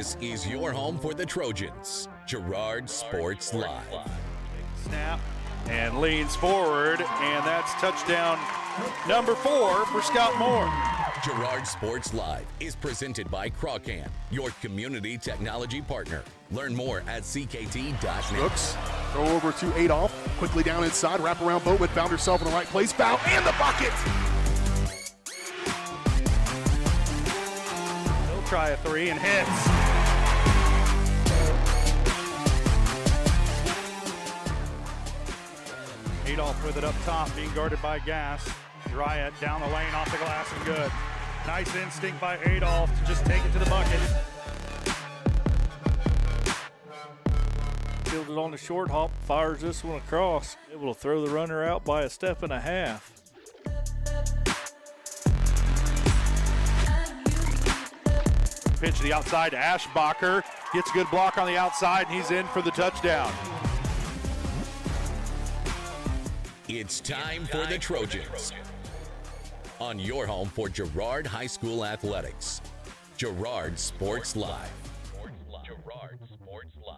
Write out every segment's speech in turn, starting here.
This is your home for the Trojans. Girard Sports Live. Snap and leans forward, and that's touchdown number 4 for Scout Moore. Girard Sports Live is presented by Crawcan, your community technology partner. Learn more at ckt.net. Brooks, throw over to Adolph, quickly down inside, wrap around Bowman, found herself in the right place, foul, and the bucket! He'll try a 3 and hits. Adolph with it up top, being guarded by Gass. Girard down the lane, off the glass, and good. Nice instinct by Adolph to just take it to the bucket. Fielded on the short hop, fires this one across. Able to throw the runner out by a step and a half. Pitch to the outside to Ashbacher. Gets a good block on the outside, and he's in for the touchdown. It's time for the Trojans. On your home for Girard High School Athletics. Girard Sports Live. Girard Sports Live.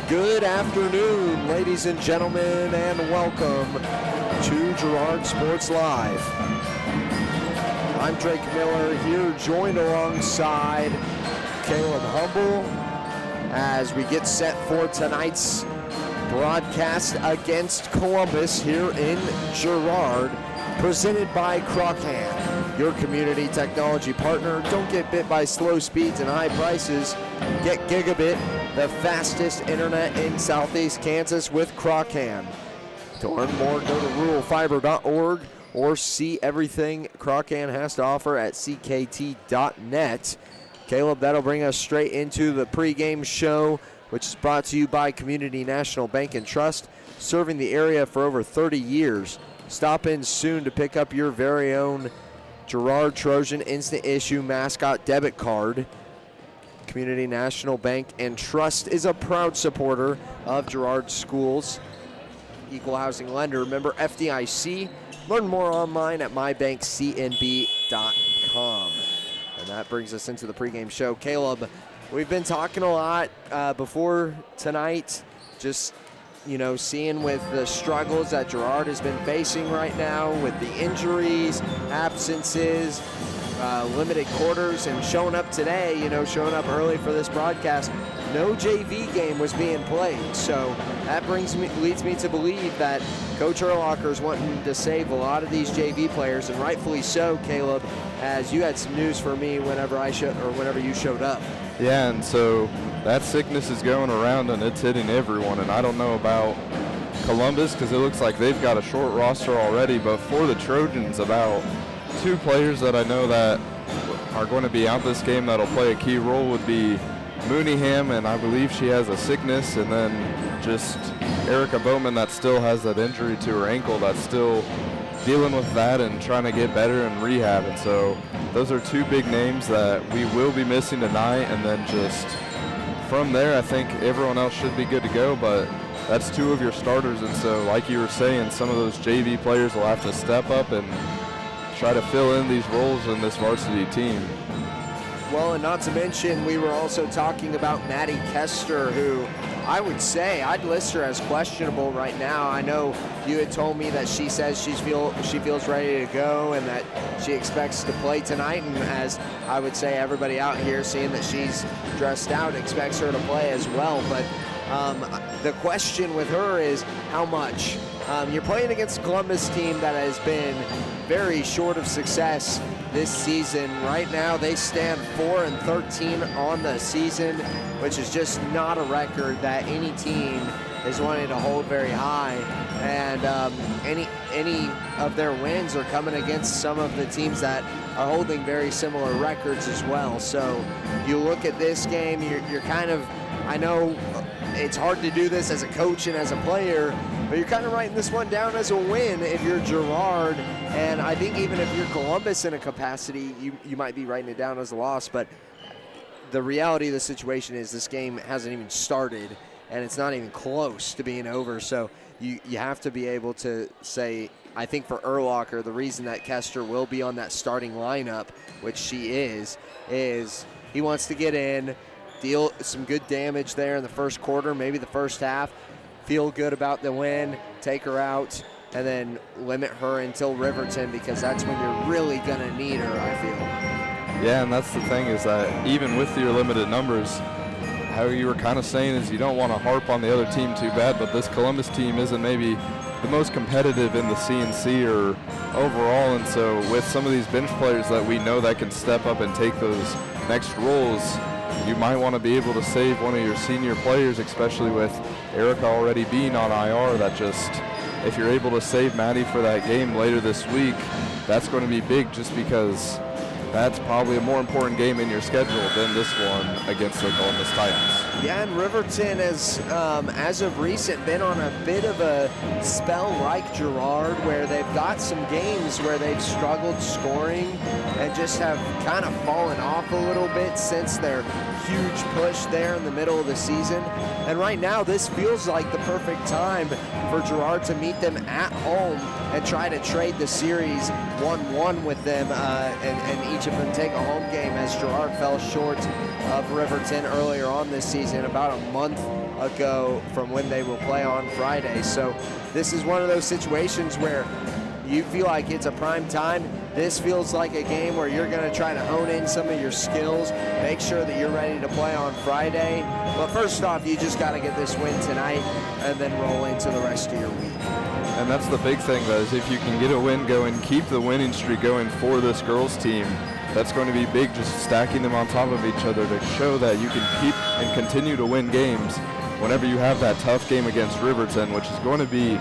Good afternoon, ladies and gentlemen, and welcome to Girard Sports Live. I'm Drake Miller here, joined alongside Caleb Humble as we get set for tonight's broadcast against Columbus here in Girard, presented by Crawcan, your community technology partner. Don't get bit by slow speeds and high prices. Get gigabit, the fastest internet in Southeast Kansas with Crawcan. To learn more, go to ruralfiber.org or see everything Crawcan has to offer at ckt.net. Caleb, that'll bring us straight into the pregame show, which is brought to you by Community National Bank and Trust, serving the area for over 30 years. Stop in soon to pick up your very own Girard Trojan Instant Issue Mascot Debit Card. Community National Bank and Trust is a proud supporter of Girard Schools. Equal housing lender, member FDIC. Learn more online at mybankcnb.com. And that brings us into the pregame show. Caleb, we've been talking a lot before tonight, just seeing with the struggles that Girard has been facing right now with the injuries, absences, limited quarters, and showing up today, showing up early for this broadcast. No JV game was being played, so that leads me to believe that Coach Urlacher is wanting to save a lot of these JV players, and rightfully so, Caleb, as you had some news for me whenever you showed up. Yeah, and so that sickness is going around and it's hitting everyone, and I don't know about Columbus because it looks like they've got a short roster already, but for the Trojans, about 2 players that I know that are going to be out this game that'll play a key role would be Mooneyham, and I believe she has a sickness, and then just Erica Bowman that still has that injury to her ankle that's still dealing with that and trying to get better and rehab. And so those are 2 big names that we will be missing tonight, and then just from there I think everyone else should be good to go, but that's 2 of your starters, and so like you were saying, some of those JV players will have to step up and try to fill in these roles in this varsity team. Well, and not to mention, we were also talking about Maddie Kester, who I would say I'd list her as questionable right now. I know you had told me that she says she feels ready to go and that she expects to play tonight, and as I would say, everybody out here seeing that she's dressed out expects her to play as well. But the question with her is how much? You're playing against a Columbus team that has been very short of success this season. Right now they stand 4-13 on the season, which is just not a record that any team is wanting to hold very high. And any of their wins are coming against some of the teams that are holding very similar records as well. So you look at this game, you're kind of, I know it's hard to do this as a coach and as a player, but you're kind of writing this one down as a win if you're Girard. And I think even if you're Columbus in a capacity, you might be writing it down as a loss. But the reality of the situation is this game hasn't even started, and it's not even close to being over. So you have to be able to say, I think for Urlacher, the reason that Kester will be on that starting lineup, which she is he wants to get in, deal some good damage there in the first quarter, maybe the first half, feel good about the win, take her out, and then limit her until Riverton, because that's when you're really going to need her, I feel. Yeah, and that's the thing is that even with your limited numbers, how you were kind of saying is you don't want to harp on the other team too bad, but this Columbus team isn't maybe the most competitive in the CNC or overall, and so with some of these bench players that we know that can step up and take those next roles, you might want to be able to save one of your senior players, especially with Erica already being on IR. That just, if you're able to save Maddie for that game later this week, that's going to be big, just because that's probably a more important game in your schedule than this one against the Columbus Titans. Yeah, and Riverton has, as of recent, been on a bit of a spell like Girard, where they've got some games where they've struggled scoring and just have kind of fallen off a little bit since their huge push there in the middle of the season. And right now, this feels like the perfect time for Girard to meet them at home and try to trade the series 1-1 with them, and each of them take a home game, as Girard fell short of Riverton earlier on this season, about a month ago from when they will play on Friday. So this is one of those situations where you feel like it's a prime time. This feels like a game where you're going to try to hone in some of your skills, make sure that you're ready to play on Friday. But first off, you just got to get this win tonight and then roll into the rest of your week. And that's the big thing, though, is if you can get a win going, keep the winning streak going for this girls team, that's going to be big, just stacking them on top of each other to show that you can keep and continue to win games whenever you have that tough game against Riverton, which is going to be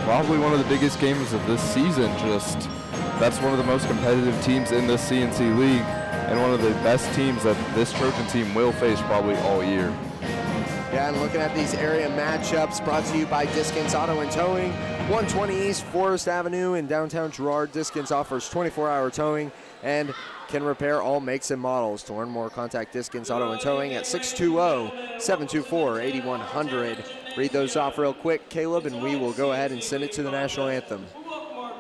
probably one of the biggest games of this season. Just, that's one of the most competitive teams in this CNC league and one of the best teams that this Trojan team will face probably all year. Yeah, and looking at these area matchups, brought to you by Diskins Auto and Towing, 120 East Forest Avenue in downtown Girard. Diskins offers 24-hour towing and can repair all makes and models. To learn more, contact Diskins Auto and Towing at 620-724-8100. Read those off real quick, Caleb, and we will go ahead and send it to the national anthem.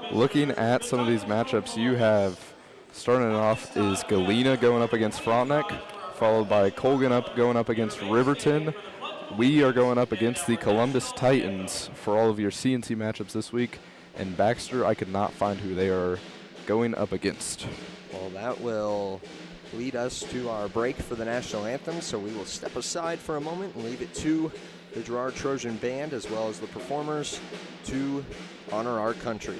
Looking at some of these matchups, you have, starting it off, is Galena going up against Frontenac, followed by Colgan going up against Riverton. We are going up against the Columbus Titans for all of your CNC matchups this week. And Baxter, I could not find who they are going up against. Well, that will lead us to our break for the national anthem, so we will step aside for a moment and leave it to the Girard Trojan Band as well as the performers to honor our country.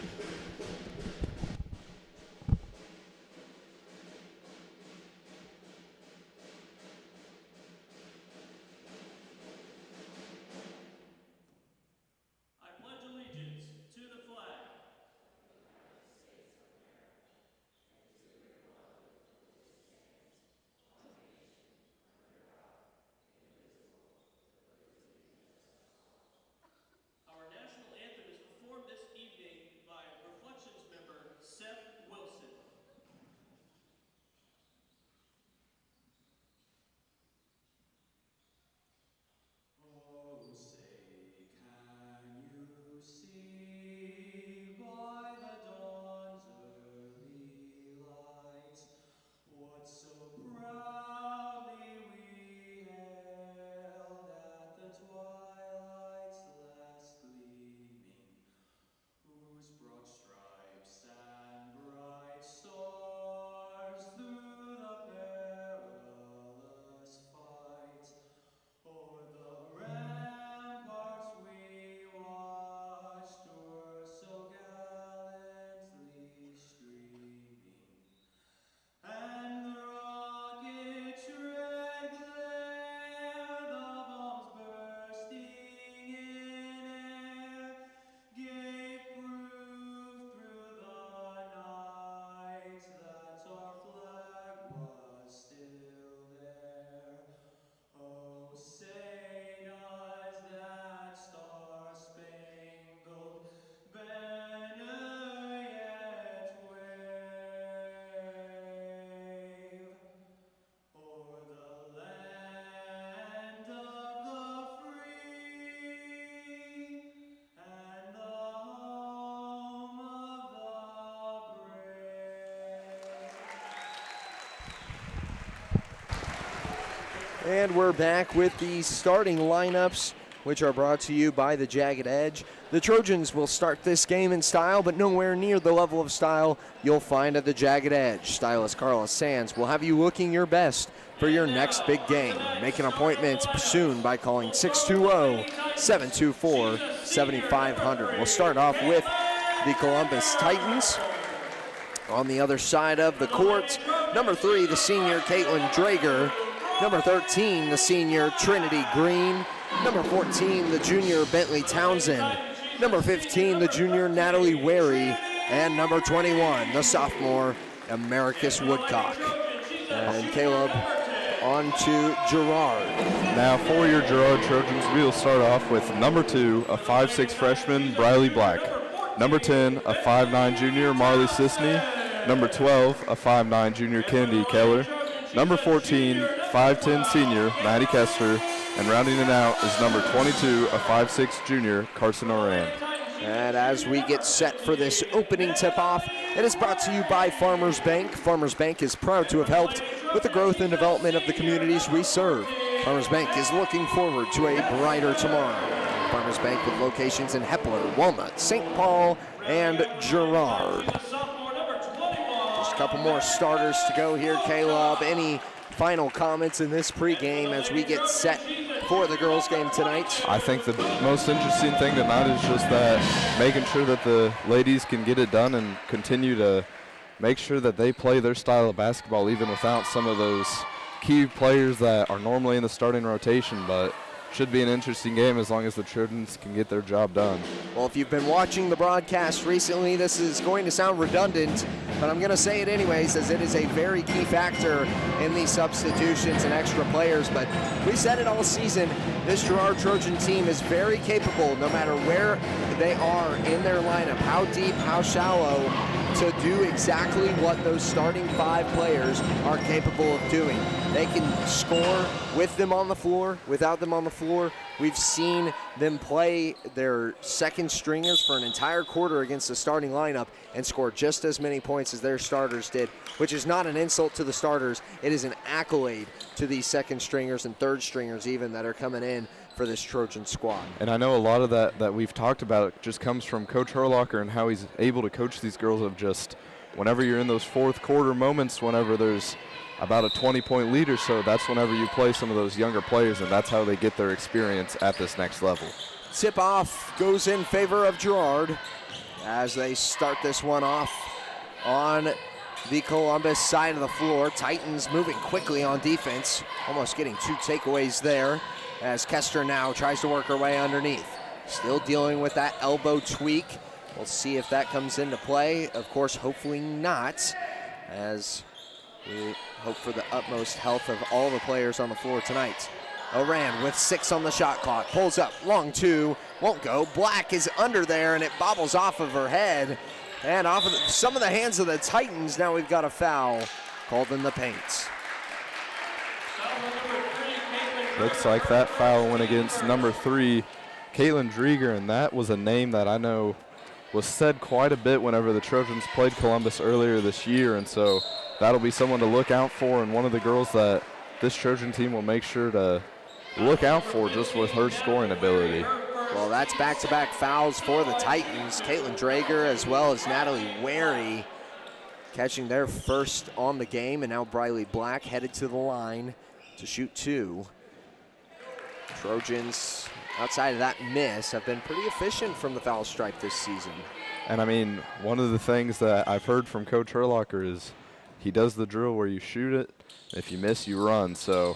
Our national anthem is performed this evening by And we're back with the starting lineups, which are brought to you by the Jagged Edge. The Trojans will start this game in style, but nowhere near the level of style you'll find at the Jagged Edge. Stylist Carlos Sands will have you looking your best for your next big game. Make an appointment soon by calling 620-724-7500. We'll start off with the Columbus Titans. On the other side of the court, number 3, the senior Caitlin Drager. Number 13, the senior Trinity Green. Number 14, the junior Bentley Townsend. Number 15, the junior Natalie Wary. And number 21, the sophomore Americus Woodcock. And Caleb, on to Girard. Now for your Girard Trojans, we will start off with number 2, a 5'6" freshman, Briley Black. Number 10, a 5'9" junior, Marley Sisney. Number 12, a 5'9" junior, Kennedy Keller. Number 14, 5'10" senior, Maddie Kester. And rounding it out is number 22, a 5'6" junior, Carson Orand. And as we get set for this opening tip-off, it is brought to you by Farmers Bank. Farmers Bank is proud to have helped with the growth and development of the communities we serve. Farmers Bank is looking forward to a brighter tomorrow. Farmers Bank with locations in Hepler, Walnut, St. Paul, and Girard. Just a couple more starters to go here, Caleb. Any final comments in this pregame as we get set for the girls' game tonight? I think the most interesting thing tonight is just that making sure that the ladies can get it done and continue to make sure that they play their style of basketball even without some of those key players that are normally in the starting rotation, but should be an interesting game as long as the Trojans can get their job done. Well, if you've been watching the broadcast recently, this is going to sound redundant, but I'm going to say it anyways, as it is a very key factor in these substitutions and extra players. But we said it all season, this Girard Trojan team is very capable, no matter where they are in their lineup, how deep, how shallow, to do exactly what those starting 5 players are capable of doing. They can score with them on the floor, without them on the floor. We've seen them play their second stringers for an entire quarter against the starting lineup and score just as many points as their starters did, which is not an insult to the starters. It is an accolade to these second stringers and third stringers even that are coming in for this Trojan squad. And I know a lot of that we've talked about just comes from Coach Herlocker and how he's able to coach these girls of just whenever you're in those fourth quarter moments, whenever there's about a 20-point lead or so, that's whenever you play some of those younger players, and that's how they get their experience at this next level. Tip-off goes in favor of Girard as they start this one off on the Columbus side of the floor. Titans moving quickly on defense, almost getting 2 takeaways there as Kester now tries to work her way underneath. Still dealing with that elbow tweak. We'll see if that comes into play. Of course, hopefully not, as we hope for the utmost health of all the players on the floor tonight. Oran with 6 on the shot clock. Pulls up, long 2, won't go. Black is under there, and it bobbles off of her head and off of some of the hands of the Titans. Now we've got a foul called in the paint. Looks like that foul went against number 3, Caitlin Drieger, and that was a name that I know was said quite a bit whenever the Trojans played Columbus earlier this year, and so that'll be someone to look out for, and one of the girls that this Trojan team will make sure to look out for just with her scoring ability. Well, that's back-to-back fouls for the Titans. Caitlin Drager as well as Natalie Wary catching their first on the game, and now Briley Black headed to the line to shoot 2. Trojans, outside of that miss, have been pretty efficient from the foul stripe this season. And I mean, one of the things that I've heard from Coach Herlocker is he does the drill where you shoot it, if you miss, you run. So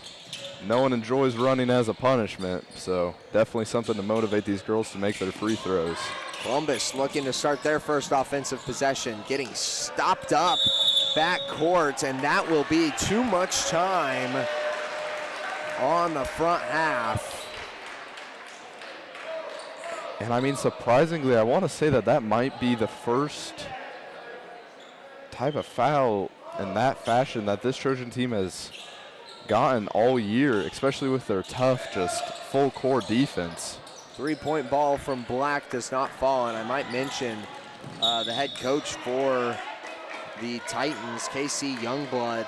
no one enjoys running as a punishment, so definitely something to motivate these girls to make their free throws. Columbus looking to start their first offensive possession, getting stopped up back court, and that will be too much time on the front half. And I mean, surprisingly, I want to say that might be the first type of foul in that fashion that this Trojan team has gotten all year, especially with their tough, just full core defense. 3-point ball from Black does not fall, and I might mention the head coach for the Titans, Casey Youngblood,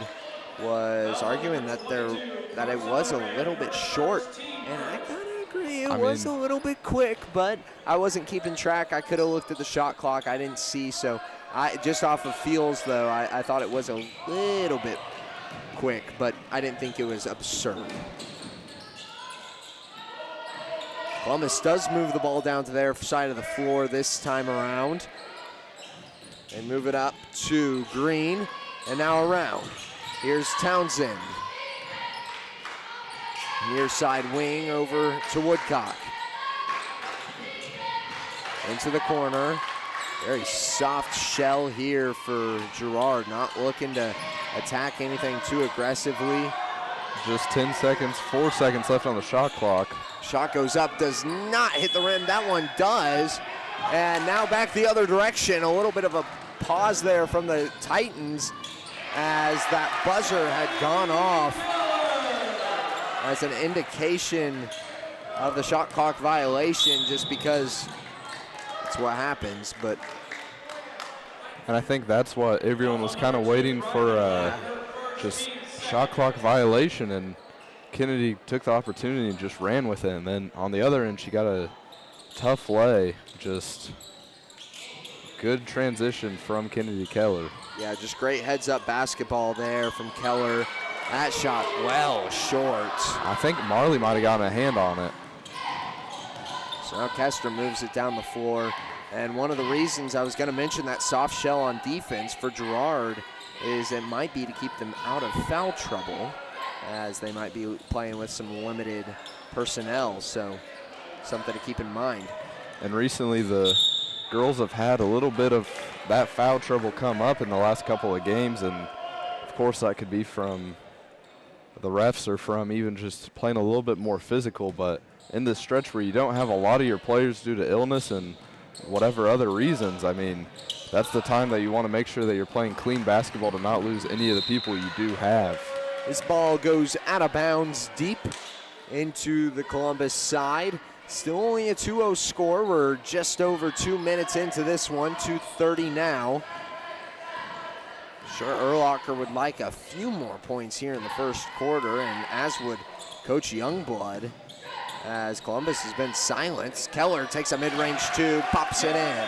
was arguing that it was a little bit short, and I kind of agree. It was a little bit quick, but I wasn't keeping track. I could have looked at the shot clock. I didn't see, so just off of feels, though, I thought it was a little bit quick, but I didn't think it was absurd. Columbus does move the ball down to their side of the floor this time around. They move it up to Green, and now around. Here's Townsend. Near side wing over to Woodcock. Into the corner. Very soft shell here for Girard, not looking to attack anything too aggressively. Just 10 seconds, 4 seconds left on the shot clock. Shot goes up, does not hit the rim. That one does. And now back the other direction. A little bit of a pause there from the Titans as that buzzer had gone off as an indication of the shot clock violation, just because it's what happens. And I think that's what everyone was kind of waiting for, just shot clock violation, and Kennedy took the opportunity and just ran with it. And then on the other end, she got a tough lay. Just good transition from Kennedy Keller. Yeah, just great heads-up basketball there from Keller. That shot well short. I think Marley might have gotten a hand on it. So now Kester moves it down the floor. And one of the reasons I was going to mention that soft shell on defense for Girard is it might be to keep them out of foul trouble, as they might be playing with some limited personnel. So something to keep in mind. And recently the girls have had a little bit of that foul trouble come up in the last couple of games, and of course that could be from the refs or from even just playing a little bit more physical. But in this stretch where you don't have a lot of your players due to illness and whatever other reasons, I mean, that's the time that you want to make sure that you're playing clean basketball to not lose any of the people you do have. This ball goes out of bounds deep into the Columbus side. Still only a 2-0 score. We're just over 2 minutes into this one, 2:30 now. Sure, Urlacher would like a few more points here in the first quarter, and as would Coach Youngblood, as Columbus has been silent. Keller takes a mid-range two, pops it in.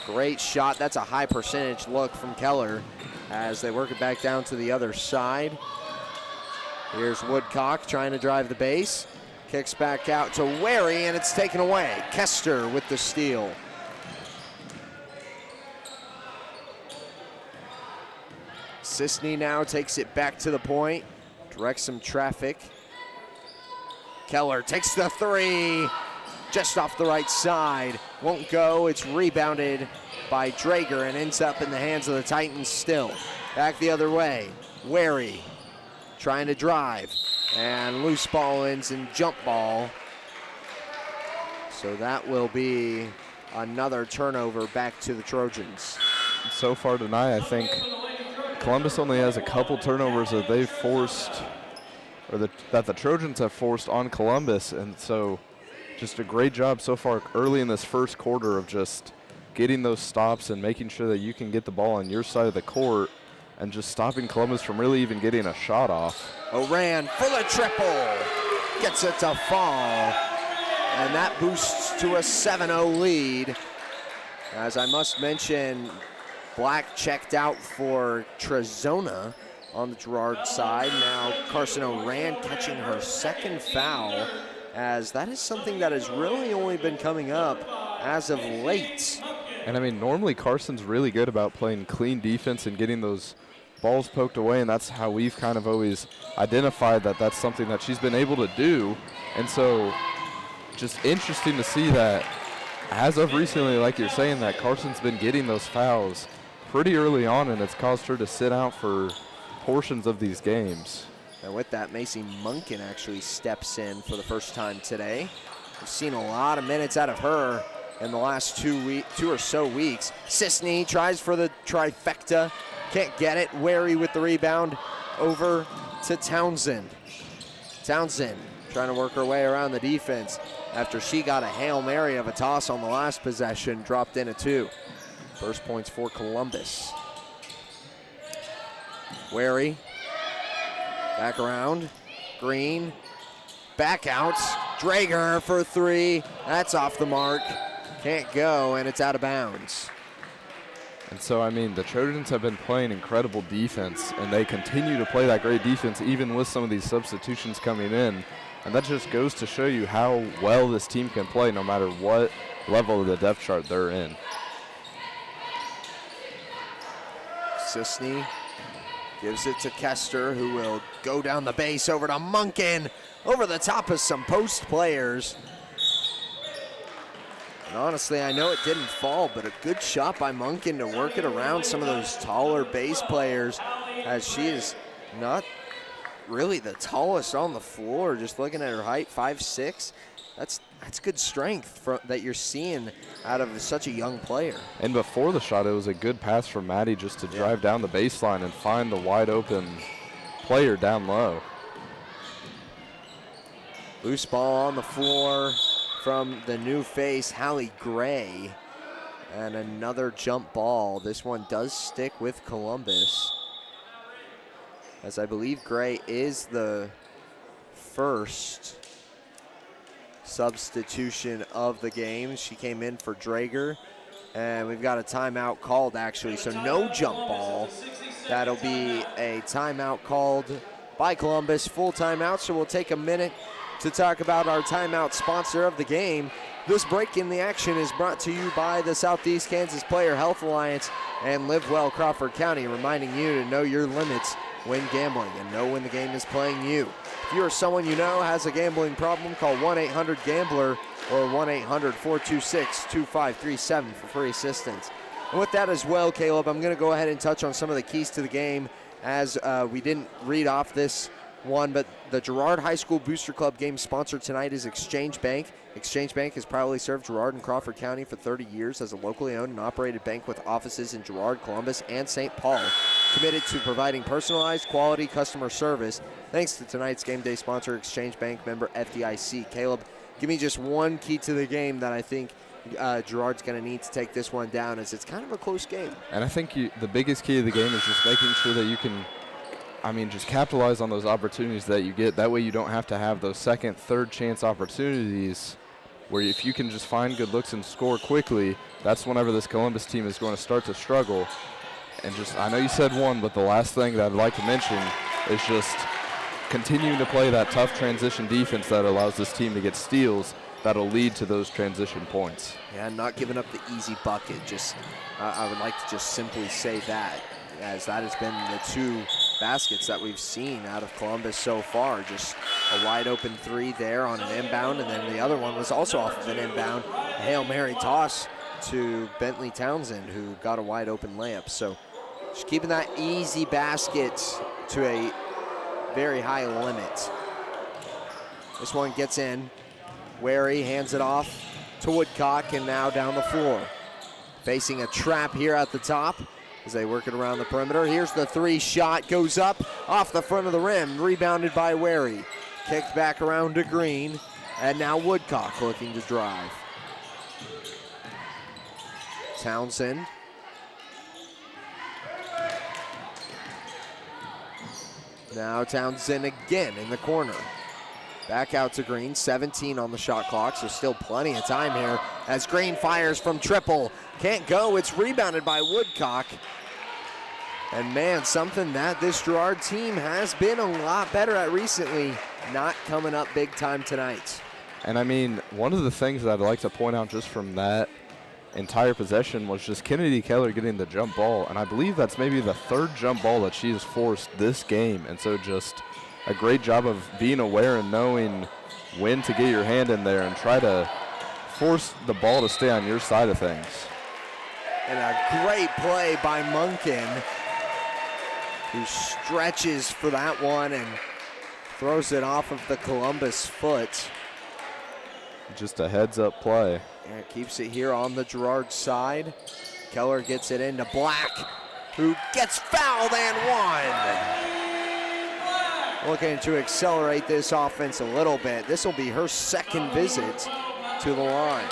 Great shot. That's a high percentage look from Keller as they work it back down to the other side. Here's Woodcock trying to drive the base. Kicks back out to Wary, and it's taken away. Kester with the steal. Sisney now takes it back to the point. Directs some traffic. Keller takes the three. Just off the right side. Won't go. It's rebounded by Drager and ends up in the hands of the Titans still. Back the other way. Wary trying to drive. And loose ball ends in jump ball. So that will be another turnover back to the Trojans. So far tonight, I think Columbus only has a couple turnovers that they've forced, or that the Trojans have forced on Columbus. And so just a great job so far early in this first quarter of just getting those stops and making sure that you can get the ball on your side of the court and just stopping Columbus from really even getting a shot off. Oran for the triple. Gets it to fall. And that boosts to a 7-0 lead. As I must mention, Black checked out for Trezona on the Girard side. Now Carson Oran catching her second foul, as that is something that has really only been coming up as of late. And I mean, normally Carson's really good about playing clean defense and getting those balls poked away, and that's how we've kind of always identified that that's something that she's been able to do. And so just interesting to see that as of recently, like you're saying, that Carson's been getting those fouls pretty early on, and it's caused her to sit out for portions of these games. And with that, Macy Munkin actually steps in for the first time today. We've seen a lot of minutes out of her in the last two or so weeks. Sisney tries for the trifecta. Can't get it. Wary with the rebound over to Townsend. Townsend trying to work her way around the defense after she got a Hail Mary of a toss on the last possession, dropped in a two. First points for Columbus. Wary. Back around. Green. Back out. Drager for three. That's off the mark. Can't go, and it's out of bounds. And so, I mean, the Trojans have been playing incredible defense, and they continue to play that great defense even with some of these substitutions coming in. And that just goes to show you how well this team can play no matter what level of the depth chart they're in. Sisney gives it to Kester, who will go down the base over to Munkin, over the top of some post players. And honestly, I know it didn't fall, but a good shot by Munkin to work it around some of those taller base players, as she is not really the tallest on the floor. Just looking at her height, 5'6". That's good strength that you're seeing out of such a young player. And before the shot, it was a good pass from Maddie just to drive down the baseline and find the wide open player down low. Loose ball on the floor from the new face, Hallie Gray. And another jump ball. This one does stick with Columbus, as I believe Gray is the first substitution of the game. She came in for Drager, and we've got a timeout called actually, so no jump ball. That'll be a timeout called by Columbus, full timeout. So we'll take a minute to talk about our timeout sponsor of the game. This break in the action is brought to you by the Southeast Kansas Player Health Alliance and Live Well Crawford County, reminding you to know your limits when gambling and know when the game is playing you. If you or someone you know has a gambling problem, call 1-800-GAMBLER or 1-800-426-2537 for free assistance. And with that as well, Caleb, I'm going to go ahead and touch on some of the keys to the game, as we didn't read off this one, but the Girard High School Booster Club game sponsor tonight is Exchange Bank. Exchange Bank has proudly served Girard and Crawford County for 30 years as a locally owned and operated bank with offices in Girard, Columbus, and St. Paul. Committed to providing personalized, quality customer service. Thanks to tonight's game day sponsor, Exchange Bank, member FDIC. Caleb, give me just one key to the game that I think Girard's going to need to take this one down, as it's kind of a close game. And I think the biggest key to the game is just making sure that you can, just capitalize on those opportunities that you get. That way you don't have to have those second, third chance opportunities where if you can just find good looks and score quickly, that's whenever this Columbus team is going to start to struggle. And just, I know you said one, but the last thing that I'd like to mention is just continuing to play that tough transition defense that allows this team to get steals that'll lead to those transition points. Yeah, not giving up the easy bucket. Just, I would like to just simply say that, as that has been the two baskets that we've seen out of Columbus so far. Just a wide open three there on an inbound, and then the other one was also off of an inbound. A Hail Mary toss to Bentley Townsend, who got a wide open layup. So just keeping that easy basket to a very high limit. This one gets in. Wary hands it off to Woodcock, and now down the floor. Facing a trap here at the top as they work it around the perimeter. Here's the three shot, goes up off the front of the rim, rebounded by Wary. Kicked back around to Green, and now Woodcock looking to drive. Townsend. Now Townsend again in the corner. Back out to Green, 17 on the shot clock, so still plenty of time here as Green fires from triple. Can't go, it's rebounded by Woodcock. And man, something that this Girard team has been a lot better at recently, not coming up big time tonight. And one of the things that I'd like to point out just from that entire possession was just Kennedy Keller getting the jump ball, and I believe that's maybe the third jump ball that she has forced this game. And so just a great job of being aware and knowing when to get your hand in there and try to force the ball to stay on your side of things. And a great play by Munkin, who stretches for that one and throws it off of the Columbus foot. Just a heads-up play. And keeps it here on the Girard side. Keller gets it into Black, who gets fouled and one. Looking to accelerate this offense a little bit. This will be her second visit to the line.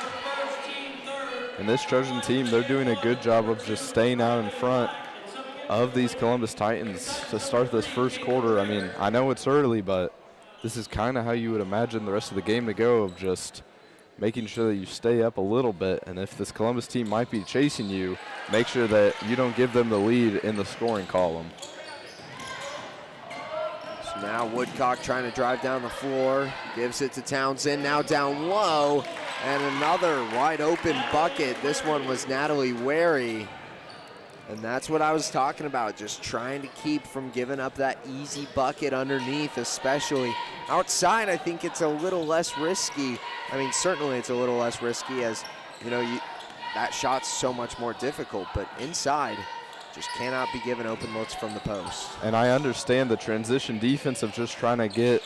And this Trojan team, they're doing a good job of just staying out in front of these Columbus Titans to start this first quarter. I mean, I know it's early, but this is kind of how you would imagine the rest of the game to go, of just making sure that you stay up a little bit. And if this Columbus team might be chasing you, make sure that you don't give them the lead in the scoring column. So now Woodcock trying to drive down the floor, gives it to Townsend, now down low, and another wide open bucket. This one was Natalie Wary. And that's what I was talking about, just trying to keep from giving up that easy bucket underneath, especially. Outside, I think it's a little less risky. I mean, certainly it's a little less risky, as, you know, that shot's so much more difficult, but inside, just cannot be given open looks from the post. And I understand the transition defense of just trying to get,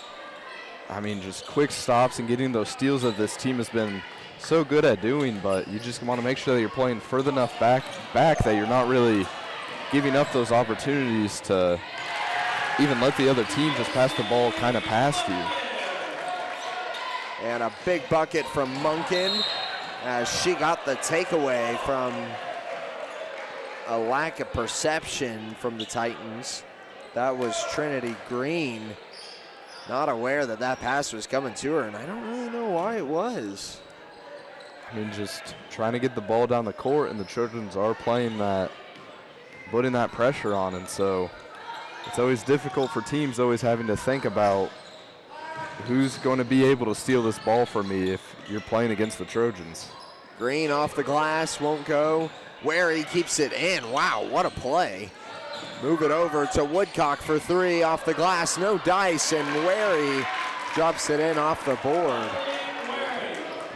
I mean, just quick stops and getting those steals that this team has been so good at doing, but you just want to make sure that you're playing further enough back that you're not really giving up those opportunities to even let the other team just pass the ball kind of past you. And a big bucket from Munkin, as she got the takeaway from a lack of perception from the Titans. That was Trinity Green, not aware that that pass was coming to her, and I don't really know why it was. I mean, just trying to get the ball down the court, and the Trojans are playing that, putting that pressure on, and so it's always difficult for teams always having to think about who's going to be able to steal this ball for me if you're playing against the Trojans. Green off the glass, won't go. Wary keeps it in. Wow, what a play. Move it over to Woodcock for three off the glass, no dice, and Wary drops it in off the board.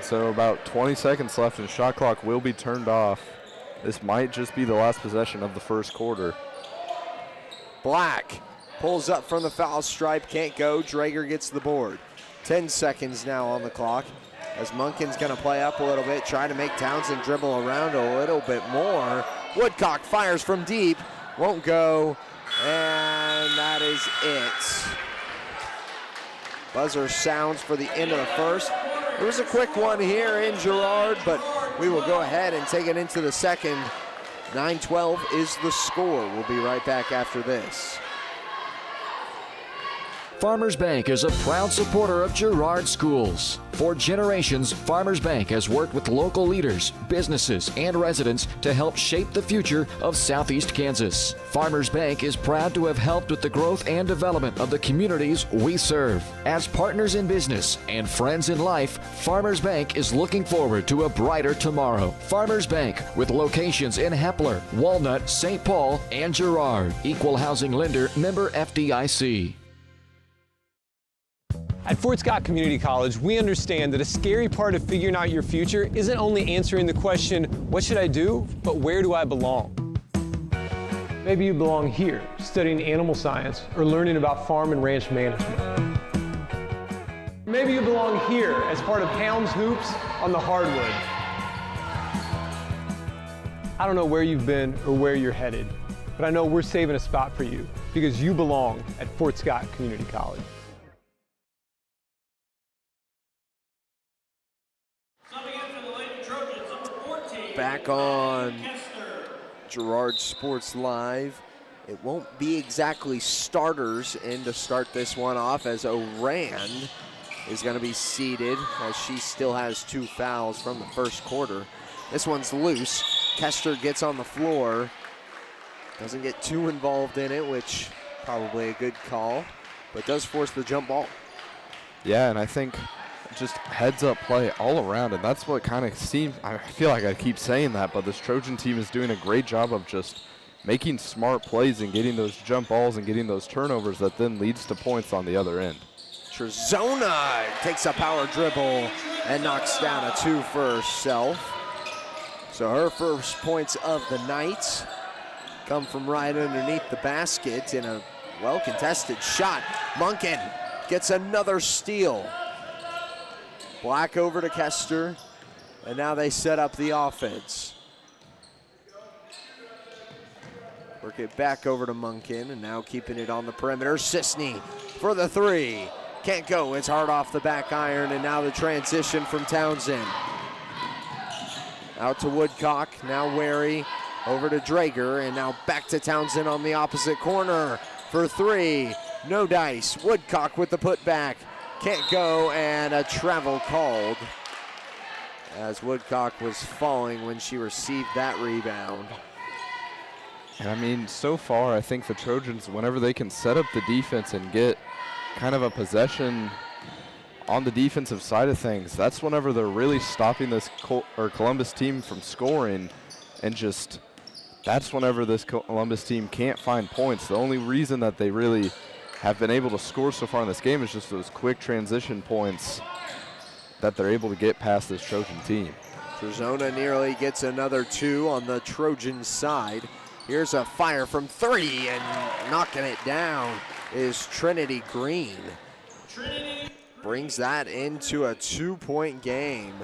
So about 20 seconds left and shot clock will be turned off. This might just be the last possession of the first quarter. Black pulls up from the foul stripe, can't go. Drager gets the board. 10 seconds now on the clock, as Munkin's gonna play up a little bit, try to make Townsend dribble around a little bit more. Woodcock fires from deep, won't go, and that is it. Buzzer sounds for the end of the first. It was a quick one here in Girard, but we will go ahead and take it into the second. 9-12 is the score. We'll be right back after this. Farmers Bank is a proud supporter of Girard schools. For generations, Farmers Bank has worked with local leaders, businesses, and residents to help shape the future of Southeast Kansas. Farmers Bank is proud to have helped with the growth and development of the communities we serve. As partners in business and friends in life, Farmers Bank is looking forward to a brighter tomorrow. Farmers Bank, with locations in Hepler, Walnut, St. Paul, and Girard. Equal housing lender, member FDIC. At Fort Scott Community College, we understand that a scary part of figuring out your future isn't only answering the question, what should I do, but where do I belong? Maybe you belong here, studying animal science or learning about farm and ranch management. Maybe you belong here as part of Hounds Hoops on the hardwood. I don't know where you've been or where you're headed, but I know we're saving a spot for you because you belong at Fort Scott Community College. Back on Girard Sports Live. It won't be exactly starters in to start this one off, as Oran is going to be seated, as she still has 2 fouls from the first quarter. This one's loose. Kester gets on the floor. Doesn't get too involved in it, which probably a good call, but does force the jump ball. Yeah, and I think just heads-up play all around, and that's what kind of seems, I feel like I keep saying that, but this Trojan team is doing a great job of just making smart plays and getting those jump balls and getting those turnovers that then leads to points on the other end. Trezona takes a power dribble and knocks down a 2 for herself. So her first points of the night come from right underneath the basket in a well-contested shot. Munkin gets another steal. Black over to Kester, and now they set up the offense. Work it back over to Munkin, and now keeping it on the perimeter. Sisney for the 3. Can't go, it's hard off the back iron, and now the transition from Townsend. Out to Woodcock, now Wary. Over to Drager, and now back to Townsend on the opposite corner for three. No dice. Woodcock with the putback. Can't go, and a travel called as Woodcock was falling when she received that rebound. And I mean, so far, I think the Trojans, whenever they can set up the defense and get kind of a possession on the defensive side of things, that's whenever they're really stopping this Columbus team from scoring, and just that's whenever this Columbus team can't find points. The only reason that they really have been able to score so far in this game is just those quick transition points that they're able to get past this Trojan team. Trojana nearly gets another two on the Trojan side. Here's a fire from three, and knocking it down is Trinity Green. Brings that into a 2-point game,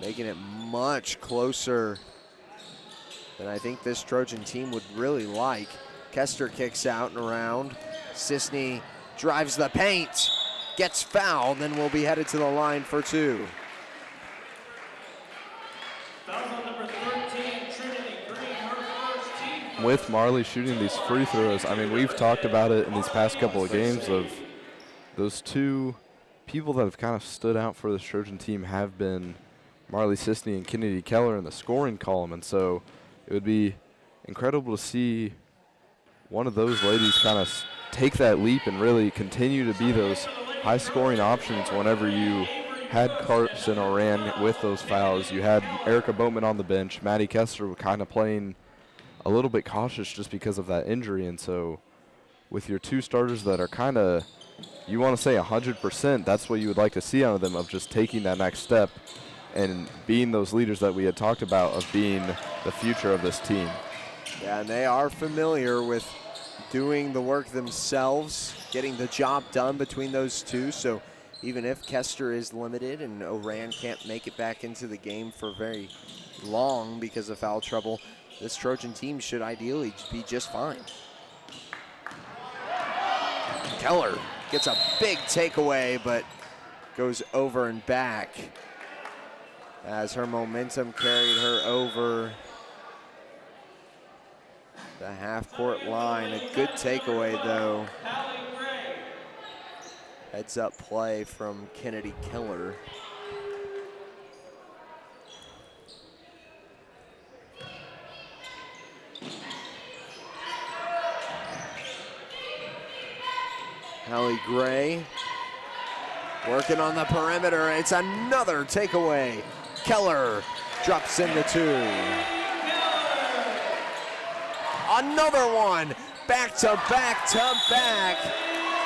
making it much closer than I think this Trojan team would really like. Kester kicks out and around. Sisney drives the paint, gets fouled, and will be headed to the line for two. With Marley shooting these free throws, I mean, we've talked about it in these past couple of games of those two people that have kind of stood out for this Trojan team have been Marley Sisney and Kennedy Keller in the scoring column, and so it would be incredible to see one of those ladies kind of take that leap and really continue to be those high-scoring options whenever you had Carson Oran with those fouls. You had Erica Boatman on the bench. Maddie Kester kind of playing a little bit cautious just because of that injury, and so with your two starters that are kind of, you want to say 100%, that's what you would like to see out of them, of just taking that next step and being those leaders that we had talked about, of being the future of this team. Yeah, and they are familiar with doing the work themselves, getting the job done between those two, so even if Kester is limited and Oran can't make it back into the game for very long because of foul trouble, this Trojan team should ideally be just fine. Keller gets a big takeaway, but goes over and back as her momentum carried her over the half-court line. A good takeaway, though. Heads-up play from Kennedy Keller. Hallie Gray working on the perimeter. It's another takeaway. Keller drops in the two. Another one. Back to back to back.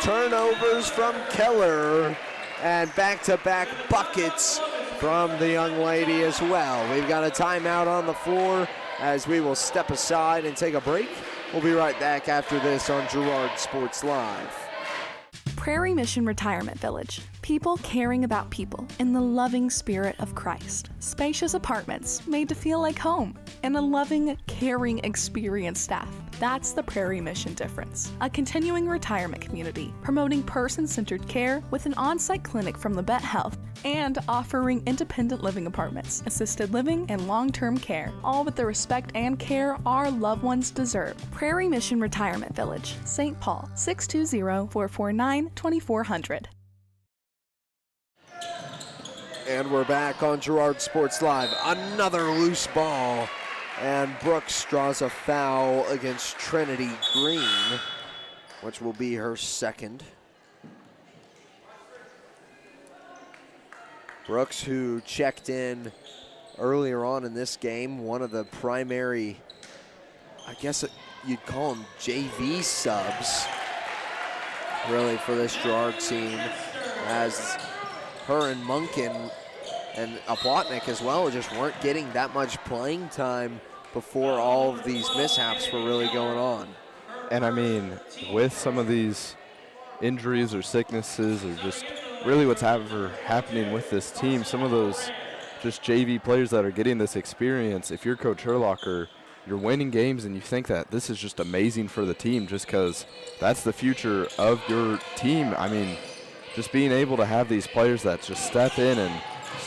Turnovers from Keller and back-to-back buckets from the young lady as well. We've got a timeout on the floor as we will step aside and take a break. We'll be right back after this on Girard Sports Live. Prairie Mission Retirement Village. People caring about people in the loving spirit of Christ. Spacious apartments made to feel like home, and a loving, caring, experienced staff. That's the Prairie Mission difference. A continuing retirement community promoting person-centered care with an on-site clinic from Labette Health and offering independent living apartments, assisted living, and long-term care, all with the respect and care our loved ones deserve. Prairie Mission Retirement Village, St. Paul, 620-449-2400. And we're back on Girard Sports Live. Another loose ball, and Brooks draws a foul against Trinity Green, which will be her second. Brooks, who checked in earlier on in this game, one of the primary, I guess you'd call them JV subs, really, for this Girard team, as her and Munkin and Aplotnik as well just weren't getting that much playing time before all of these mishaps were really going on. And I mean, with some of these injuries or sicknesses or just really what's happening with this team, some of those just JV players that are getting this experience, if you're Coach Herlocker, you're winning games and you think that this is just amazing for the team just because that's the future of your team. I mean, just being able to have these players that just step in and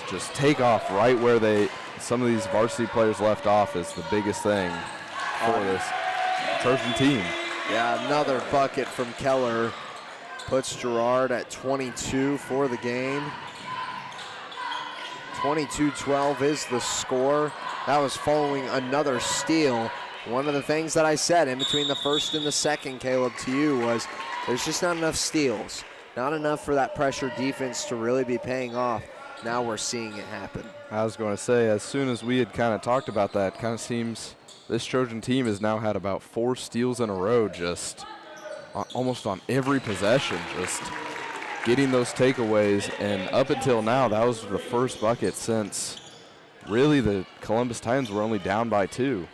just take off right where they some of these varsity players left off is the biggest thing for this Trojan team. Yeah, another bucket from Keller puts Girard at 22 for the game. 22-12 is the score. That was following another steal. One of the things that I said in between the first and the second, Caleb, to you was there's just not enough steals. Not enough for that pressure defense to really be paying off. Now we're seeing it happen. I was going to say, as soon as we had kind of talked about that, kind of seems this Trojan team has now had about 4 steals in a row, just almost on every possession, just getting those takeaways. And up until now, that was the first bucket since really the Columbus Titans were only down by 2.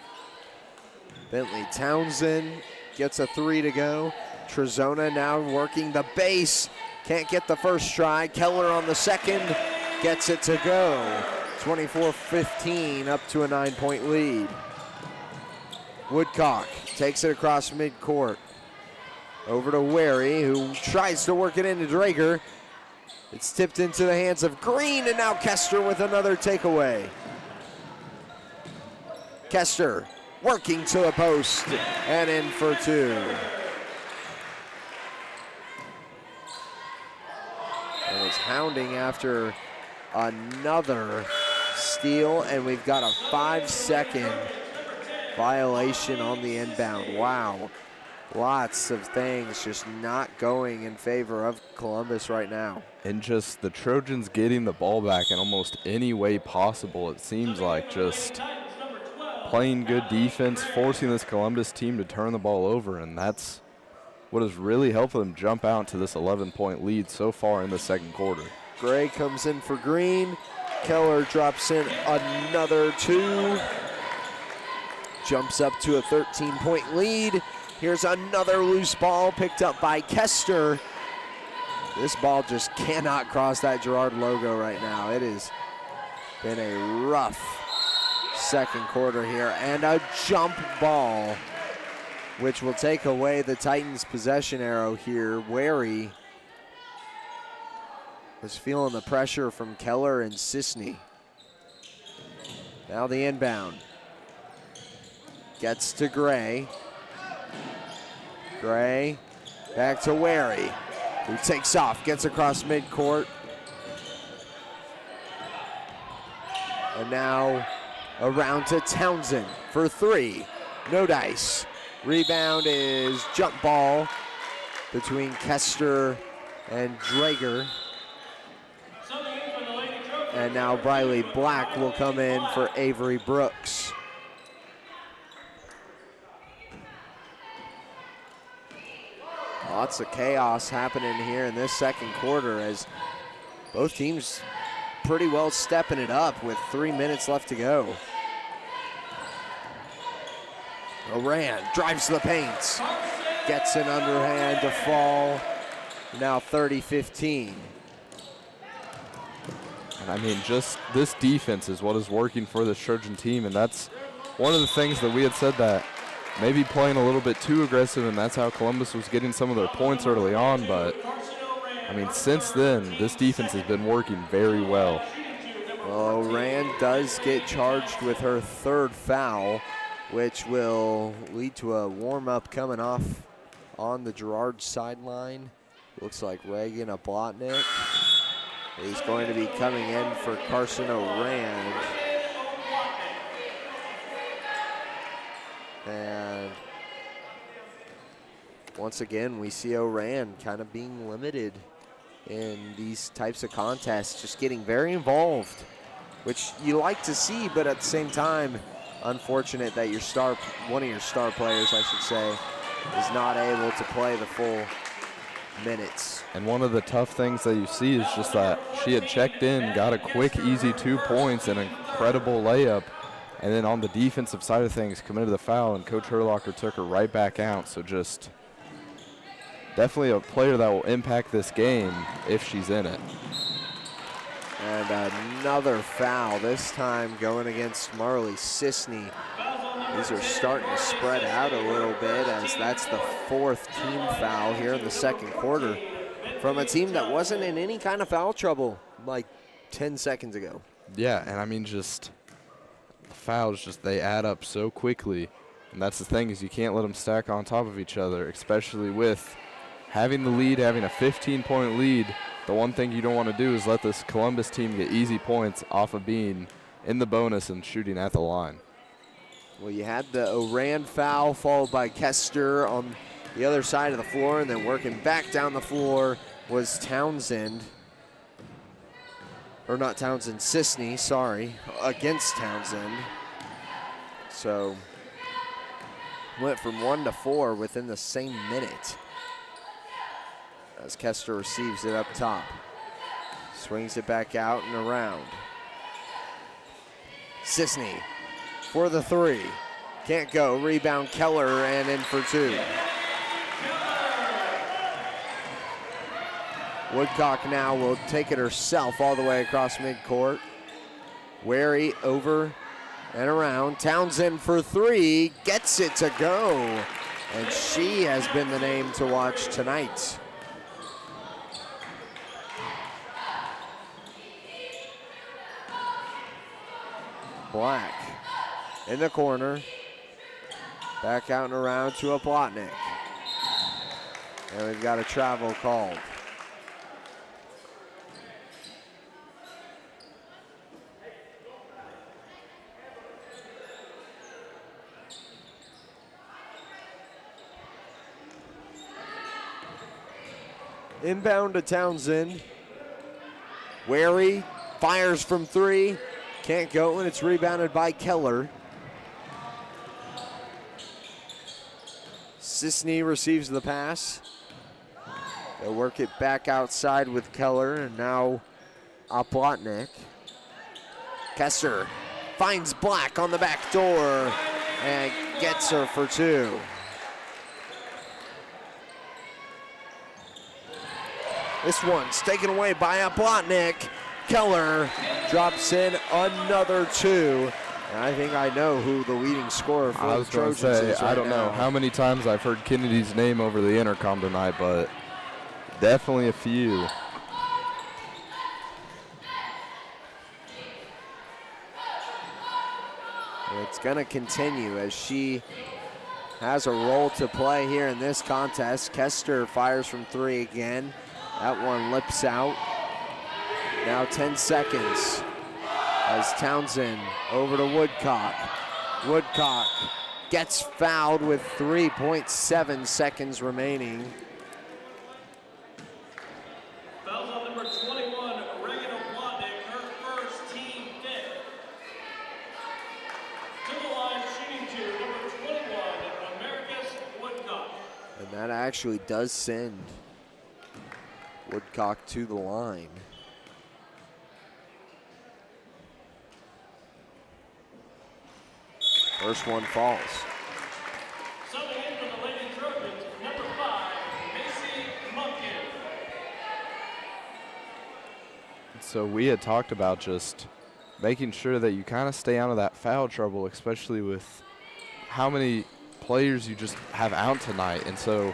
Bentley Townsend gets a 3 to go. Trojans now working the base. Can't get the first try. Keller on the second. Gets it to go. 24-15 up to a 9-point lead. Woodcock takes it across midcourt. Over to Wary, who tries to work it into Drager. It's tipped into the hands of Green, and now Kester with another takeaway. Kester working to the post and in for 2. And it's hounding after another steal, and we've got a 5-second violation on the inbound. Wow. Lots of things just not going in favor of Columbus right now. And just the Trojans getting the ball back in almost any way possible. It seems like just playing good defense, forcing this Columbus team to turn the ball over, and that's what has really helped them jump out to this 11-point lead so far in the second quarter. Gray comes in for Green. Keller drops in another 2. Jumps up to a 13-point lead. Here's another loose ball picked up by Kester. This ball just cannot cross that Girard logo right now. It has been a rough second quarter here, and a jump ball, which will take away the Titans' possession arrow here. Wary was feeling the pressure from Keller and Sisney. Now the inbound. Gets to Gray. Gray back to Wary, who takes off, gets across midcourt. And now around to Townsend for 3. No dice. Rebound is jump ball between Kester and Drager. And now Briley Black will come in for Avery Brooks. Lots of chaos happening here in this second quarter as both teams pretty well stepping it up with 3 minutes left to go. Oran drives the paint, gets an underhand to fall. Now 30-15. And I mean, just this defense is what is working for the Trojan team, and that's one of the things that we had said, that maybe playing a little bit too aggressive, and that's how Columbus was getting some of their points early on. But I mean, since then, this defense has been working very well. Well, Rand does get charged with her 3rd foul, which will lead to a warm-up coming off on the Girard sideline. Looks like Reagan Oblotnik is going to be coming in for Carson O'Rand. And once again, we see O'Rand kind of being limited in these types of contests, just getting very involved, which you like to see, but at the same time, unfortunate that one of your star players, I should say, is not able to play the full minutes. And one of the tough things that you see is just that she had checked in, got a quick, easy 2 points, and an incredible layup. And then on the defensive side of things, committed the foul, and Coach Herlocker took her right back out. So just definitely a player that will impact this game if she's in it. And another foul, this time going against Marley Sisney. These are starting to spread out a little bit, as that's the 4th team foul here in the second quarter from a team that wasn't in any kind of foul trouble like 10 seconds ago. Yeah, and I mean, just fouls, just they add up so quickly. And that's the thing, is you can't let them stack on top of each other, especially with having the lead, having a 15-point lead. The one thing you don't want to do is let this Columbus team get easy points off of being in the bonus and shooting at the line. Well, you had the Oran foul followed by Kester on the other side of the floor, and then working back down the floor was Townsend. Or not Townsend, Sisney, sorry, against Townsend. So went from 1 to 4 within the same minute as Kester receives it up top. Swings it back out and around. Sisney for the three. Can't go. Rebound Keller and in for two. Woodcock now will take it herself all the way across midcourt. Wary over and around. Townsend for three. Gets it to go. And she has been the name to watch tonight. Black in the corner. Back out and around to a Plotnik. And we've got a travel called. Inbound to Townsend. Wary fires from three. Can't go, and it's rebounded by Keller. Sisney receives the pass. They'll work it back outside with Keller, and now Oplotnik. Kester finds Black on the back door and gets her for two. This one's taken away by Oplotnik. Keller drops in another two. And I think I know who the leading scorer for the Trojans is. I don't know how many times I've heard Kennedy's name over the intercom tonight, but definitely a few. And it's going to continue as she has a role to play here in this contest. Kester fires from three again. That one lips out. Now 10 seconds as Townsend over to Woodcock. Woodcock gets fouled with 3.7 seconds remaining. Fouls on number 21, Reagan Oplotnik, her first team fifth. To the line, shooting two, number 21, Americus Woodcock. And that actually does send Woodcock to the line. First one falls. Subbing in for the Lady Trojans, number 5, Macy Munkin. So we had talked about just making sure that you kind of stay out of that foul trouble, especially with how many players you just have out tonight. And so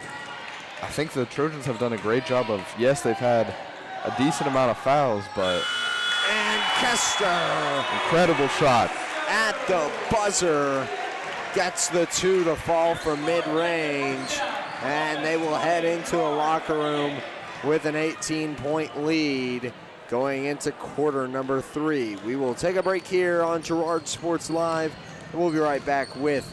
I think the Trojans have done a great job of, yes, they've had a decent amount of fouls, but... And Kester! Incredible shot. At the buzzer, gets the two to fall from mid-range, and they will head into a locker room with an 18-point lead going into quarter number 3. We will take a break here on Girard Sports Live, and we'll be right back with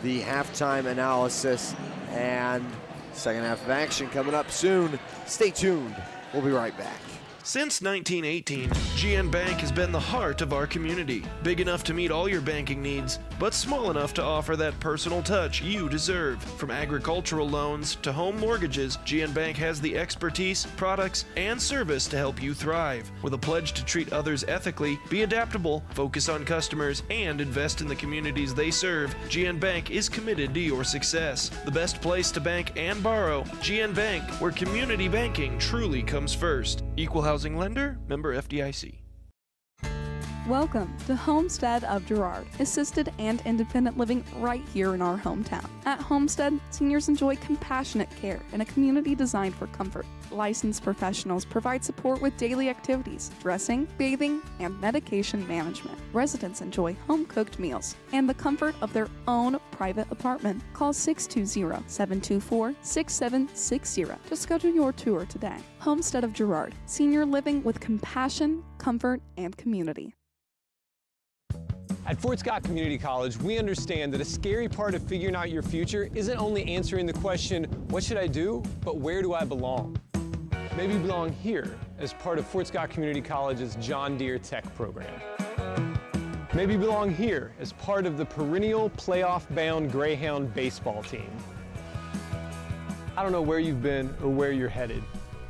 the halftime analysis and second half of action coming up soon. Stay tuned. We'll be right back. Since 1918, GN Bank has been the heart of our community. Big enough to meet all your banking needs, but small enough to offer that personal touch you deserve. From agricultural loans to home mortgages, GN Bank has the expertise, products, and service to help you thrive. With a pledge to treat others ethically, be adaptable, focus on customers, and invest in the communities they serve, GN Bank is committed to your success. The best place to bank and borrow, GN Bank, where community banking truly comes first. Equal housing lender, member FDIC. Welcome to Homestead of Girard, assisted and independent living right here in our hometown. At Homestead, seniors enjoy compassionate care in a community designed for comfort. Licensed professionals provide support with daily activities, dressing, bathing, and medication management. Residents enjoy home-cooked meals and the comfort of their own private apartment. Call 620-724-6760 to schedule your tour today. Homestead of Girard, senior living with compassion, comfort, and community. At Fort Scott Community College, we understand that a scary part of figuring out your future isn't only answering the question, what should I do, but where do I belong? Maybe you belong here as part of Fort Scott Community College's John Deere Tech program. Maybe you belong here as part of the perennial playoff-bound Greyhound baseball team. I don't know where you've been or where you're headed,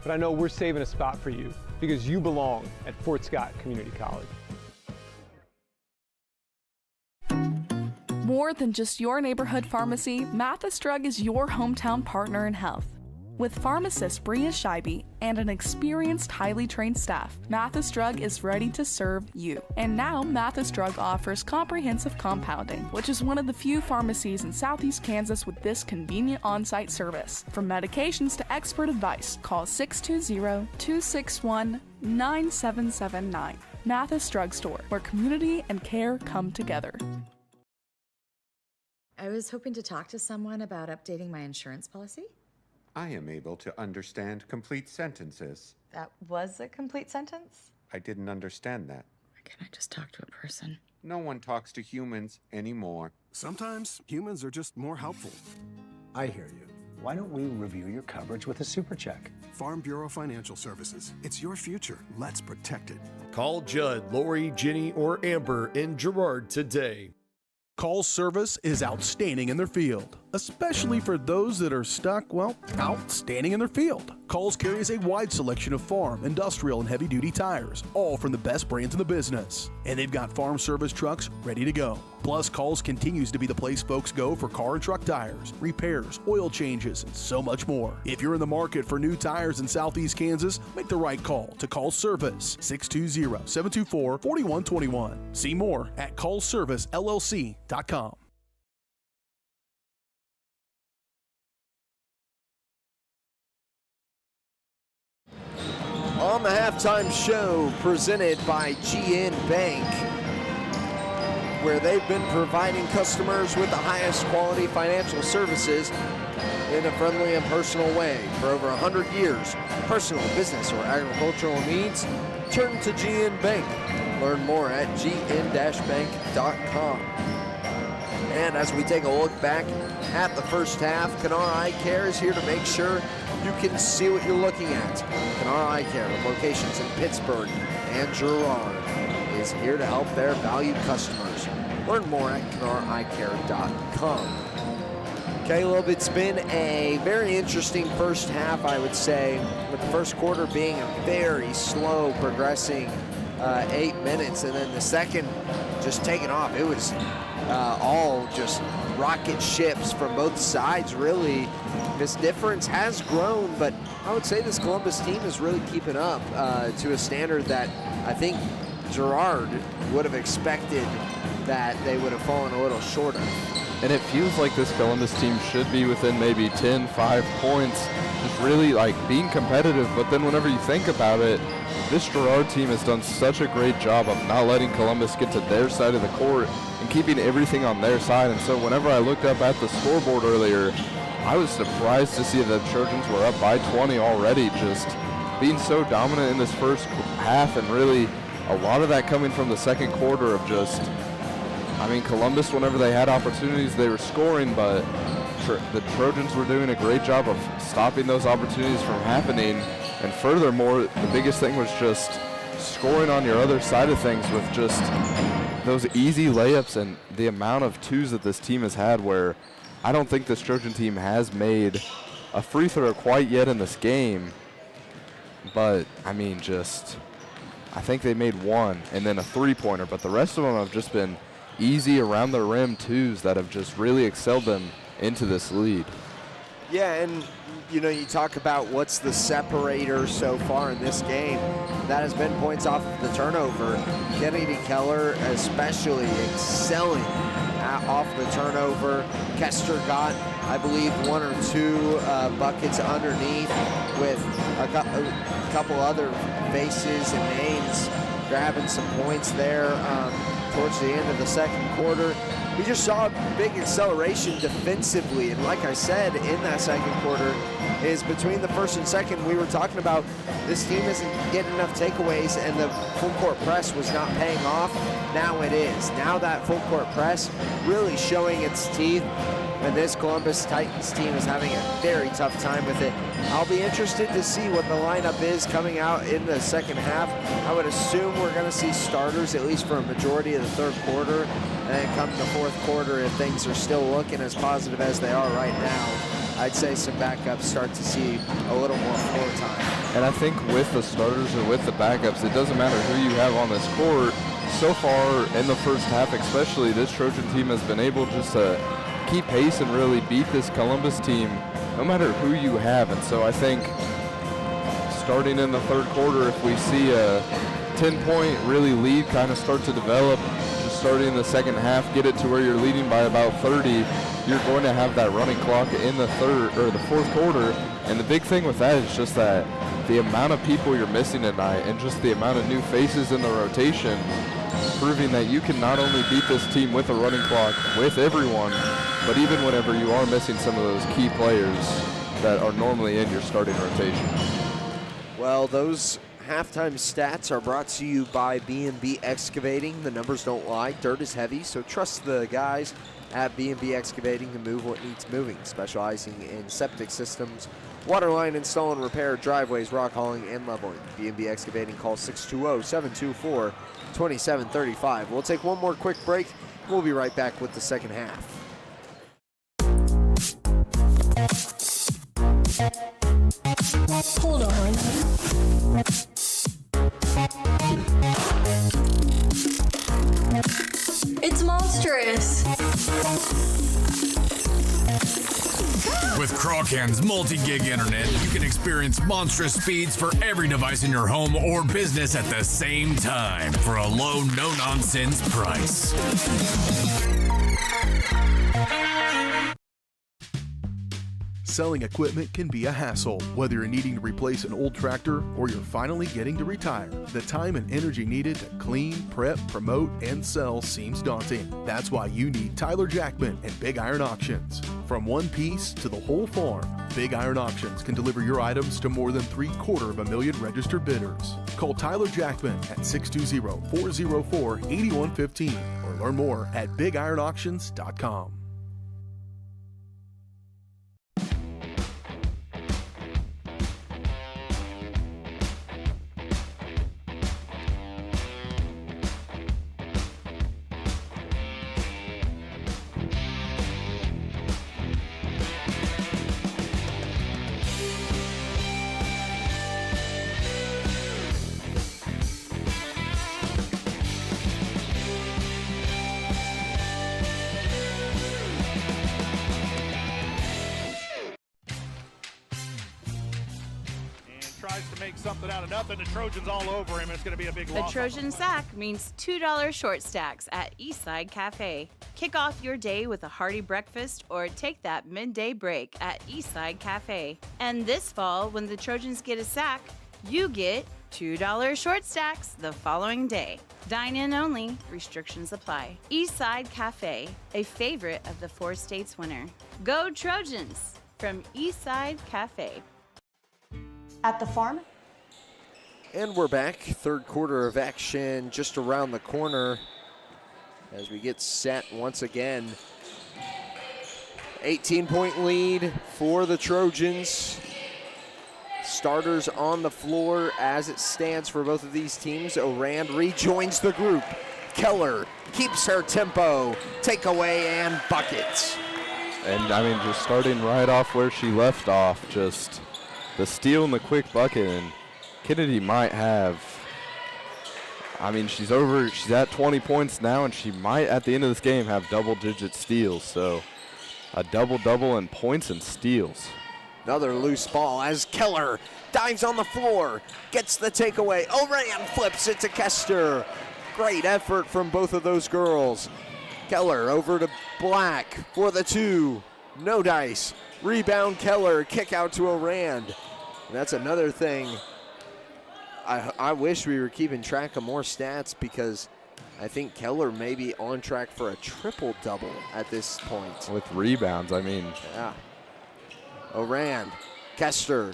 but I know we're saving a spot for you because you belong at Fort Scott Community College. More than just your neighborhood pharmacy, Mathis Drug is your hometown partner in health. With pharmacist Bria Scheibe and an experienced, highly trained staff, Mathis Drug is ready to serve you. And now, Mathis Drug offers comprehensive compounding, which is one of the few pharmacies in Southeast Kansas with this convenient on-site service. From medications to expert advice, call 620-261-9779. Mathis Drug Store, where community and care come together. I was hoping to talk to someone about updating my insurance policy. I am able to understand complete sentences. That was a complete sentence? I didn't understand that. Why can't I just talk to a person? No one talks to humans anymore. Sometimes humans are just more helpful. I hear you. Why don't we review your coverage with a super check? Farm Bureau Financial Services. It's your future. Let's protect it. Call Judd, Lori, Jenny, or Amber in Girard today. Call's service is outstanding in their field, especially for those that are stuck, well, outstanding in their field. Call's carries a wide selection of farm, industrial, and heavy-duty tires, all from the best brands in the business. And they've got farm service trucks ready to go. Plus, Call's continues to be the place folks go for car and truck tires, repairs, oil changes, and so much more. If you're in the market for new tires in Southeast Kansas, make the right call to Call's Service, 620-724-4121. See more at callservicellc.com. On the halftime show presented by GN Bank, where they've been providing customers with the highest quality financial services in a friendly and personal way for over 100 years. Personal, business, or agricultural needs, turn to GN Bank. Learn more at gn-bank.com. And as we take a look back at the first half, Kenara Eye Care is here to make sure you can see what you're looking at. Kenara Eye Care, with locations in Pittsburgh and Girard, is here to help their valued customers. Learn more at KenaraEyeCare.com. Caleb, it's been a very interesting first half, I would say, with the first quarter being a very slow progressing 8 minutes, and then the second just taking off. It was all just rocket ships from both sides, really. This difference has grown, but I would say this Columbus team is really keeping up to a standard that I think Girard would have expected that they would have fallen a little short of. And it feels like this Columbus team should be within maybe 10, 5 points, just really like being competitive. But then whenever you think about it, this Girard team has done such a great job of not letting Columbus get to their side of the court and keeping everything on their side. And so whenever I looked up at the scoreboard earlier, I was surprised to see that the Trojans were up by 20 already, just being so dominant in this first half, and really a lot of that coming from the second quarter of just, I mean, Columbus, whenever they had opportunities, they were scoring, but the Trojans were doing a great job of stopping those opportunities from happening. And furthermore, the biggest thing was just scoring on your other side of things with just those easy layups and the amount of twos that this team has had, where I don't think this Trojan team has made a free throw quite yet in this game. But, I mean, just, I think they made one and then a three-pointer, but the rest of them have just been easy around the rim twos that have just really excelled them into this lead. Yeah, and you talk about what's the separator so far in this game. That has been points off of the turnover. Kennedy Keller especially excelling off the turnover. Kester got, I believe, 1 or 2 buckets underneath with a couple other faces and names grabbing some points there towards the end of the second quarter. We just saw a big acceleration defensively, and like I said, in that second quarter is between the first and second, we were talking about this team isn't getting enough takeaways and the full court press was not paying off. Now it is. Now that full court press really showing its teeth, and this Columbus Titans team is having a very tough time with it. I'll be interested to see what the lineup is coming out in the second half. I would assume we're going to see starters at least for a majority of the third quarter, and then come the fourth quarter, if things are still looking as positive as they are right now, I'd say some backups start to see a little more floor time. And I think with the starters or with the backups, it doesn't matter who you have on this court. So far in the first half especially, this Trojan team has been able just to keep pace and really beat this Columbus team no matter who you have. And so I think starting in the third quarter, if we see a 10-point really lead kind of start to develop, just starting in the second half, get it to where you're leading by about 30, you're going to have that running clock in the third or the fourth quarter. And the big thing with that is just that the amount of people you're missing tonight and just the amount of new faces in the rotation, proving that you can not only beat this team with a running clock with everyone, but even whenever you are missing some of those key players that are normally in your starting rotation. Well, those halftime stats are brought to you by B&B Excavating. The numbers don't lie. Dirt is heavy, so trust the guys at B&B Excavating to move what needs moving, specializing in septic systems, water line install and repair, driveways, rock hauling, and leveling. B&B Excavating, call 620-724-2735. We'll take one more quick break. We'll be right back with the second half. Hold on. It's monstrous. With Crawcan's multi-gig internet, you can experience monstrous speeds for every device in your home or business at the same time for a low, no-nonsense price. Selling equipment can be a hassle, whether you're needing to replace an old tractor or you're finally getting to retire. The time and energy needed to clean, prep, promote, and sell seems daunting. That's why you need Tyler Jackman and Big Iron Auctions. From one piece to the whole farm, Big Iron Auctions can deliver your items to more than 750,000 registered bidders. Call Tyler Jackman at 620-404-8115 or learn more at BigIronAuctions.com. Something out of nothing. The Trojans all over him. It's going to be a big loss. The Trojan sack means $2 short stacks at Eastside Cafe. Kick off your day with a hearty breakfast or take that midday break at Eastside Cafe. And this fall, when the Trojans get a sack, you get $2 short stacks the following day. Dine in only. Restrictions apply. Eastside Cafe, a favorite of the 4 states winner. Go Trojans from Eastside Cafe. At the farm. And we're back. Third quarter of action just around the corner as we get set once again. 18-point lead for the Trojans. Starters on the floor as it stands for both of these teams. Orand rejoins the group. Keller keeps her tempo. Takeaway and buckets. And I mean, just starting right off where she left off, just the steal and the quick bucket. And Kennedy might have, I mean, she's at 20 points now, and she might, at the end of this game, have double-digit steals. So a double-double in points and steals. Another loose ball as Keller dives on the floor, gets the takeaway. Oran flips it to Kester. Great effort from both of those girls. Keller over to Black for the 2. No dice. Rebound Keller, kick out to Oran. That's another thing. I wish we were keeping track of more stats because I think Keller may be on track for a triple-double at this point. With rebounds, I mean. Yeah. Oran, Kester,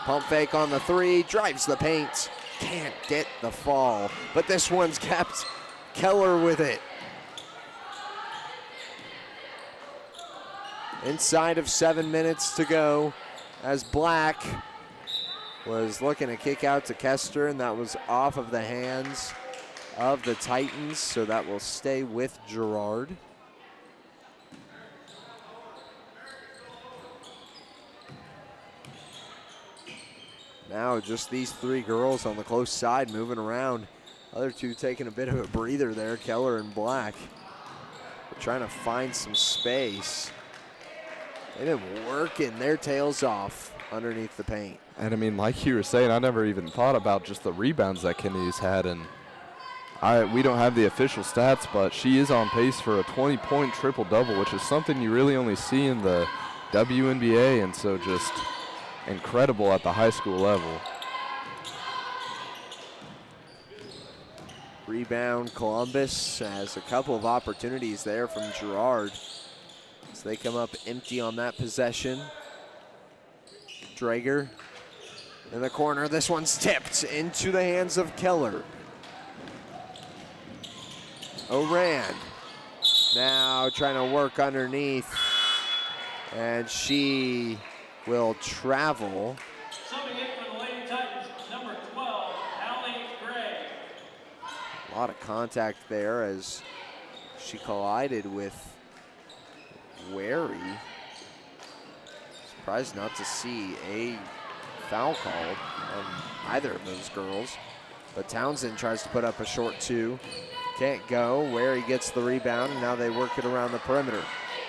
pump fake on the 3, drives the paint. Can't get the fall, but this one's kept. Keller with it. Inside of 7 minutes to go as Black was looking to kick out to Kester, and that was off of the hands of the Titans, so that will stay with Girard. Now just these 3 girls on the close side moving around. Other 2 taking a bit of a breather there, Keller and Black. They're trying to find some space. They've been working their tails off underneath the paint. And I mean, like you were saying, I never even thought about just the rebounds that Kennedy's had. And we don't have the official stats, but she is on pace for a 20-point triple-double, which is something you really only see in the WNBA, and so just incredible at the high school level. Rebound Columbus has a couple of opportunities there from Girard. So they come up empty on that possession. Drager in the corner. This one's tipped into the hands of Keller. Oran now trying to work underneath, and she will travel. Subbing in for the Lady Titans, number 12, Allie Gray. A lot of contact there as she collided with Wary. Surprised not to see a foul called on either of those girls. But Townsend tries to put up a short 2. Can't go. Wary gets the rebound, and now they work it around the perimeter.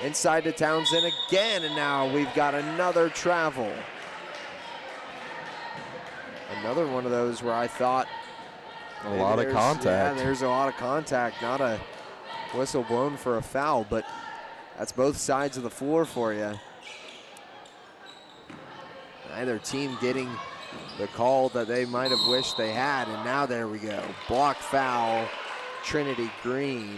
Inside to Townsend again, and now we've got another travel. Another one of those where I thought a lot of contact. Yeah, there's a lot of contact. Not a whistle blown for a foul, but that's both sides of the floor for you. Neither team getting the call that they might have wished they had, and now there we go. Block foul, Trinity Green.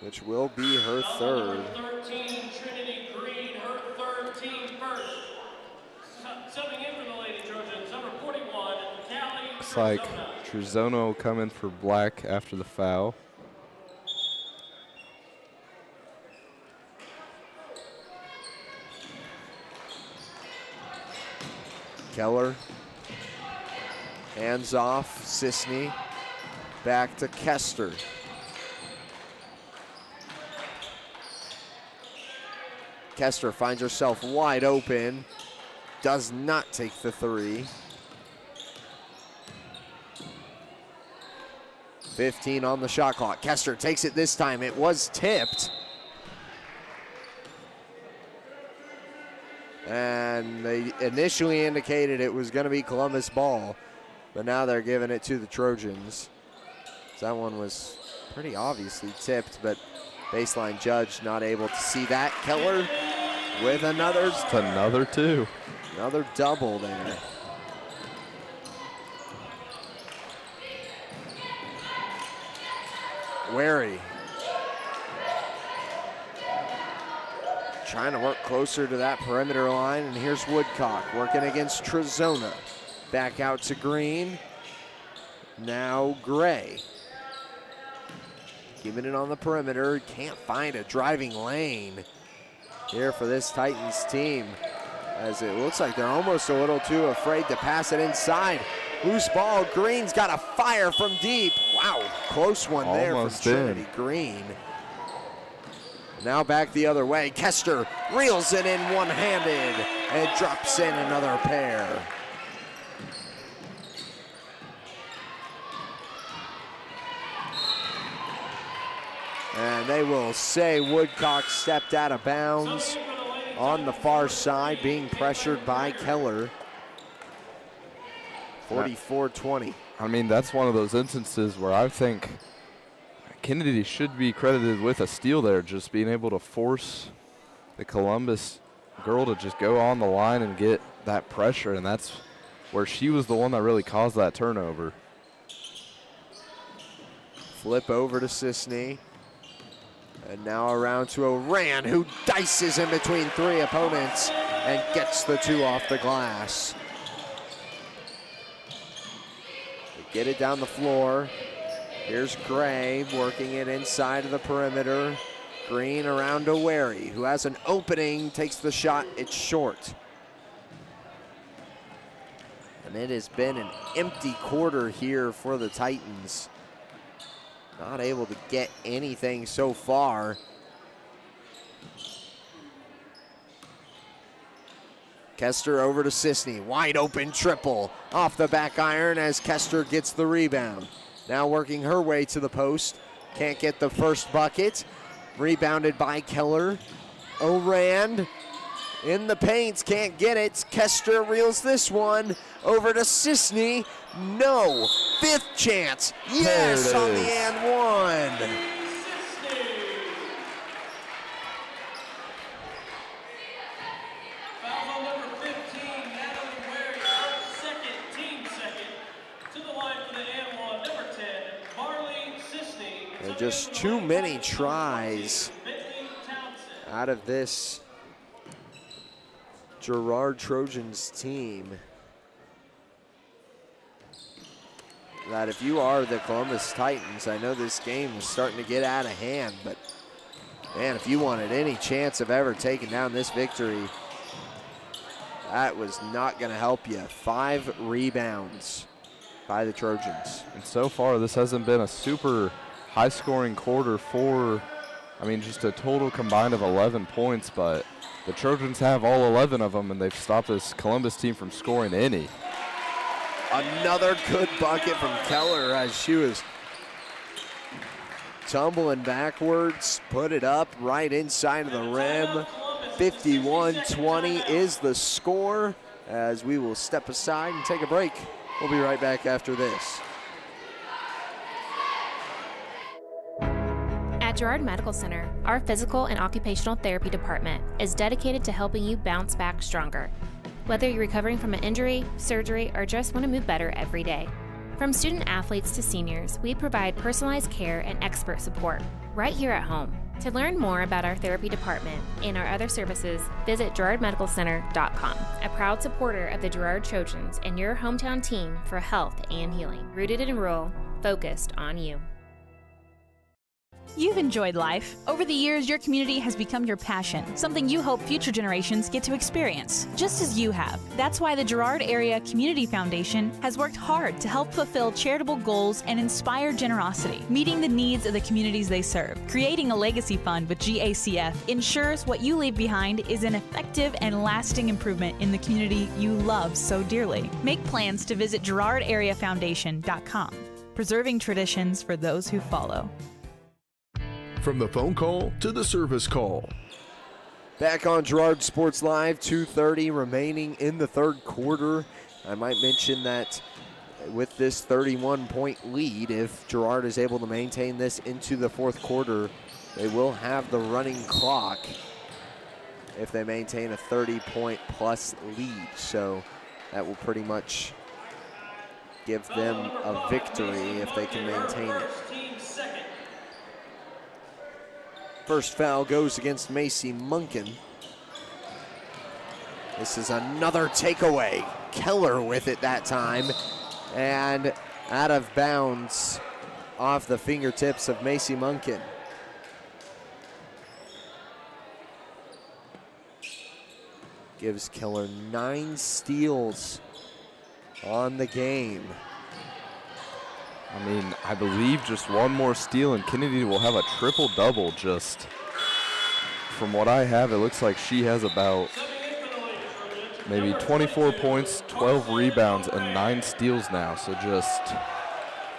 Which will be her third. Number 13, Trinity Green, her third, team first. Subbing in for the Lady Trojans, number 41, Callie. Looks like Trezona will come in for Black after the foul. Keller, hands off, Sisney, back to Kester. Kester finds herself wide open, does not take the 3. 15 on the shot clock. Kester takes it this time. It was tipped. And they initially indicated it was going to be Columbus ball, but now they're giving it to the Trojans. That one was pretty obviously tipped, but baseline judge not able to see that. Keller with another. Just another 2. Another double there. Wary. Trying to work closer to that perimeter line, and here's Woodcock working against Trezona. Back out to Green. Now Gray. Keeping it on the perimeter. Can't find a driving lane here for this Titans team, as it looks like they're almost a little too afraid to pass it inside. Loose ball. Green's got a fire from deep. Wow, close one there from Trinity Green. Now back the other way. Kester reels it in one-handed and drops in another pair. And they will say Woodcock stepped out of bounds on the far side, being pressured by Keller. 44-20. I mean, that's one of those instances where I think Kennedy should be credited with a steal there, just being able to force the Columbus girl to just go on the line and get that pressure, and that's where she was the one that really caused that turnover. Flip over to Sisney. And now around to Oran, who dices in between three opponents and gets the two off the glass. They get it down the floor. Here's Gray working it inside of the perimeter. Green around to Wary, who has an opening, takes the shot, it's short. And it has been an empty quarter here for the Titans. Not able to get anything so far. Kester over to Sisney, wide open triple. Off the back iron as Kester gets the rebound. Now working her way to the post. Can't get the first bucket. Rebounded by Keller. Orand in the paint, can't get it. Kester reels this one over to Sisney. No, fifth chance. Yes, on the and one. Foul on number 15, Natalie Ware, second, team second. To the line for the and one, number 10, Marley Sisney. And just too many tries out of this Girard Trojans team. That if you are the Columbus Titans, I know this game is starting to get out of hand, but man, if you wanted any chance of ever taking down this victory, that was not going to help you. 5 rebounds by the Trojans. And so far, this hasn't been a super high-scoring quarter for, I mean, just a total combined of 11 points, but the Trojans have all 11 of them, and they've stopped this Columbus team from scoring any. Another good bucket from Keller as she was tumbling backwards, put it up right inside of the rim. 51-20 is the score as we will step aside and take a break. We'll be right back after this. At Girard Medical Center, our physical and occupational therapy department is dedicated to helping you bounce back stronger. Whether you're recovering from an injury, surgery, or just want to move better every day. From student athletes to seniors, we provide personalized care and expert support right here at home. To learn more about our therapy department and our other services, visit GirardMedicalCenter.com, a proud supporter of the Girard Trojans and your hometown team for health and healing. Rooted in rural, focused on you. You've enjoyed life. Over the years, your community has become your passion, something you hope future generations get to experience, just as you have. That's why the Girard Area Community Foundation has worked hard to help fulfill charitable goals and inspire generosity, meeting the needs of the communities they serve. Creating a legacy fund with GACF ensures what you leave behind is an effective and lasting improvement in the community you love so dearly. Make plans to visit GirardAreaFoundation.com, preserving traditions for those who follow. From the phone call to the service call. Back on Girard Sports Live, 2:30 remaining in the third quarter. I might mention that with this 31-point lead, if Girard is able to maintain this into the fourth quarter, they will have the running clock if they maintain a 30-point plus lead. So that will pretty much give them a victory if they can maintain it. First foul goes against Macy Munkin. This is another takeaway. Keller with it that time. And out of bounds off the fingertips of Macy Munkin. Gives Keller 9 steals on the game. I mean, I believe just one more steal and Kennedy will have a triple-double. Just from what I have, it looks like she has about maybe 24 points, 12 rebounds, and 9 steals now. So just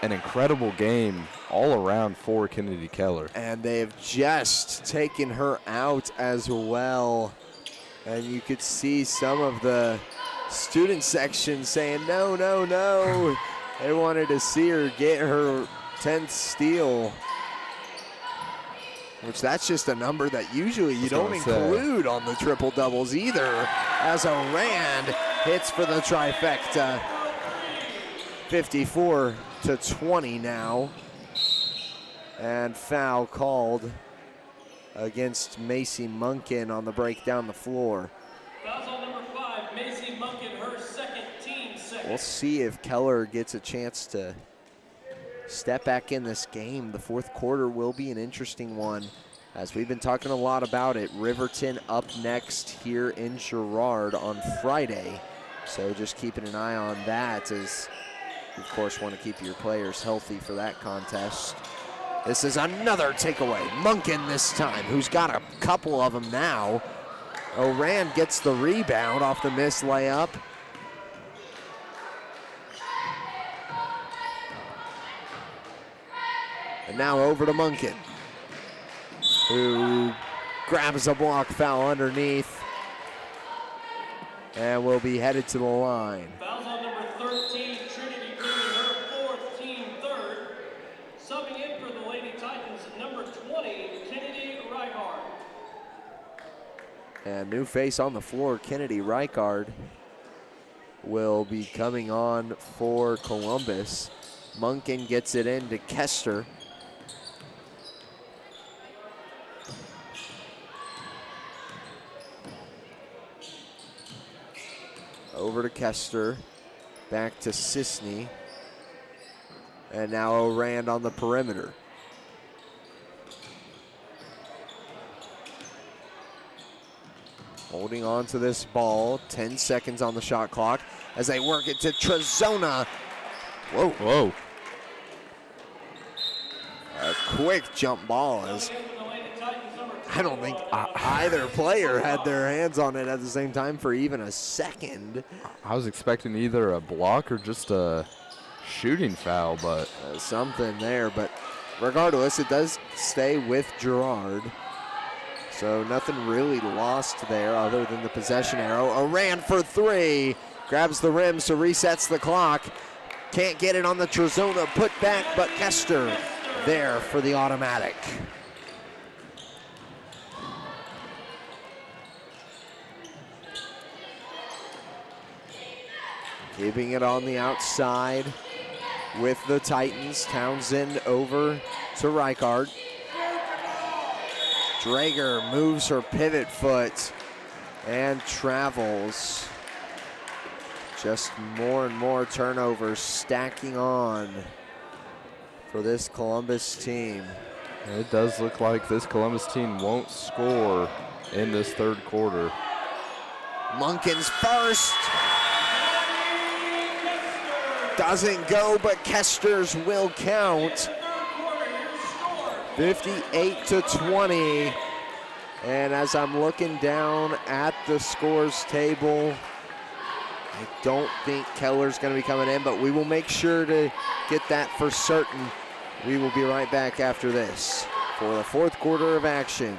an incredible game all around for Kennedy Keller. And they've just taken her out as well. And you could see some of the student section saying, no, no, no. They wanted to see her get her 10th steal, which that's just a number that usually you don't include on the triple doubles either, as Orand hits for the trifecta. 54-20 now. And foul called against Macy Munkin on the break down the floor. Fouls on number 5, Macy Munkin, her second, team second. We'll see if Keller gets a chance to step back in this game. The fourth quarter will be an interesting one, as we've been talking a lot about it. Riverton up next here in Girard on Friday. So just keeping an eye on that, as you, of course, want to keep your players healthy for that contest. This is another takeaway. Munkin this time, who's got a couple of them now. Orand gets the rebound off the missed layup. And now over to Munkin, who grabs a block foul underneath and will be headed to the line. Fouls on number 13, Trinity Green, her fourth, team third. Subbing in for the Lady Titans, number 20, Kennedy Girard. And new face on the floor, Kennedy Girard, will be coming on for Columbus. Munkin gets it into Kester. Over to Kester, back to Sisney, and now Orand on the perimeter. Holding on to this ball, 10 seconds on the shot clock as they work it to Trezona. Whoa. Whoa. A quick jump ball, as I don't think either player had their hands on it at the same time for even a second. I was expecting either a block or just a shooting foul, but something there. But regardless, it does stay with Girard. So nothing really lost there other than the possession arrow. Orand for three. Grabs the rim, so resets the clock. Can't get it on the Trezona put back, but Kester there for the automatic. Keeping it on the outside with the Titans. Townsend over to Reichard. Drager moves her pivot foot and travels. Just more and more turnovers stacking on for this Columbus team. It does look like this Columbus team won't score in this third quarter. Munkin's first. Doesn't go, but Kester's will count. 58-20. And as I'm looking down at the scores table, I don't think Keller's going to be coming in, but we will make sure to get that for certain. We will be right back after this for the fourth quarter of action.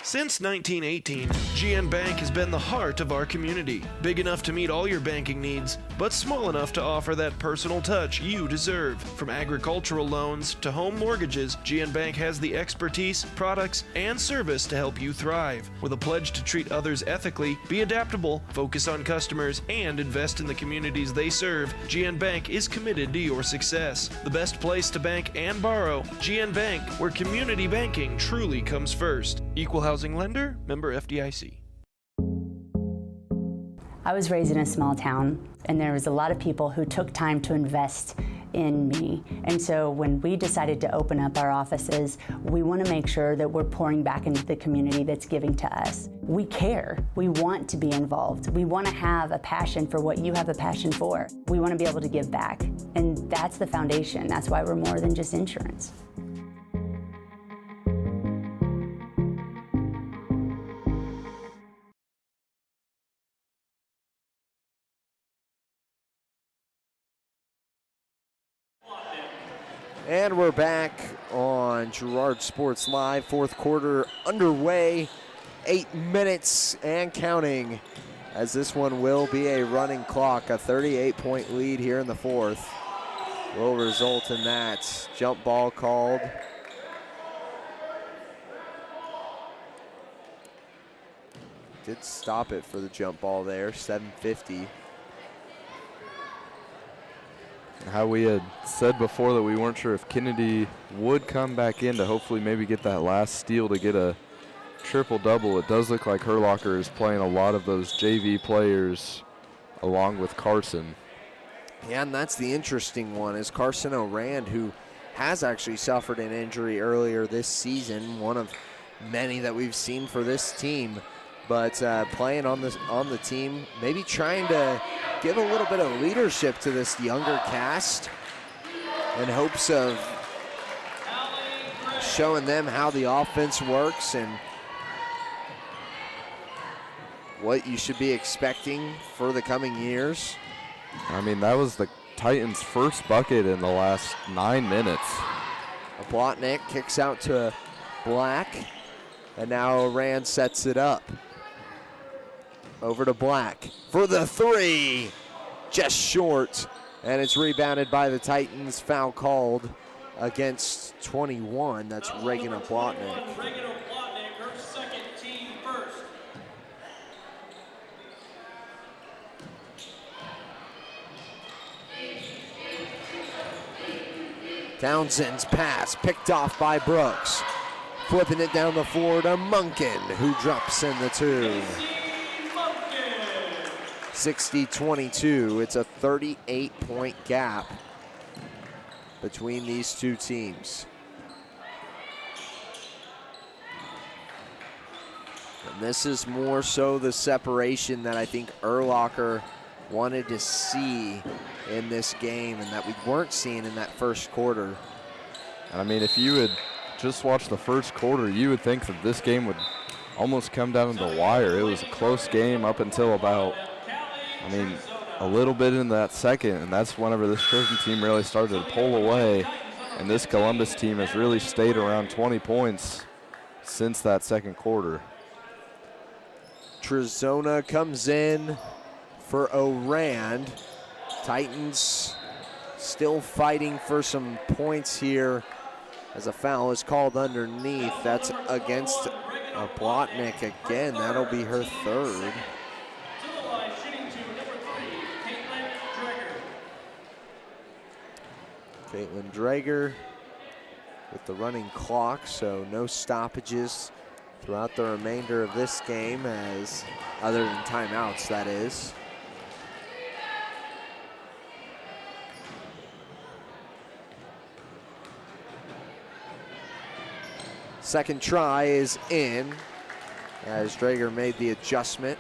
Since 1918, GN Bank has been the heart of our community. Big enough to meet all your banking needs, but small enough to offer that personal touch you deserve. From agricultural loans to home mortgages, GN Bank has the expertise, products, and service to help you thrive. With a pledge to treat others ethically, be adaptable, focus on customers, and invest in the communities they serve, GN Bank is committed to your success. The best place to bank and borrow, GN Bank, where community banking truly comes first. Equal housing lender, member FDIC. I was raised in a small town, and there was a lot of people who took time to invest in me. And so when we decided to open up our offices, we want to make sure that we're pouring back into the community that's giving to us. We care. We want to be involved. We want to have a passion for what you have a passion for. We want to be able to give back. And that's the foundation. That's why we're more than just insurance. And we're back on Girard Sports Live. Fourth quarter underway. 8 minutes and counting, as this one will be a running clock. A 38-point lead here in the fourth will result in that jump ball called. Did stop it for the jump ball there, 7:50. How we had said before that we weren't sure if Kennedy would come back in to hopefully maybe get that last steal to get a triple-double. It does look like Herlocker is playing a lot of those JV players along with Carson. Yeah, and that's the interesting one, is Carson O'Rand, who has actually suffered an injury earlier this season, one of many that we've seen for this team, but playing on the team, maybe trying to give a little bit of leadership to this younger cast in hopes of showing them how the offense works and what you should be expecting for the coming years. I mean, that was the Titans' first bucket in the last 9 minutes. Blotnick kicks out to Black, and now O'Rand sets it up. Over to Black for the three, just short, and it's rebounded by the Titans. Foul called against 21. That's Regina Blotnick. Regina Blotnick, her second, team first. Townsend's pass picked off by Brooks. Flipping it down the floor to Munkin, who drops in the two. 60-22. It's a 38-point gap between these two teams. And this is more so the separation that I think Urlacher wanted to see in this game and that we weren't seeing in that first quarter. And I mean, if you had just watched the first quarter, you would think that this game would almost come down to the wire. It was a close game up until about, I mean, a little bit in that second, and that's whenever this Trojan team really started to pull away. And this Columbus team has really stayed around 20 points since that second quarter. Trezona comes in for O'Rand. Titans still fighting for some points here as a foul is called underneath. That's against Blotnick again. That'll be her third. Caitlin Drager with the running clock, so no stoppages throughout the remainder of this game, as other than timeouts, that is. Second try is in as Drager made the adjustment.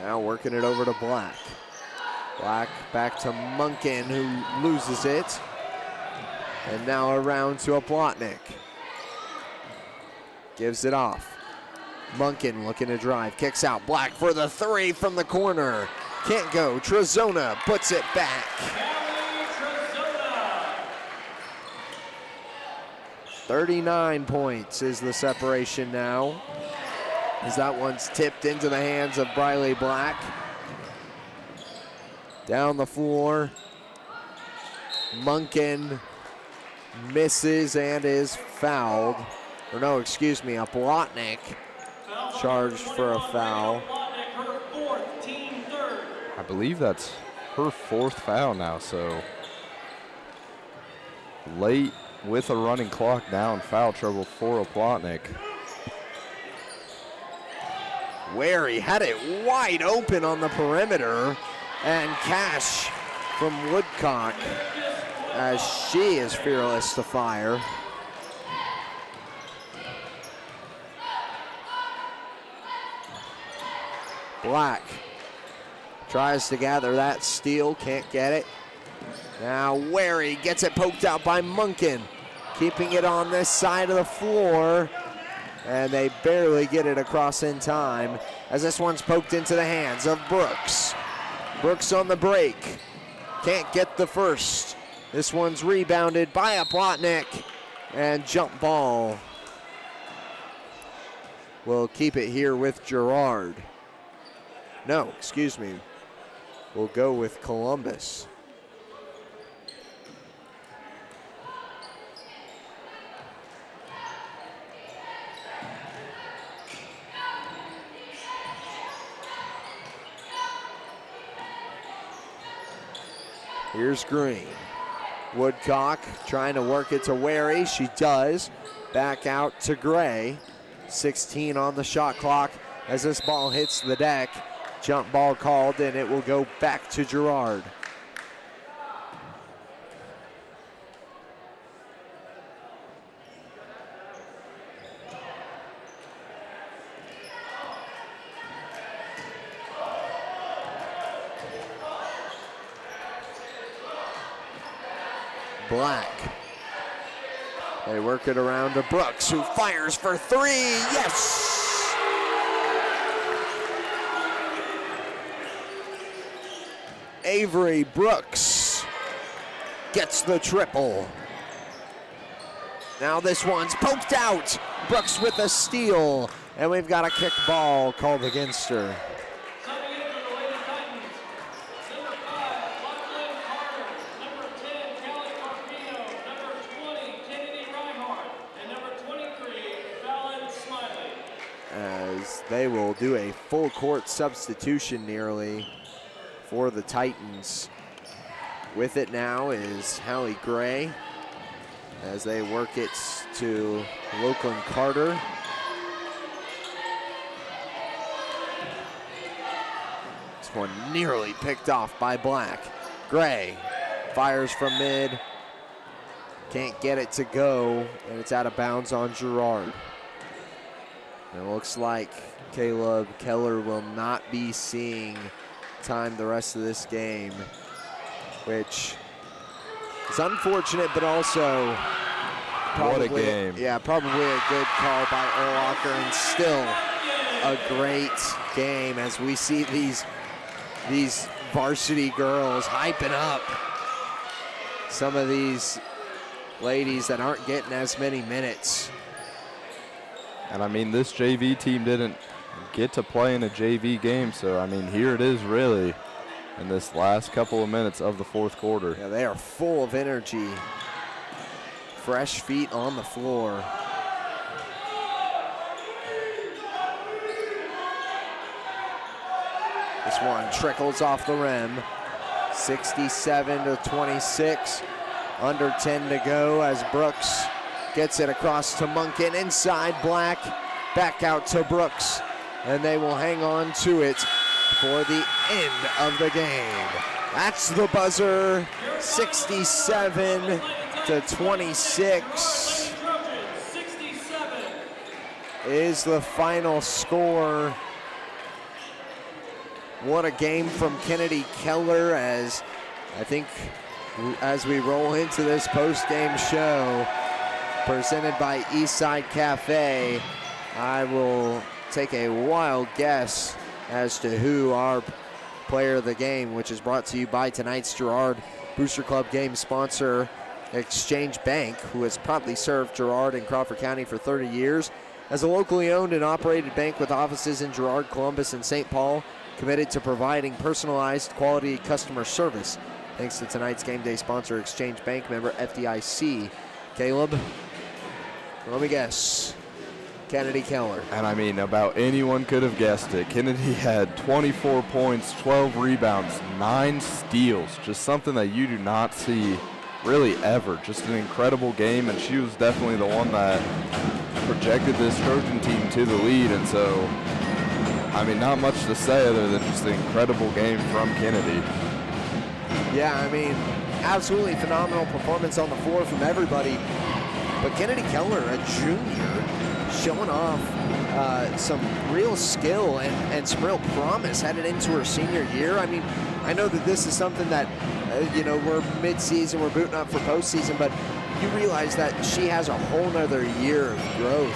Now working it over to Black. Black back to Munkin, who loses it. And now around to a Blotnick. Gives it off. Munkin looking to drive, kicks out. Black for the three from the corner. Can't go. Trezona puts it back. 39 points is the separation now, as that one's tipped into the hands of Briley Black. Down the floor. Munkin misses and is fouled. Or no, excuse me, a Blotnick charged for a foul. I believe that's her fourth foul now, so late with a running clock now and foul trouble for Oplotnik. Wary had it wide open on the perimeter, and Cash from Woodcock, as she is fearless to fire. Black tries to gather that steal, can't get it. Now Wary gets it poked out by Munkin, keeping it on this side of the floor. and they barely get it across in time as this one's poked into the hands of Brooks. Brooks on the break, can't get the first. This one's rebounded by a Plotnick, and jump ball will keep it here with Girard. No, excuse me, we'll go with Columbus. Here's Green. Woodcock trying to work it to Wary. She does. Back out to Gray. 16 on the shot clock as this ball hits the deck. Jump ball called, and it will go back to Girard. Black. They work it around to Brooks, who fires for three. Yes! Avery Brooks gets the triple. Now this one's poked out. Brooks with a steal, and we've got a kick ball called against her. They will do a full court substitution nearly for the Titans. With it now is Hallie Gray as they work it to Loakland Carter. This one nearly picked off by Black. Gray fires from mid, can't get it to go, and it's out of bounds on Girard. It looks like Caleb Keller will not be seeing time the rest of this game, which is unfortunate, but also probably, what a game. Yeah, probably a good call by Urlacher, and still a great game as we see these varsity girls hyping up some of these ladies that aren't getting as many minutes. And I mean, this JV team didn't get to play in a JV game, so I mean, here it is really in this last couple of minutes of the fourth quarter. Yeah, they are full of energy. Fresh feet on the floor. This one trickles off the rim. 67-26. Under 10 to go as Brooks gets it across to Munkin. Inside Black. Back out to Brooks. And they will hang on to it for the end of the game. That's the buzzer. 67-26 is the final score. What a game from Kennedy Keller, as I think as we roll into this post-game show presented by Eastside Cafe, I will take a wild guess as to who our player of the game, which is brought to you by tonight's Girard Booster Club game sponsor, Exchange Bank, who has proudly served Girard and Crawford County for 30 years. As a locally owned and operated bank with offices in Girard, Columbus, and St. Paul, committed to providing personalized quality customer service. Thanks to tonight's game day sponsor, Exchange Bank, member FDIC. Caleb, let me guess. Kennedy Keller. And I mean, about anyone could have guessed it. Kennedy had 24 points, 12 rebounds, 9 steals. Just something that you do not see really ever. Just an incredible game, and she was definitely the one that projected this Trojan team to the lead. And so, I mean, not much to say other than just an incredible game from Kennedy. Yeah, I mean, absolutely phenomenal performance on the floor from everybody. But Kennedy Keller, a junior, showing off some real skill and some real promise headed into her senior year. I mean, I know that this is something that, we're mid-season, we're booting up for postseason, but you realize that she has a whole nother year of growth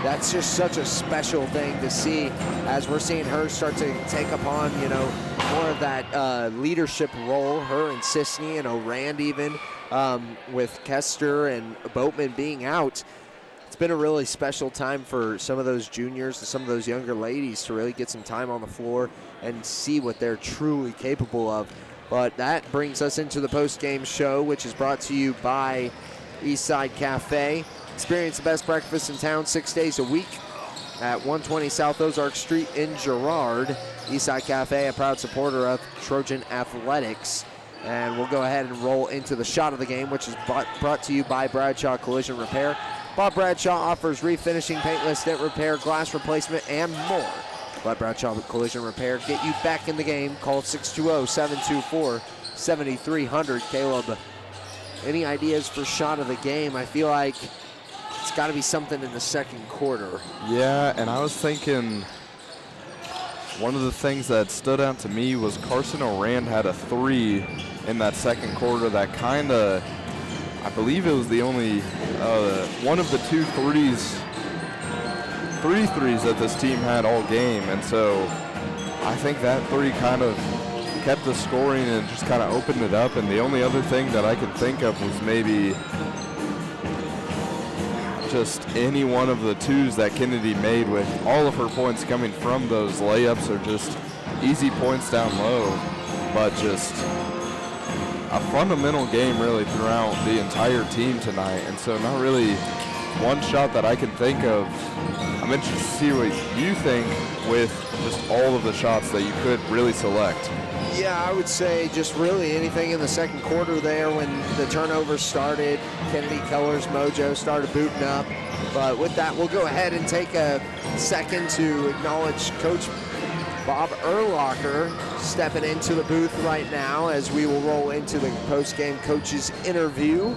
that's just such a special thing to see as we're seeing her start to take upon, more of that leadership role, her and Sisney and O'Rand even, with Kester and Boatman being out. It's been a really special time for some of those juniors and some of those younger ladies to really get some time on the floor and see what they're truly capable of. But that brings us into the post-game show, which is brought to you by Eastside Cafe. Experience the best breakfast in town 6 days a week at 120 South Ozark Street in Girard. Eastside Cafe, a proud supporter of Trojan Athletics. And we'll go ahead and roll into the shot of the game, which is brought to you by Bradshaw Collision Repair. Bob Bradshaw offers refinishing, paintless dent repair, glass replacement, and more. Let Bradshaw Collision Repair get you back in the game. Call 620-724-7300. Caleb, any ideas for shot of the game? I feel like it's got to be something in the second quarter. Yeah, and I was thinking one of the things that stood out to me was Carson O'Rand had a 3 in that second quarter that kind of, I believe it was the only, one of the 3 threes that this team had all game. And so I think that 3 kind of kept the scoring and just kind of opened it up. And the only other thing that I could think of was maybe just any one of the 2s that Kennedy made, with all of her points coming from those layups or just easy points down low. But just a fundamental game really throughout the entire team tonight. And so not really one shot that I can think of. I'm interested to see what you think with just all of the shots that you could really select. Yeah, I would say just really anything in the second quarter there when the turnovers started. Kennedy Keller's mojo started booting up. But with that, we'll go ahead and take a second to acknowledge Coach Bob Erlacher stepping into the booth right now as we will roll into the post-game coach's interview.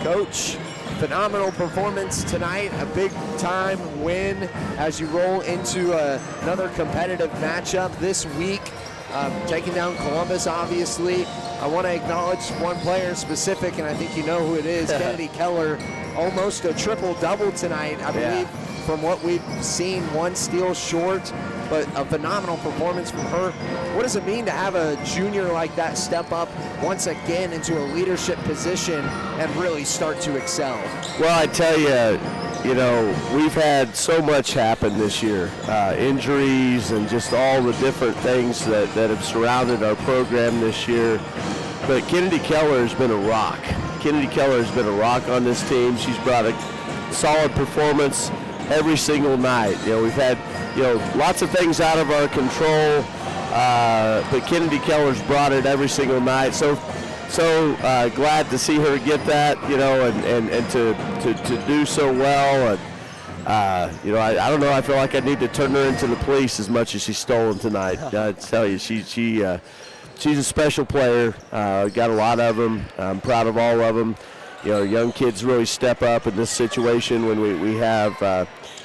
Coach, phenomenal performance tonight, a big-time win as you roll into another competitive matchup this week, taking down Columbus, obviously. I want to acknowledge one player in specific, and I think you know who it is, Kennedy Keller, almost a triple-double tonight, I believe, from what we've seen, 1 steal short, but a phenomenal performance from her. What does it mean to have a junior like that step up once again into a leadership position and really start to excel? Well, I tell you, we've had so much happen this year, injuries and just all the different things that have surrounded our program this year. But Kennedy Keller has been a rock. Kennedy Keller has been a rock on this team. She's brought a solid performance every single night. We've had, lots of things out of our control, but Kennedy Keller's brought it every single night. So glad to see her get that, and to do so well. And, I don't know. I feel like I need to turn her into the police as much as she's stolen tonight. I tell you, she's a special player. Got a lot of them. I'm proud of all of them. Young kids really step up in this situation when we have,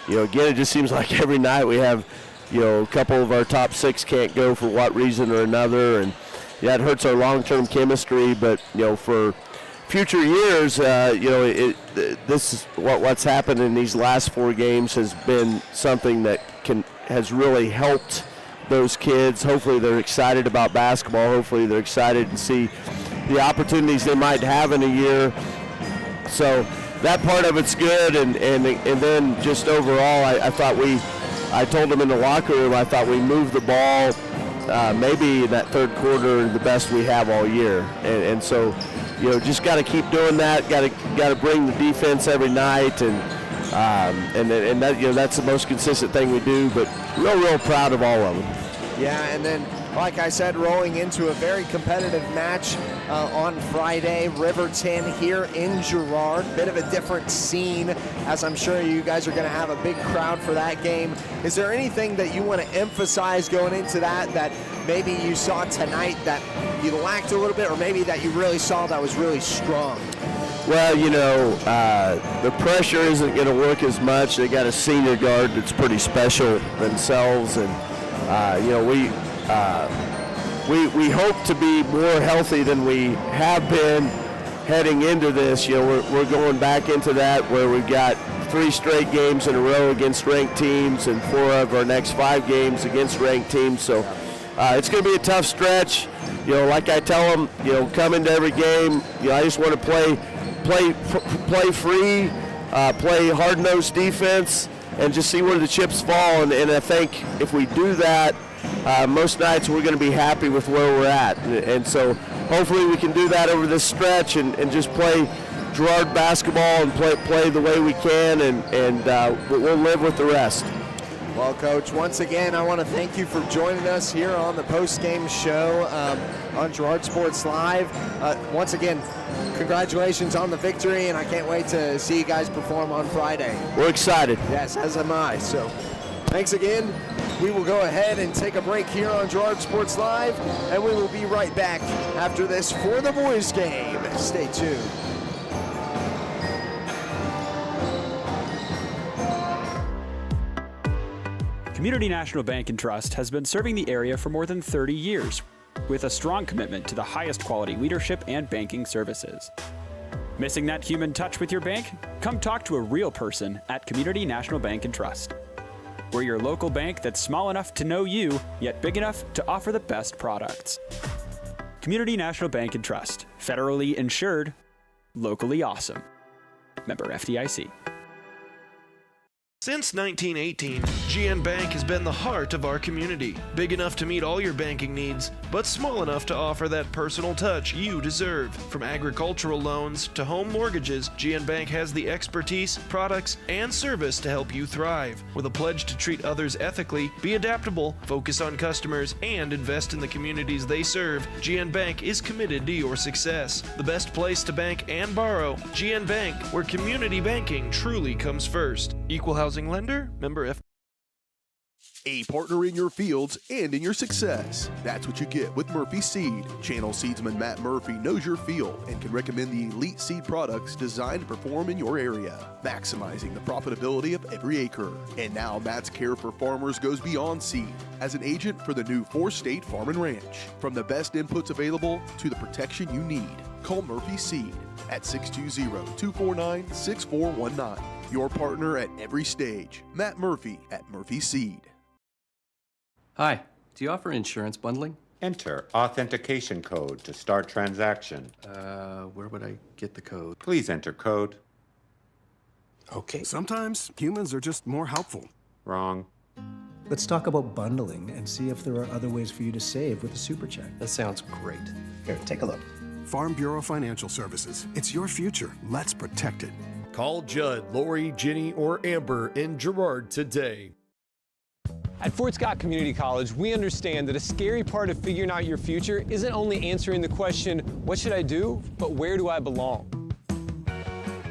again, it just seems like every night we have, a couple of our top 6 can't go for what reason or another. And, it hurts our long-term chemistry, but, for future years, this is what's happened in these last 4 games has been something that has really helped those kids. Hopefully they're excited about basketball. Hopefully they're excited to see the opportunities they might have in a year. So that part of it's good, and then just overall, I thought I told them in the locker room, I thought we moved the ball maybe in that third quarter the best we have all year, and so just got to keep doing that. Got to bring the defense every night, and that that's the most consistent thing we do. But real proud of all of them. Yeah, and then like I said, rolling into a very competitive match on Friday, Riverton here in Girard. Bit of a different scene, as I'm sure you guys are going to have a big crowd for that game. Is there anything that you want to emphasize going into that maybe you saw tonight that you lacked a little bit, or maybe that you really saw that was really strong? Well, the pressure isn't going to work as much. They got a senior guard that's pretty special themselves, and we hope to be more healthy than we have been heading into this. We're going back into that where we've got 3 straight games in a row against ranked teams and 4 of our next 5 games against ranked teams. So it's going to be a tough stretch. You know, like I tell them, you know, come into every game, you know, I just want to play free, play hard-nosed defense, and just see where the chips fall. And I think if we do that, most nights we're going to be happy with where we're at. And so hopefully we can do that over this stretch and just play Girard basketball and play the way we can, and we'll live with the rest. Well, Coach, once again, I want to thank you for joining us here on the post-game show on Girard Sports Live. Once again, congratulations on the victory, and I can't wait to see you guys perform on Friday. We're excited. Yes, as am I. So thanks again. We will go ahead and take a break here on Girard Sports Live, and we will be right back after this for the boys' game. Stay tuned. Community National Bank and Trust has been serving the area for more than 30 years with a strong commitment to the highest quality leadership and banking services. Missing that human touch with your bank? Come talk to a real person at Community National Bank and Trust. We're your local bank that's small enough to know you, yet big enough to offer the best products. Community National Bank and Trust, federally insured, locally awesome. Member FDIC. Since 1918, GN Bank has been the heart of our community. Big enough to meet all your banking needs, but small enough to offer that personal touch you deserve. From agricultural loans to home mortgages, GN Bank has the expertise, products, and service to help you thrive. With a pledge to treat others ethically, be adaptable, focus on customers, and invest in the communities they serve, GN Bank is committed to your success. The best place to bank and borrow, GN Bank, where community banking truly comes first. Equal housing lender, member F. A partner in your fields and in your success. That's what you get with Murphy Seed. Channel seedsman Matt Murphy knows your field and can recommend the elite seed products designed to perform in your area, maximizing the profitability of every acre. And now Matt's care for farmers goes beyond seed as an agent for the new 4-state farm and ranch. From the best inputs available to the protection you need, call Murphy Seed at 620-249-6419. Your partner at every stage. Matt Murphy at Murphy Seed. Hi, do you offer insurance bundling? Enter authentication code to start transaction. Where would I get the code? Please enter code. Okay. Sometimes humans are just more helpful. Wrong. Let's talk about bundling and see if there are other ways for you to save with a super check. That sounds great. Here, take a look. Farm Bureau Financial Services. It's your future. Let's protect it. Call Judd, Lori, Ginny, or Amber in Girard today. At Fort Scott Community College, we understand that a scary part of figuring out your future isn't only answering the question, what should I do, but where do I belong?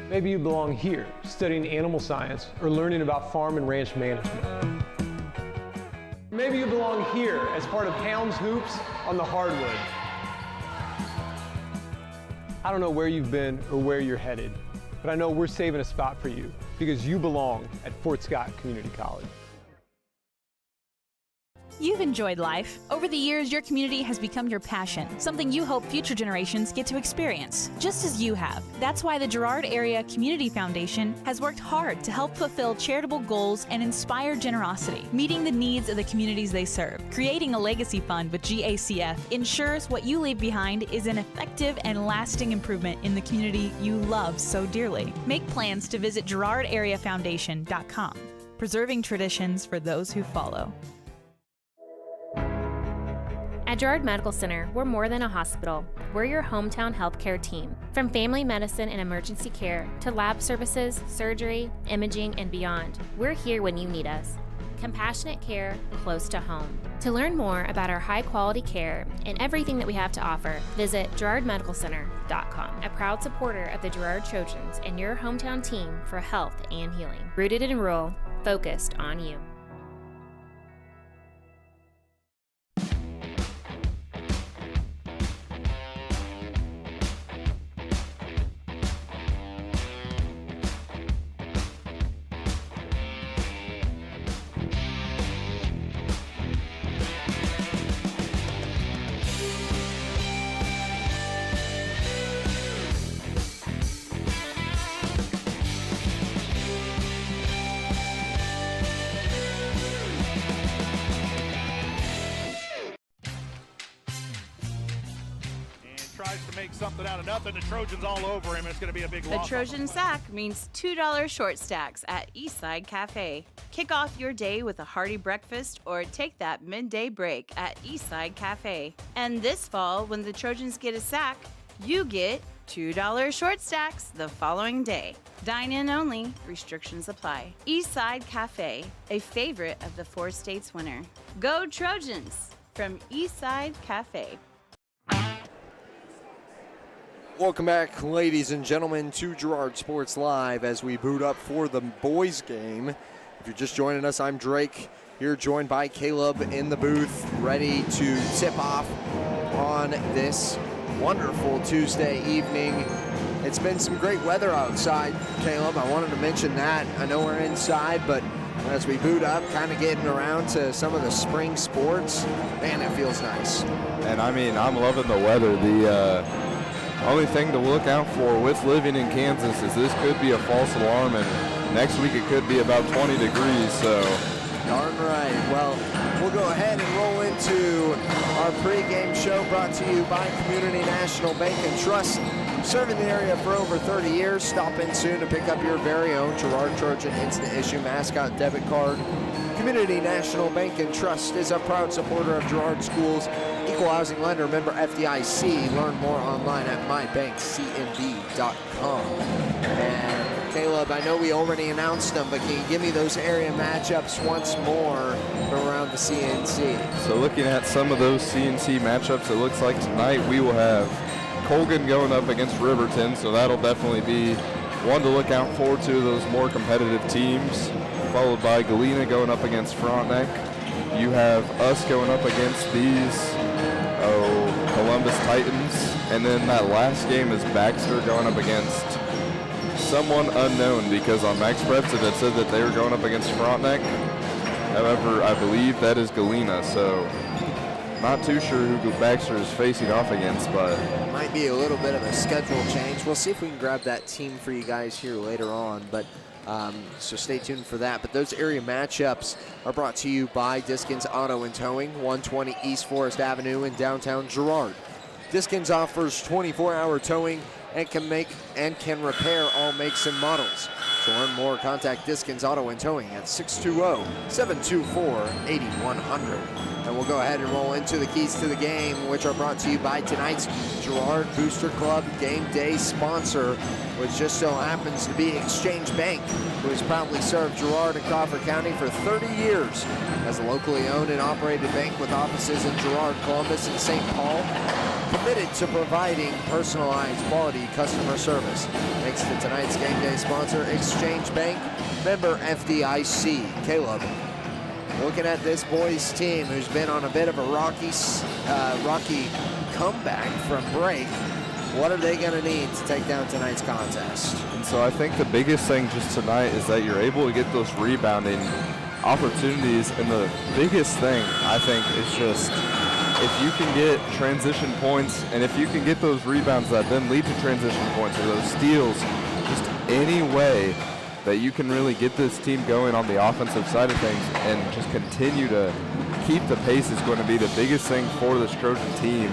Maybe you belong here, studying animal science or learning about farm and ranch management. Maybe you belong here as part of Helms Hoops on the hardwood. I don't know where you've been or where you're headed, but I know we're saving a spot for you because you belong at Fort Scott Community College. You've enjoyed life. Over the years, your community has become your passion, something you hope future generations get to experience, just as you have. That's why the Girard Area Community Foundation has worked hard to help fulfill charitable goals and inspire generosity, meeting the needs of the communities they serve. Creating a legacy fund with GACF ensures what you leave behind is an effective and lasting improvement in the community you love so dearly. Make plans to visit GirardAreaFoundation.com, preserving traditions for those who follow. At Girard Medical Center, we're more than a hospital. We're your hometown healthcare team. From family medicine and emergency care to lab services, surgery, imaging, and beyond, we're here when you need us. Compassionate care close to home. To learn more about our high-quality care and everything that we have to offer, visit GirardMedicalCenter.com. A proud supporter of the Girard Trojans and your hometown team for health and healing. Rooted in rural, focused on you. tries to make something out of nothing. The Trojans all over him. It's going to be a big The loss. Trojan sack means $2 short stacks at Eastside Cafe. Kick off your day with a hearty breakfast or take that midday break at Eastside Cafe. And this fall, when the Trojans get a sack, you get $2 short stacks the following day. Dine in only. Restrictions apply. Eastside Cafe, a favorite of the 4 states winner. Go Trojans from Eastside Cafe. Welcome back, ladies and gentlemen, to Girard Sports Live as we boot up for the boys game. If you're just joining us, I'm Drake, here joined by Caleb in the booth, ready to tip off on this wonderful Tuesday evening. It's been some great weather outside, Caleb. I wanted to mention that. I know we're inside, but as we boot up, kind of getting around to some of the spring sports, man, it feels nice. And I mean, I'm loving the weather. The only thing to look out for with living in Kansas is this could be a false alarm, and next week it could be about 20 degrees, so. Darn right. Well, we'll go ahead and roll into our pregame show brought to you by Community National Bank and Trust. Serving the area for over 30 years. Stop in soon to pick up your very own Girard Trojan Instant Issue Mascot Debit Card. Community National Bank and Trust is a proud supporter of Girard Schools. Equal housing lender, member FDIC. Learn more online at mybankcnb.com. And Caleb, I know we already announced them, but can you give me those area matchups once more from around the CNC? So looking at some of those CNC matchups, it looks like tonight we will have Colgan going up against Riverton, so that'll definitely be one to look out for, two of those more competitive teams, followed by Galena going up against Frontenac. You have us going up against these Columbus Titans, and then that last game is Baxter going up against someone unknown, because on Max Preps it had said that they were going up against Frontenac. However, I believe that is Galena, so not too sure who Baxter is facing off against, but might be a little bit of a schedule change. We'll see if we can grab that team for you guys here later on, but so stay tuned for that. But those area matchups are brought to you by Diskins Auto and Towing, 120 East Forest Avenue in downtown Girard. Diskins offers 24-hour towing and can repair all makes and models. To learn more, contact Diskins Auto and Towing at 620-724-8100. And we'll go ahead and roll into the keys to the game, which are brought to you by tonight's Girard Booster Club game day sponsor, which just so happens to be Exchange Bank, who has proudly served Girard and Crawford County for 30 years as a locally owned and operated bank with offices in Girard, Columbus, and St. Paul, committed to providing personalized quality customer service. Thanks to tonight's game day sponsor, Exchange Bank, member FDIC. Caleb, looking at this boys team who's been on a bit of a rocky comeback from break, what are they going to need to take down tonight's contest? And so I think the biggest thing just tonight is that you're able to get those rebounding opportunities, and the biggest thing I think is just if you can get transition points and if you can get those rebounds that then lead to transition points or those steals, just any way that you can really get this team going on the offensive side of things and just continue to keep the pace is going to be the biggest thing for this Trojan team.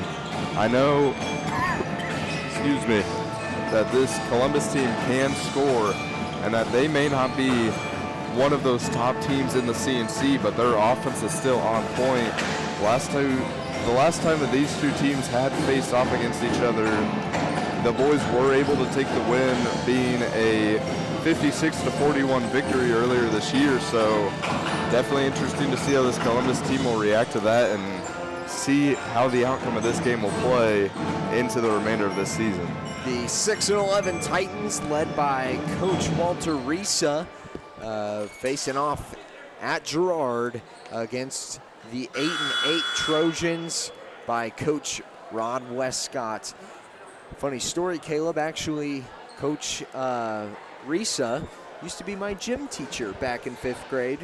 I know, that this Columbus team can score and that they may not be one of those top teams in the CNC, but their offense is still on point. The last time that these two teams had faced off against each other, the boys were able to take the win, being a 56-41 victory earlier this year. So definitely interesting to see how this Columbus team will react to that and see how the outcome of this game will play into the remainder of this season. The 6-11 Titans, led by Coach Walter Risa, facing off at Girard against the 8-8 Trojans by Coach Rod Westcott. Funny story, Caleb, actually, Coach Risa used to be my gym teacher back in 5th grade.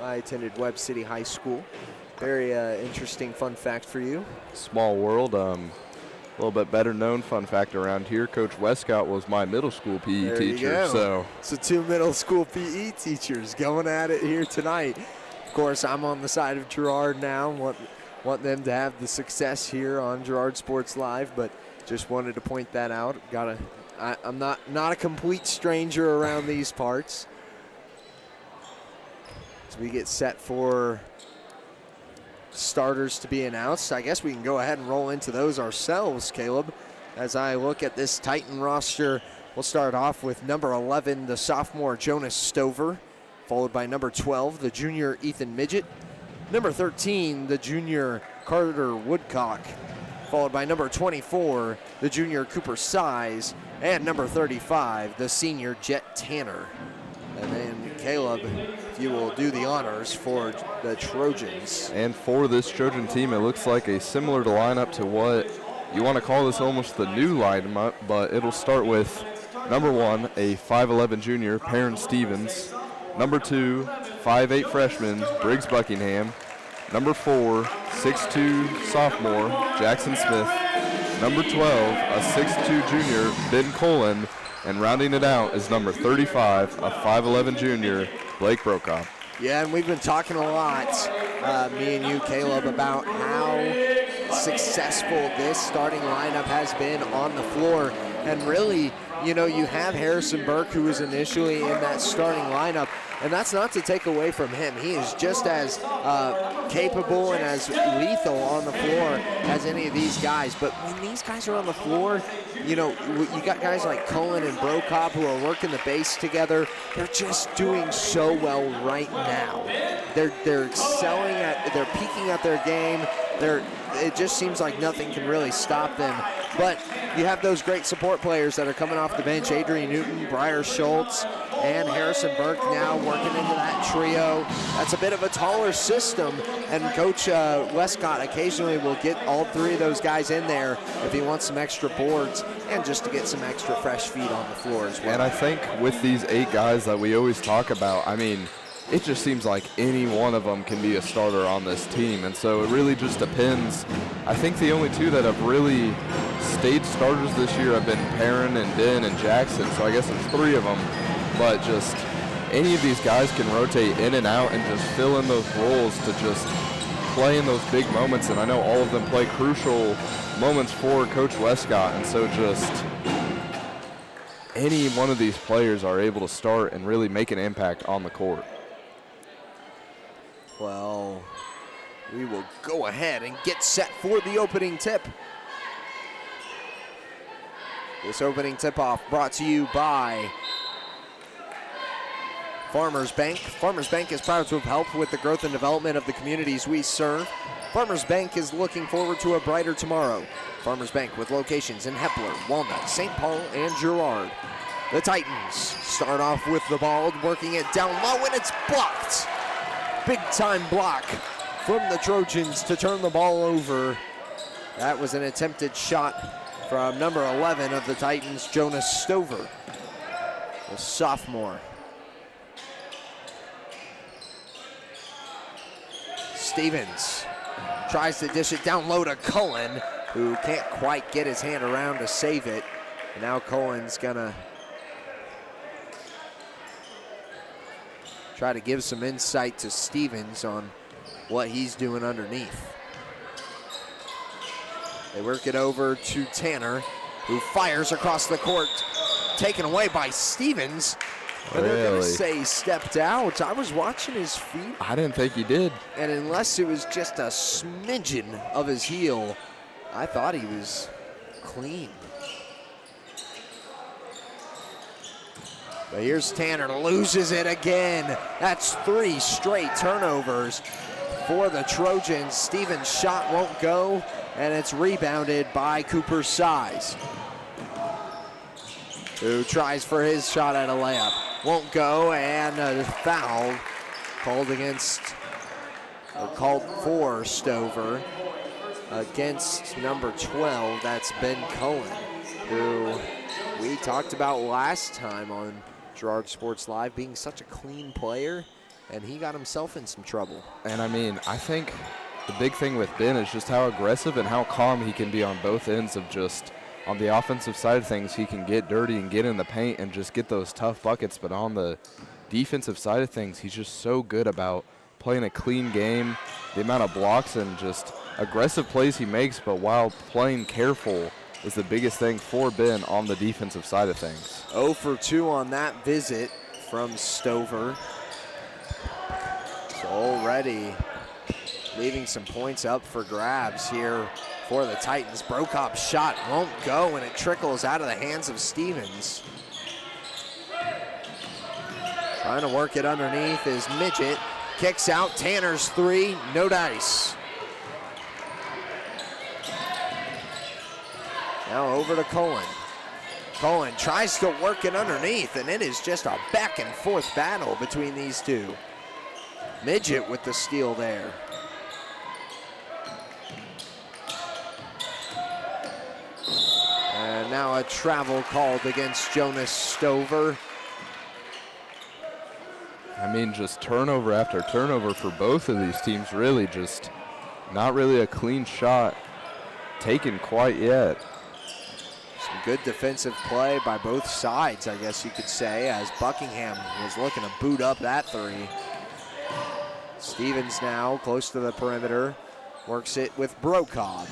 I attended Webb City High School. Very interesting fun fact for you. Small world. A little bit better known fun fact around here, Coach Westcott was my middle school PE teacher. So 2 middle school PE teachers going at it here tonight. Of course, I'm on the side of Girard now. want them to have the success here on Girard Sports Live, but just wanted to point that out. I'm not a complete stranger around these parts. As we get set for starters to be announced, I guess we can go ahead and roll into those ourselves, Caleb. As I look at this Titan roster, we'll start off with number 11, the sophomore Jonas Stover, followed by number 12, the junior Ethan Midget, number 13, the junior Carter Woodcock, followed by number 24, the junior Cooper Size, and number 35, the senior Jet Tanner. And then Caleb, if you will do the honors for the Trojans. And for this Trojan team, it looks like a similar lineup to what you want to call this almost the new lineup, but it'll start with number 1, a 5'11 junior, Perrin Stevens. Number 2, 5'8 freshman, Briggs Buckingham. Number 4, 6'2 sophomore, Jackson Smith. Number 12, a 6'2 junior, Ben Colin. And rounding it out is number 35, a 5'11 junior, Blake Brokaw. Yeah, and we've been talking a lot, me and you, Caleb, about how successful this starting lineup has been on the floor. And really, you know, you have Harrison Burke, who was initially in that starting lineup, and that's not to take away from him. He is just as capable and as lethal on the floor as any of these guys. But when these guys are on the floor, you know, you got guys like Cullen and Brokaw who are working the base together. They're just doing so well right now. They're excelling they're peaking at their game. It just seems like nothing can really stop them. But you have those great support players that are coming off the bench, Adrian Newton, Briar Schultz, and Harrison Burke now working into that trio. That's a bit of a taller system, and Coach Westcott occasionally will get all three of those guys in there if he wants some extra boards and just to get some extra fresh feet on the floor as well. And I think with these 8 guys that we always talk about, I mean, it just seems like any one of them can be a starter on this team, and so it really just depends. I think the only 2 that have really stayed starters this year have been Perrin and Ben and Jackson, so I guess it's 3 of them. But just any of these guys can rotate in and out and just fill in those roles to just play in those big moments, and I know all of them play crucial moments for Coach Westcott, and so just any one of these players are able to start and really make an impact on the court. Well, we will go ahead and get set for the opening tip. This opening tip-off brought to you by Farmers Bank. Farmers Bank is proud to have helped with the growth and development of the communities we serve. Farmers Bank is looking forward to a brighter tomorrow. Farmers Bank with locations in Hepler, Walnut, St. Paul, and Girard. The Titans start off with the ball, working it down low, and it's blocked. Big time block from the Trojans to turn the ball over. That was an attempted shot from number 11 of the Titans, Jonas Stover, the sophomore. Stevens tries to dish it down low to Cullen, who can't quite get his hand around to save it. And now Cullen's gonna try to give some insight to Stevens on what he's doing underneath. They work it over to Tanner, who fires across the court, taken away by Stevens. And they're going to say he stepped out. I was watching his feet. I didn't think he did. And unless it was just a smidgen of his heel, I thought he was clean. But here's Tanner, loses it again. That's 3 straight turnovers for the Trojans. Stevens' shot won't go, and it's rebounded by Cooper Size, who tries for his shot at a layup. Won't go, and a foul called for Stover against number 12. That's Ben Cohen, who we talked about last time on Girard Sports Live being such a clean player, and he got himself in some trouble. And I mean, I think the big thing with Ben is just how aggressive and how calm he can be on both ends of just, on the offensive side of things, he can get dirty and get in the paint and just get those tough buckets. But on the defensive side of things, he's just so good about playing a clean game, the amount of blocks and just aggressive plays he makes, but while playing careful is the biggest thing for Ben on the defensive side of things. 0 for 2 on that visit from Stover. So already leaving some points up for grabs here for the Titans. Brokop's shot won't go, and it trickles out of the hands of Stevens. Trying to work it underneath is Midget. Kicks out, Tanner's three, no dice. Now over to Cullen. Cullen tries to work it underneath, and it is just a back and forth battle between these two. Midget with the steal there. And now a travel called against Jonas Stover. I mean, just turnover after turnover for both of these teams, really just not really a clean shot taken quite yet. Some good defensive play by both sides, I guess you could say, as Buckingham was looking to boot up that three. Stevens now close to the perimeter, works it with Brokob.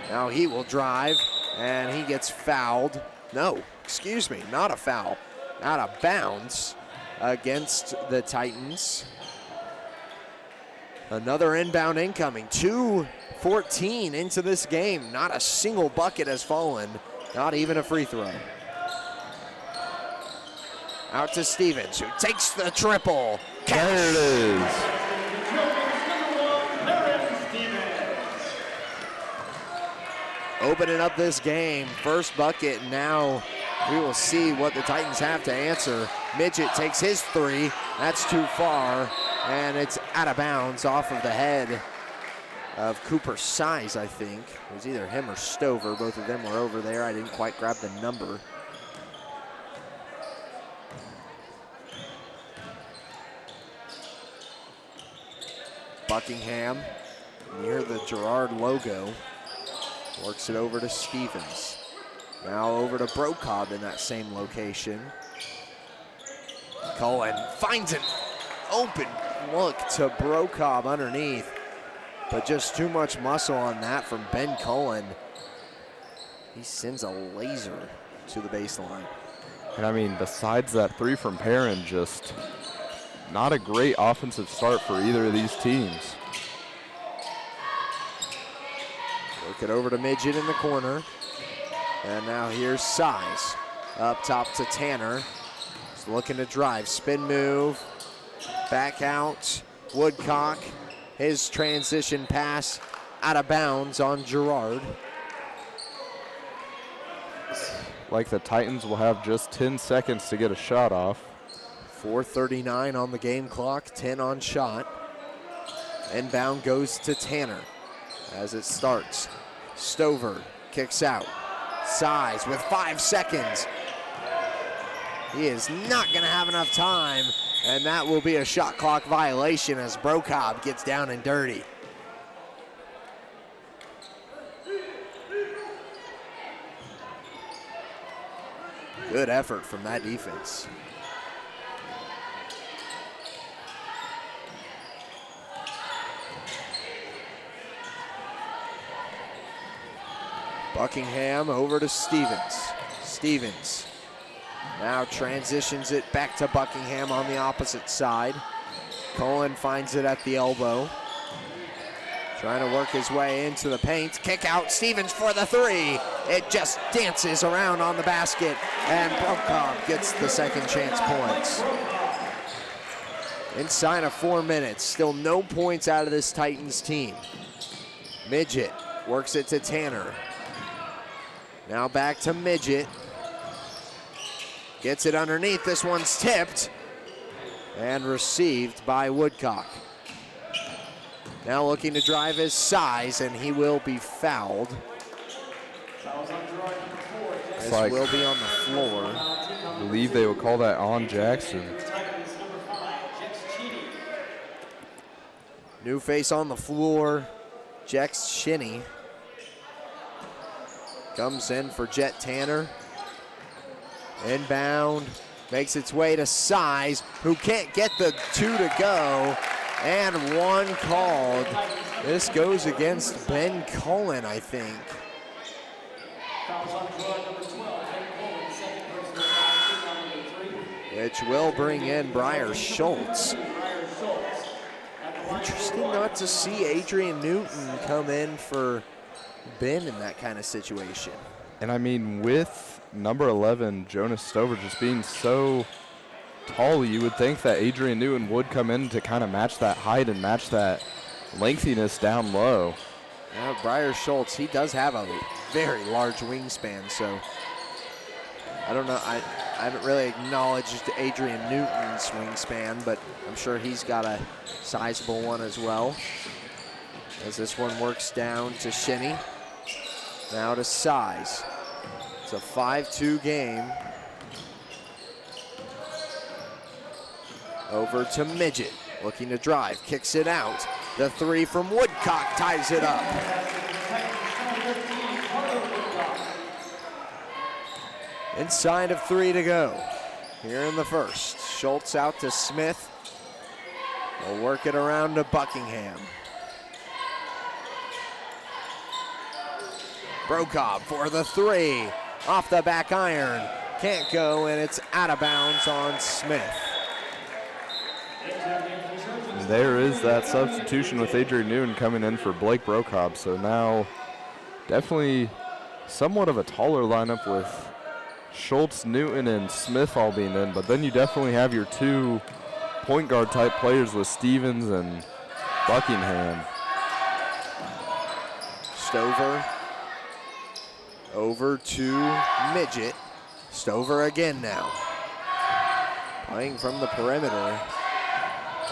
Now he will drive, and he gets fouled. No, excuse me, not a foul, out of bounds against the Titans. Another inbound incoming, 2:14 into this game. Not a single bucket has fallen, not even a free throw. Out to Stevens, who takes the triple. There it is. Opening up this game, first bucket. Now we will see what the Titans have to answer. Midget takes his three. That's too far, and it's out of bounds off of the head of Cooper Size, I think. It was either him or Stover. Both of them were over there. I didn't quite grab the number. Buckingham, near the Girard logo, works it over to Stevens. Now over to Brokob in that same location. Cullen finds an open look to Brokob underneath, but just too much muscle on that from Ben Cullen. He sends a laser to the baseline. And I mean, besides that three from Perrin, just not a great offensive start for either of these teams. Work it over to Midget in the corner. And now here's Size. Up top to Tanner. He's looking to drive. Spin move. Back out. Woodcock. His transition pass out of bounds on Girard. Like the Titans will have just 10 seconds to get a shot off. 4:39 on the game clock, 10 on shot. Inbound goes to Tanner as it starts. Stover kicks out. Size with 5 seconds. He is not going to have enough time, and that will be a shot clock violation as Brokob gets down and dirty. Good effort from that defense. Buckingham over to Stevens. Stevens now transitions it back to Buckingham on the opposite side. Cullen finds it at the elbow. Trying to work his way into the paint. Kick out, Stevens for the three. It just dances around on the basket, and Brokob gets the second chance points. Inside of 4 minutes, still no points out of this Titans team. Midget works it to Tanner. Now back to Midget. Gets it underneath. This one's tipped and received by Woodcock. Now looking to drive his Size, and he will be fouled. This like, will be on the floor. I believe they will call that on Jackson. New face on the floor, Jex Shinny. Comes in for Jet Tanner. Inbound, makes its way to Size, who can't get the two to go, And one called. This goes against Ben Cullen, I think. Which will bring in Briar Schultz. Interesting not to see Adrian Newton come in for Ben in that kind of situation. And I mean, with number 11, Jonas Stover, just being so tall, you would think that Adrian Newton would come in to kind of match that height and match that lengthiness down low. Yeah, Briar Schultz, he does have a very large wingspan, so I don't know. I haven't really acknowledged Adrian Newton's wingspan, but I'm sure he's got a sizable one as well. As this one works down to Shinny. Now to Size. It's a 5-2 game. Over to Midget, looking to drive, kicks it out. The three from Woodcock ties it up. Inside of 3 to go here in the first. Schultz out to Smith. We'll work it around to Buckingham. Brokob for the three. Off the back iron. Can't go, and it's out of bounds on Smith. And there is that substitution with Adrian Newton coming in for Blake Brokob. So now definitely somewhat of a taller lineup with Schultz, Newton, and Smith all being in. But then you definitely have your two point guard type players with Stevens and Buckingham. Stover over to Midget. Stover again now. Playing from the perimeter.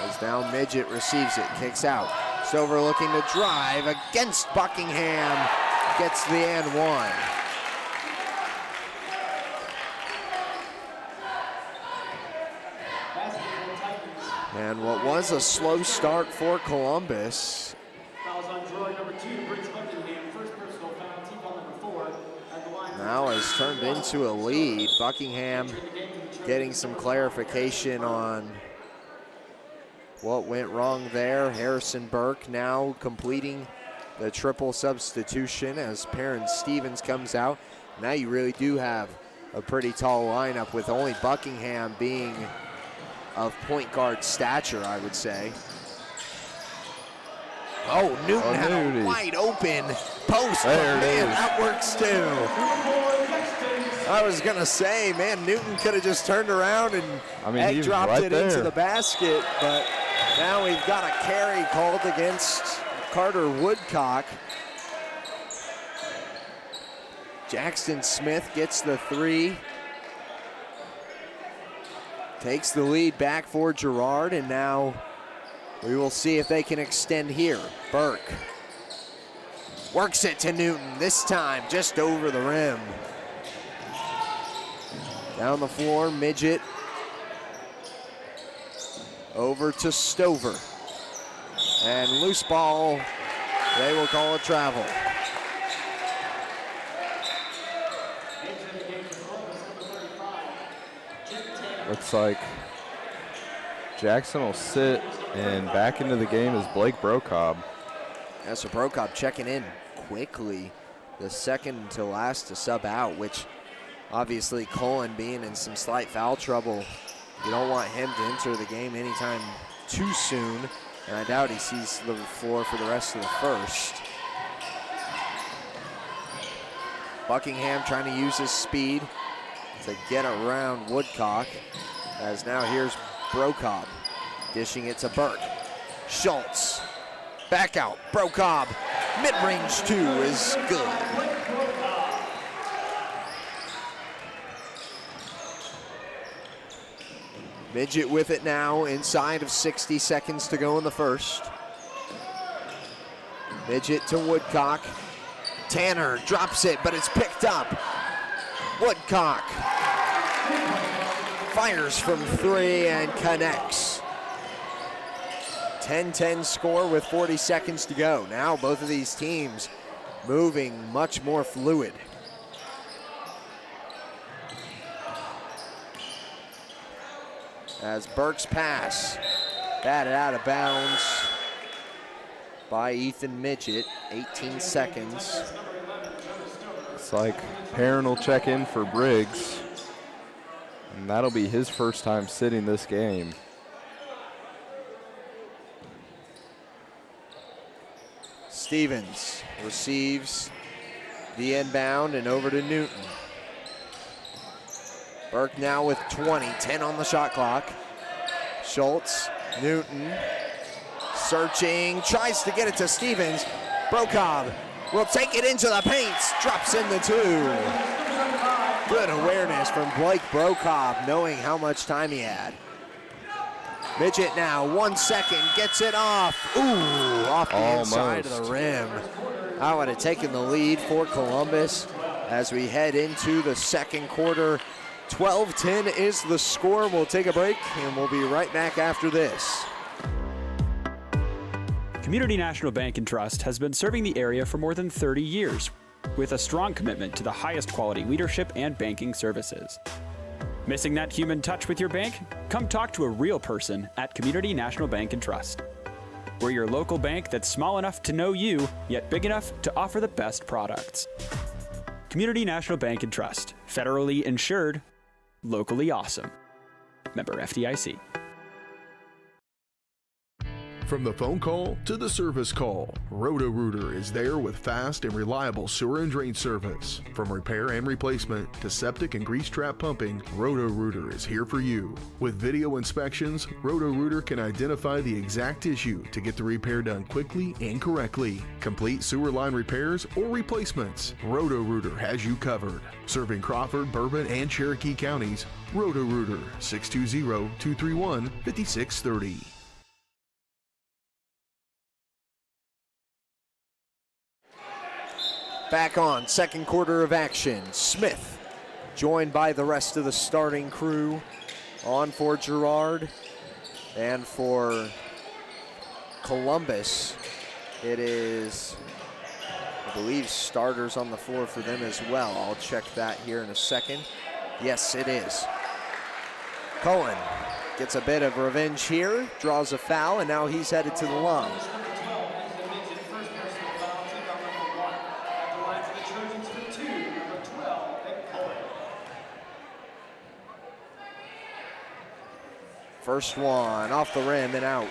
As now Midget receives it, kicks out. Stover looking to drive against Buckingham. Gets the and one. And what was a slow start for Columbus. Now has turned into a lead. Buckingham getting some clarification on what went wrong there. Harrison Burke now completing the triple substitution as Perrin Stevens comes out. Now you really do have a pretty tall lineup with only Buckingham being of point guard stature, I would say. Oh, Newton had a wide open post, but man, that works too. I was gonna say, man, Newton could have just turned around and egg dropped it into the basket, but now we've got a carry called against Carter Woodcock. Jackson Smith gets the three. Takes the lead back for Girard, and now we will see if they can extend here. Burke works it to Newton, this time just over the rim. Down the floor, Midget. Over to Stover. And loose ball, they will call it travel. Looks like Jackson will sit, and back into the game is Blake Brokob. Yeah, so Brokob checking in quickly. The second to last to sub out, which obviously Cullen being in some slight foul trouble, you don't want him to enter the game anytime too soon. And I doubt he sees the floor for the rest of the first. Buckingham trying to use his speed to get around Woodcock. As now here's Brokob dishing it to Burke. Schultz, back out, Brokob, mid-range two is good. Midget with it now, inside of 60 seconds to go in the first. Midget to Woodcock. Tanner drops it, but it's picked up. Woodcock fires from three and connects. 10-10 score with 40 seconds to go. Now both of these teams moving much more fluid. As Burke's pass Batted out of bounds by Ethan Midget, 18 seconds. It's like Perrin will check in for Briggs, and that'll be his first time sitting this game. Stevens receives the inbound and over to Newton. Burke now with 20, 10 on the shot clock. Schultz, Newton, searching, tries to get it to Stevens. Brokob will take it into the paint, drops in the two. Good awareness from Blake Brokob, knowing how much time he had. Midget now, 1 second, gets it off. Ooh, off the inside of the rim. That would have taken the lead for Columbus as we head into the second quarter. 12-10 is the score. We'll take a break, and we'll be right back after this. Community National Bank and Trust has been serving the area for more than 30 years with a strong commitment to the highest quality leadership and banking services. Missing that human touch with your bank? Come talk to a real person at Community National Bank and Trust. We're your local bank that's small enough to know you, yet big enough to offer the best products. Community National Bank and Trust, federally insured, locally awesome. Member FDIC. From the phone call to the service call, Roto-Rooter is there with fast and reliable sewer and drain service. From repair and replacement to septic and grease trap pumping, Roto-Rooter is here for you. With video inspections, Roto-Rooter can identify the exact issue to get the repair done quickly and correctly. Complete sewer line repairs or replacements, Roto-Rooter has you covered. Serving Crawford, Bourbon, and Cherokee counties, Roto-Rooter, 620-231-5630. Back on, second quarter of action. Smith, joined by the rest of the starting crew, on for Girard. And for Columbus, it is, I believe, starters on the floor for them as well. I'll check that here in a second. Yes, it is. Cohen gets a bit of revenge here, draws a foul, and now he's headed to the line. First one off the rim and out.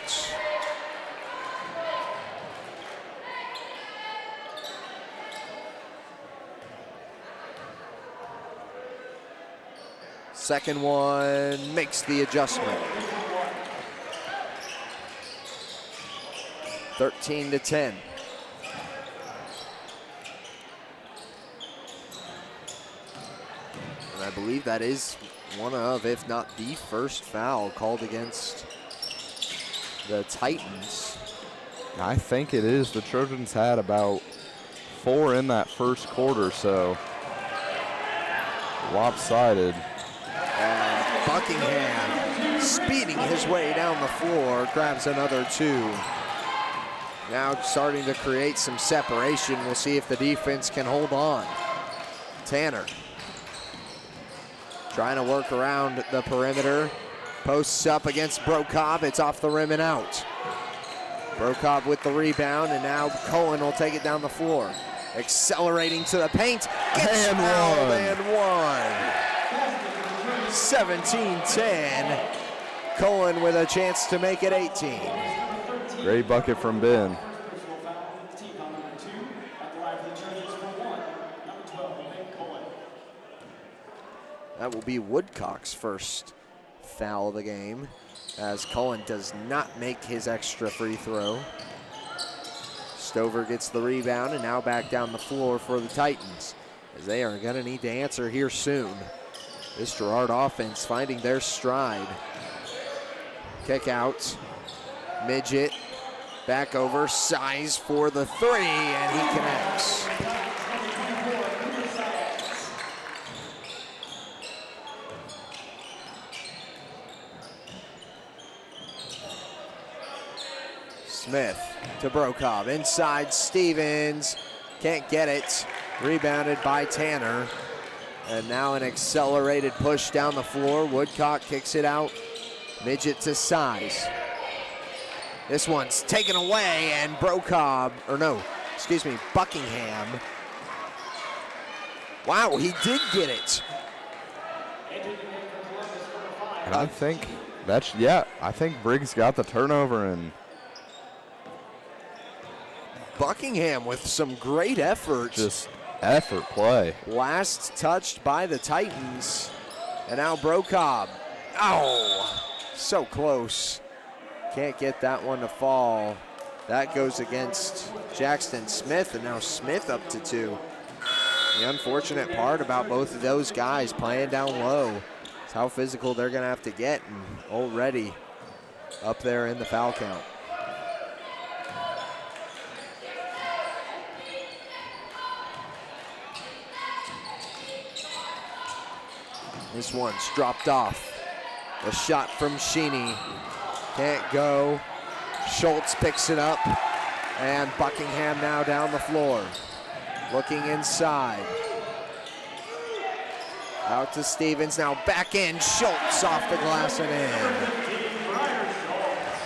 Second one makes the adjustment. 13-10. And I believe that is one of, if not the first foul called against the Titans. I think it is. The Trojans had about 4 in that first quarter, so lopsided. And Buckingham, speeding his way down the floor, grabs another 2. Now starting to create some separation. We'll see if the defense can hold on. Tanner trying to work around the perimeter. Posts up against Brokob. It's off the rim and out. Brokob with the rebound, and now Cohen will take it down the floor. Accelerating to the paint. Gets fouled and one. 17-10. Cohen with a chance to make it 18. Great bucket from Ben. That will be Woodcock's first foul of the game, as Cullen does not make his extra free throw. Stover gets the rebound, and now back down the floor for the Titans, as they are going to need to answer here soon. This Girard offense finding their stride. Kick out. Midget back over, size for the 3, and he connects. Smith to Brokob, inside Stevens, can't get it, rebounded by Tanner. And now an accelerated push down the floor. Woodcock kicks it out, Midget to size. This one's taken away, and Buckingham. Wow, he did get it. And I think I think Briggs got the turnover, and Buckingham with some great effort. just effort play. Last touched by the Titans. And now Brocobb. Oh, so close. Can't get that one to fall. That goes against Jackson Smith, and now Smith up to 2. The unfortunate part about both of those guys playing down low is how physical they're going to have to get, and already up there in the foul count. This one's dropped off. A shot from Sheeny. Can't go. Schultz picks it up. And Buckingham now down the floor. Looking inside. Out to Stevens, now back in. Schultz off the glass and in.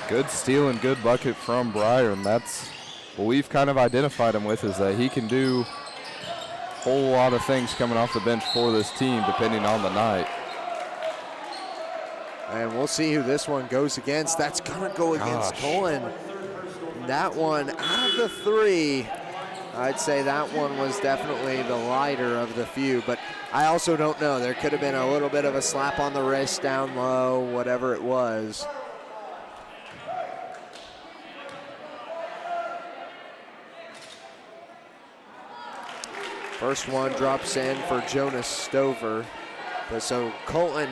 Good steal and good bucket from Breyer, and that's what we've kind of identified him with, is that he can do a whole lot of things coming off the bench for this team, depending on the night. And we'll see who this one goes against. That's gonna go against Cullen. That one, out of the 3, I'd say that one was definitely the lighter of the few, but I also don't know. There could have been a little bit of a slap on the wrist down low, whatever it was. First one drops in for Jonas Stover. But so Colton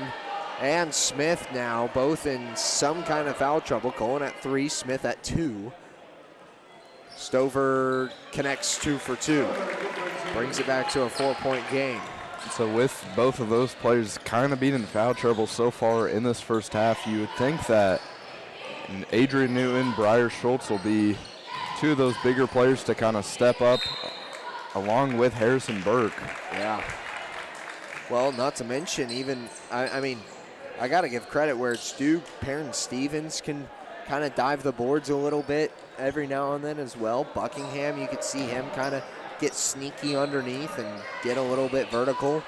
and Smith now both in some kind of foul trouble. Colton at 3, Smith at 2. Stover connects 2 for 2. Brings it back to a 4-point game. So with both of those players kind of being in foul trouble so far in this first half, you would think that Adrian Newton, Breyer Schultz will be 2 of those bigger players to kind of step up along with Harrison Burke. Yeah. Well, not to mention even, I mean, I got to give credit where it's due. Perrin Stevens can kind of dive the boards a little bit every now and then as well. Buckingham, you could see him kind of get sneaky underneath and get a little bit vertical.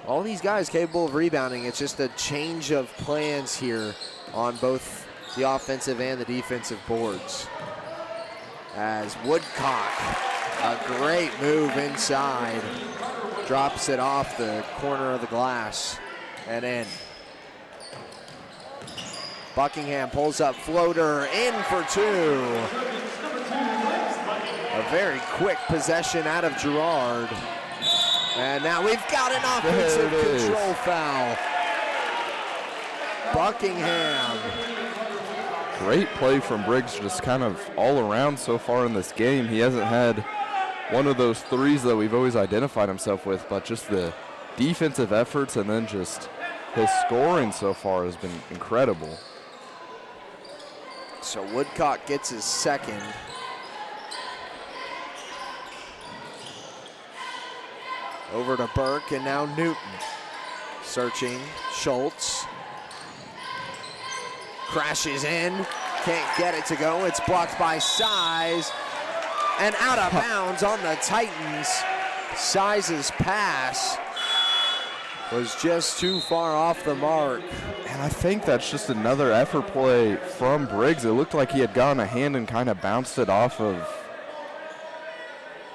All these guys capable of rebounding. It's just a change of plans here on both the offensive and the defensive boards. As Woodcock, a great move inside, drops it off the corner of the glass and in. Buckingham pulls up floater, in for 2. A very quick possession out of Girard. And now we've got an offensive control foul. Buckingham. Great play from Briggs, just kind of all around so far in this game. He hasn't had one of those threes that we've always identified himself with, but just the defensive efforts and then just his scoring so far has been incredible. So Woodcock gets his second. Over to Burke, and now Newton. Searching, Schultz. Crashes in, can't get it to go. It's blocked by Size, and out of bounds on the Titans. Size's pass was just too far off the mark. And I think that's just another effort play from Briggs. It looked like he had gotten a hand and kind of bounced it off of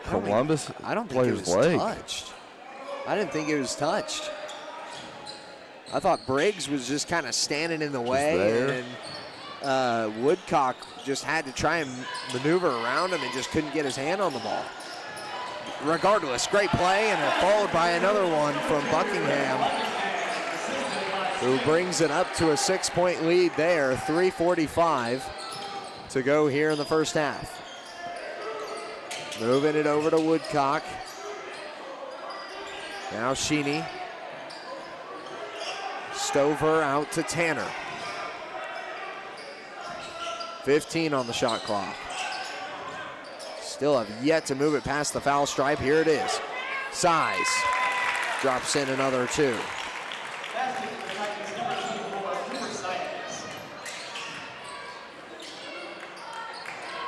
Columbus I don't think it was leg. touched. I didn't think it was touched. I thought Briggs was just kind of standing in the way, and Woodcock just had to try and maneuver around him and just couldn't get his hand on the ball. Regardless, great play, and followed by another one from Buckingham, who brings it up to a 6-point lead there. 3:45 to go here in the first half. Moving it over to Woodcock. Now Sheeny. Stover out to Tanner. 15 on the shot clock. Still have yet to move it past the foul stripe. Here it is. Size drops in another 2.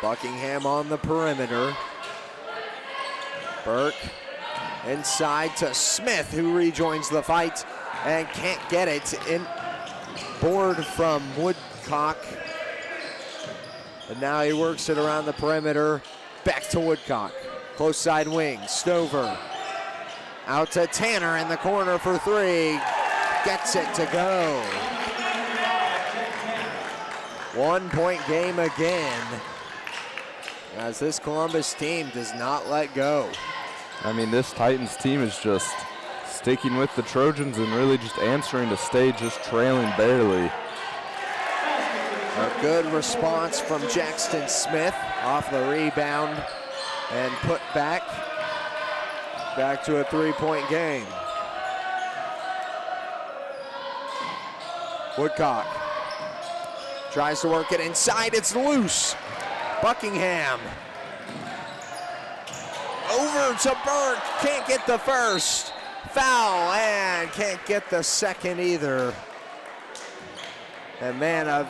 Buckingham on the perimeter. Burke inside to Smith, who rejoins the fight and can't get it. In board from Woodcock. And now he works it around the perimeter. Back to Woodcock. Close side wing. Stover. Out to Tanner in the corner for three. Gets it to go. 1 point game again, as this Columbus team does not let go. I mean, this Titans team is just sticking with the Trojans and really just answering to stay just trailing barely. A good response from Jackson Smith off the rebound and put back to a 3-point game. Woodcock tries to work it inside, it's loose. Buckingham over to Burke, can't get the first. Foul, and can't get the second either. And man,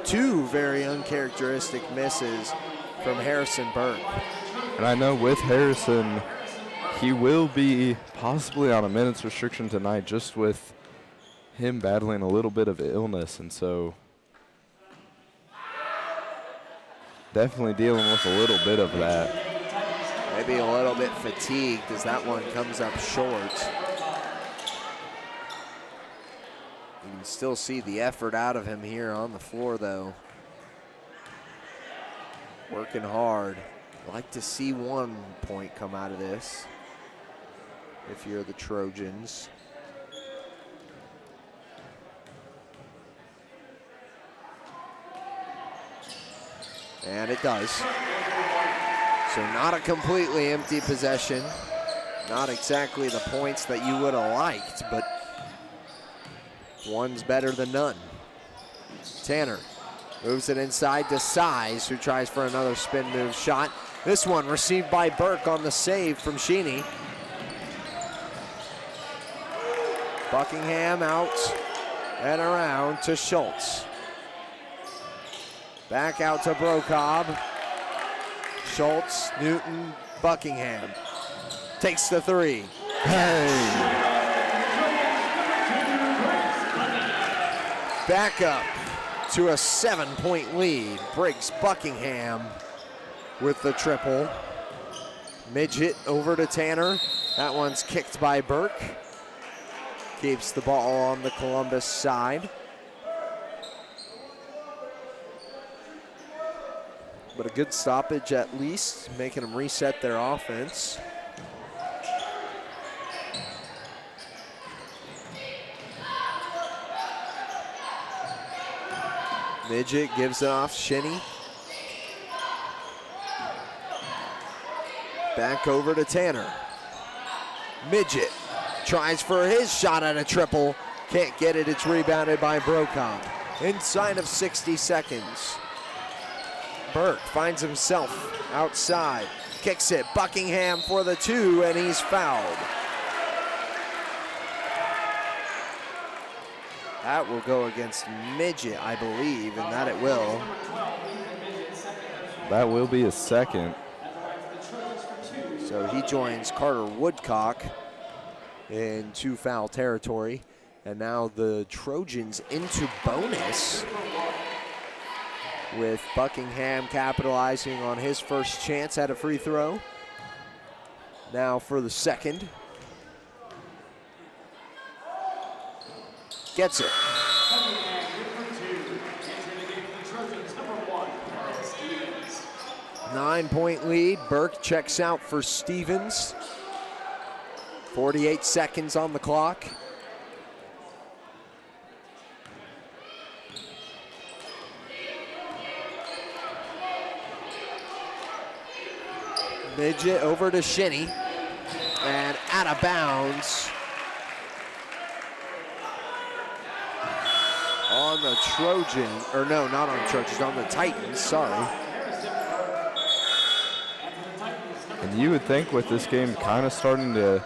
two very uncharacteristic misses from Harrison Burke. And I know with Harrison, he will be possibly on a minutes restriction tonight, just with him battling a little bit of illness, and so definitely dealing with a little bit of that. Maybe a little bit fatigued as that one comes up short. You can still see the effort out of him here on the floor, though. Working hard. Like to see 1 point come out of this if you're the Trojans. And it does. So not a completely empty possession. Not exactly the points that you would have liked, but one's better than none. Tanner moves it inside to Size, who tries for another spin move shot. This one received by Burke on the save from Sheeny. Buckingham out and around to Schultz. Back out to Brocob. Schultz, Newton, Buckingham. Takes the three. Back up to a 7-point lead. Breaks Buckingham with the triple. Midget over to Tanner. That one's kicked by Burke. Keeps the ball on the Columbus side. But a good stoppage at least, making them reset their offense. Midget gives it off Shinny. Back over to Tanner. Midget tries for his shot at a triple. Can't get it, it's rebounded by Brocob. Inside of 60 seconds. Burke finds himself outside, kicks it, Buckingham for the two, and he's fouled. That will go against Midget, I believe, and that it will. That will be his second. So he joins Carter Woodcock in 2-foul territory. And now the Trojans into bonus, with Buckingham capitalizing on his first chance at a free throw. Now for the second. Gets it. 9-point lead. Burke checks out for Stevens. 48 seconds on the clock. Midget over to Shinny, and out of bounds on the Trojan, or no, not on the Trojans, on the Titans, sorry. And you would think with this game kind of starting to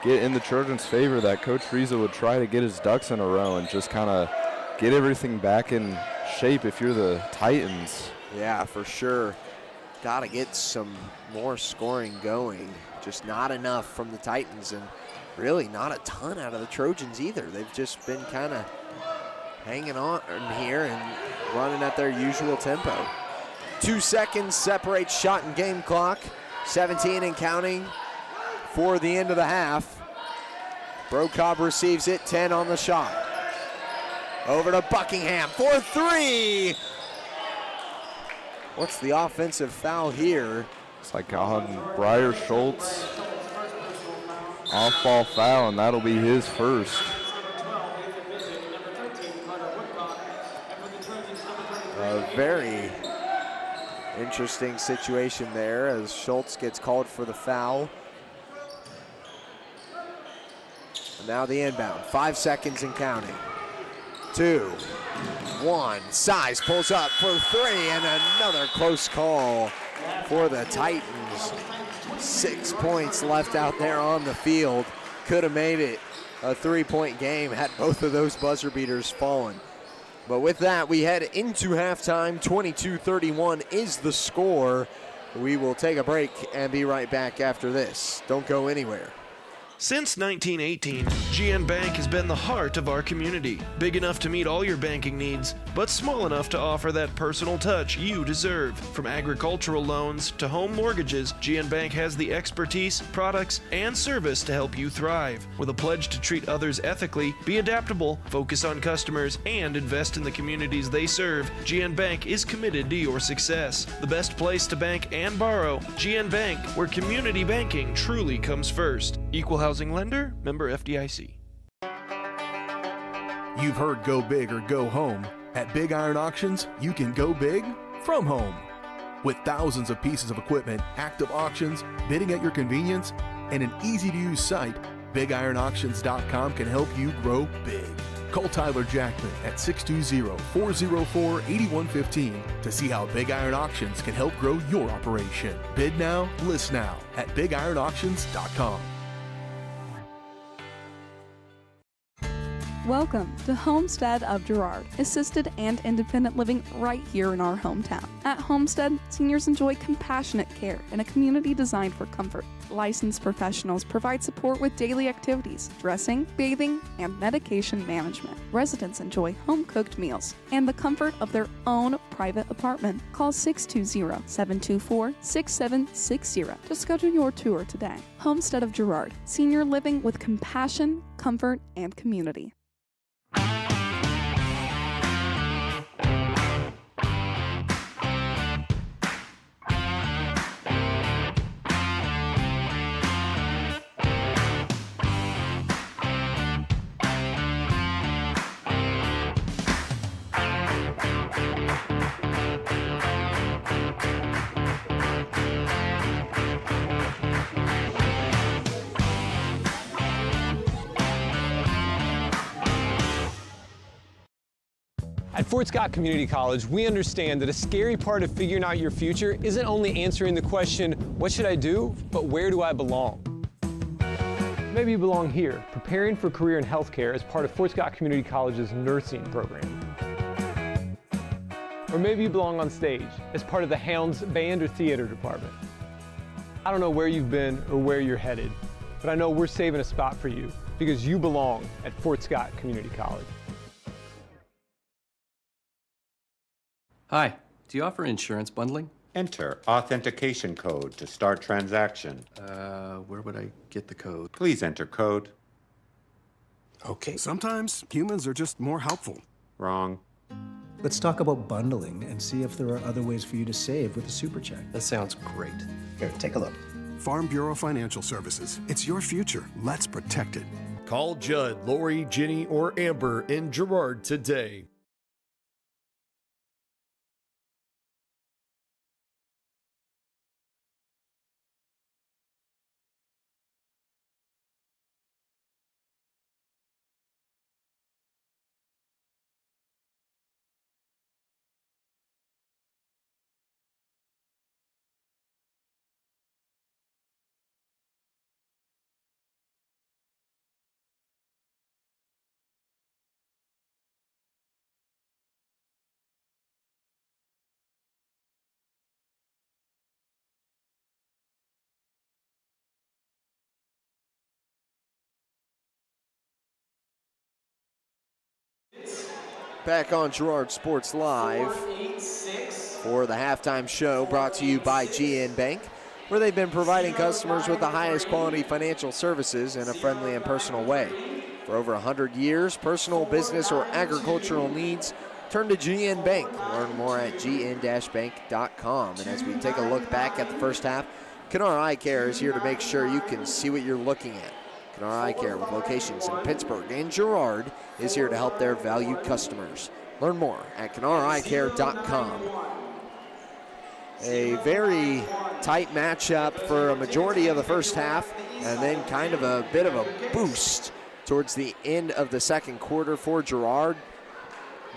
get in the Trojans' favor that Coach Riza would try to get his ducks in a row and just kind of get everything back in shape if you're the Titans. Yeah, for sure. got to get some more scoring going. Just not enough from the Titans, and really not a ton out of the Trojans either. They've just been kind of hanging on here and running at their usual tempo. 2 seconds separates shot and game clock. 17 and counting for the end of the half. Brocobb receives it, 10 on the shot. Over to Buckingham for 3. What's the offensive foul here? It's like on Briar Schultz. Off-ball foul, and that'll be his first. A very interesting situation there as Schultz gets called for the foul. And now the inbound, 5 seconds and counting. 2, 1, Size pulls up for 3, and another close call for the Titans. 6 points left out there on the field. Could have made it a 3-point game had both of those buzzer beaters fallen. But with that, we head into halftime. 22-31 is the score. We will take a break and be right back after this. Don't go anywhere. Since 1918, GN Bank has been the heart of our community. Big enough to meet all your banking needs, but small enough to offer that personal touch you deserve. From agricultural loans to home mortgages, GN Bank has the expertise, products, and service to help you thrive. With a pledge to treat others ethically, be adaptable, focus on customers, and invest in the communities they serve, GN Bank is committed to your success. The best place to bank and borrow, GN Bank, where community banking truly comes first. Equal housing lender, member FDIC. You've heard go big or go home. At Big Iron Auctions, you can go big from home. With thousands of pieces of equipment, active auctions, bidding at your convenience, and an easy-to-use site, BigIronAuctions.com can help you grow big. Call Tyler Jackman at 620-404-8115 to see how Big Iron Auctions can help grow your operation. Bid now, list now at BigIronAuctions.com. Welcome to Homestead of Girard, assisted and independent living right here in our hometown. At Homestead, seniors enjoy compassionate care in a community designed for comfort. Licensed professionals provide support with daily activities, dressing, bathing, and medication management. Residents enjoy home-cooked meals and the comfort of their own private apartment. Call 620-724-6760 to schedule your tour today. Homestead of Girard, senior living with compassion, comfort, and community. At Fort Scott Community College, we understand that a scary part of figuring out your future isn't only answering the question, what should I do, but where do I belong? Maybe you belong here, preparing for a career in healthcare as part of Fort Scott Community College's nursing program. Or maybe you belong on stage as part of the Hounds band or theater department. I don't know where you've been or where you're headed, but I know we're saving a spot for you because you belong at Fort Scott Community College. Hi, do you offer insurance bundling? Enter authentication code to start transaction. Where would I get the code? Please enter code. Okay. Sometimes humans are just more helpful. Wrong. Let's talk about bundling and see if there are other ways for you to save with a super check. That sounds great. Here, take a look. Farm Bureau Financial Services. It's your future. Let's protect it. Call Judd, Lori, Ginny, or Amber in Girard today. Back on Girard Sports Live for the halftime show, brought to you by GN Bank, where they've been providing customers with the highest quality financial services in a friendly and personal way. For over 100 years, personal, business, or agricultural needs, turn to GN Bank. Learn more at gn-bank.com. And as we take a look back at the first half, Kennar Eye Care is here to make sure you can see what you're looking at. Kennar Eye Care, with locations in Pittsburgh and Girard, is here to help their valued customers. Learn more at KennarEyeCare.com. A very tight matchup for a majority of the first half, and then kind of a bit of a boost towards the end of the second quarter for Girard,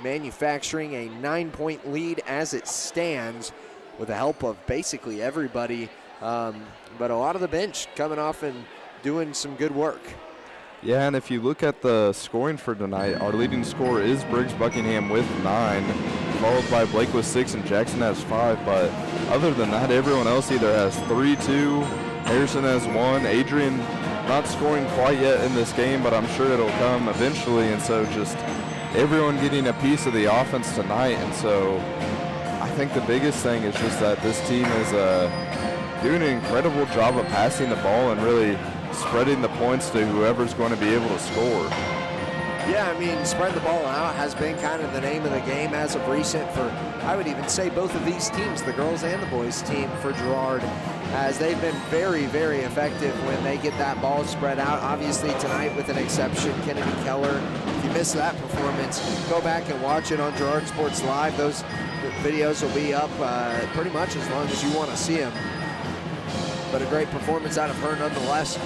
manufacturing a 9-point lead as it stands with the help of basically everybody, but a lot of the bench coming off and doing some good work. Yeah, and if you look at the scoring for tonight, our leading scorer is Briggs Buckingham with 9, followed by Blake with 6 and Jackson has 5. But other than that, everyone else either has 3, 2, Harrison has 1. Adrian not scoring quite yet in this game, but I'm sure it'll come eventually. And so just everyone getting a piece of the offense tonight. And so I think the biggest thing is just that this team is doing an incredible job of passing the ball and really spreading the points to whoever's going to be able to score. Yeah, I mean, spread the ball out has been kind of the name of the game as of recent for, I would even say, both of these teams, the girls and the boys team for Girard, as they've been very, very effective when they get that ball spread out. Obviously tonight, with an exception, Kennedy Keller. If you missed that performance, go back and watch it on Girard Sports Live. Those videos will be up pretty much as long as you want to see them. But a great performance out of her nonetheless.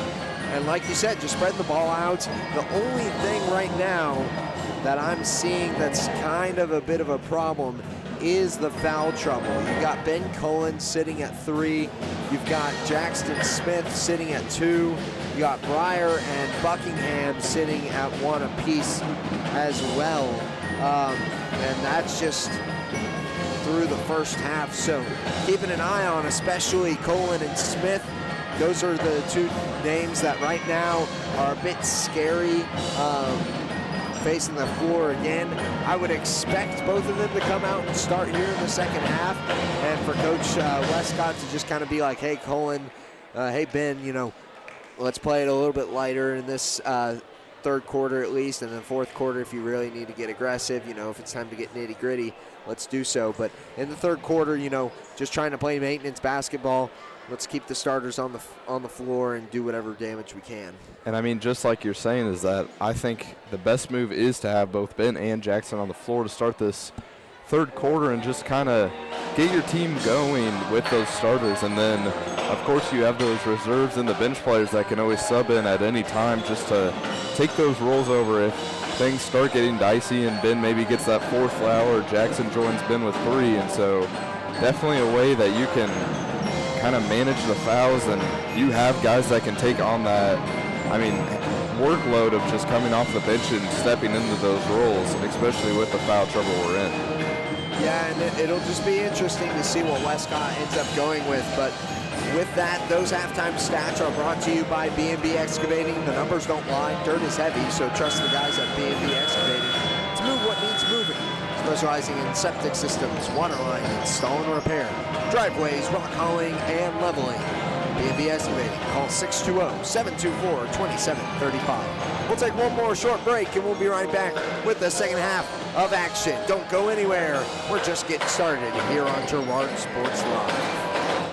And like you said, just spreading the ball out. The only thing right now that I'm seeing that's kind of a bit of a problem is the foul trouble. You've got Ben Cullen sitting at 3. You've got Jackson Smith sitting at 2. You got Breyer and Buckingham sitting at 1 apiece as well. And that's just through the first half. So keeping an eye on, especially Cullen and Smith. Those are the two names that right now are a bit scary facing the floor again. I would expect both of them to come out and start here in the second half, and for Coach Westcott to just kind of be like, hey, Cullen, hey, Ben, you know, let's play it a little bit lighter in this third quarter at least, and then fourth quarter, if you really need to get aggressive, you know, if it's time to get nitty gritty, let's do so. But in the third quarter, you know, just trying to play maintenance basketball. Let's keep the starters on the floor and do whatever damage we can. And I mean, just like you're saying, is that I think the best move is to have both Ben and Jackson on the floor to start this third quarter and just kind of get your team going with those starters. And then, of course, you have those reserves and the bench players that can always sub in at any time just to take those rolls over if things start getting dicey and Ben maybe gets that fourth foul or Jackson joins Ben with 3. And so definitely a way that you can kind of manage the fouls, and you have guys that can take on that, I mean, workload of just coming off the bench and stepping into those roles, especially with the foul trouble we're in. Yeah, and it'll just be interesting to see what Westcott ends up going with. But with that, those halftime stats are brought to you by B&B Excavating. The numbers don't lie. Dirt is heavy, so trust the guys at B&B Excavating to move what needs moving. Specializing in septic systems, water line install and repair, driveways, rock hauling, and leveling. B&B Excavating. Call 620-724-2735. We'll take one more short break, and we'll be right back with the second half of action. Don't go anywhere. We're just getting started here on Girard Sports Live.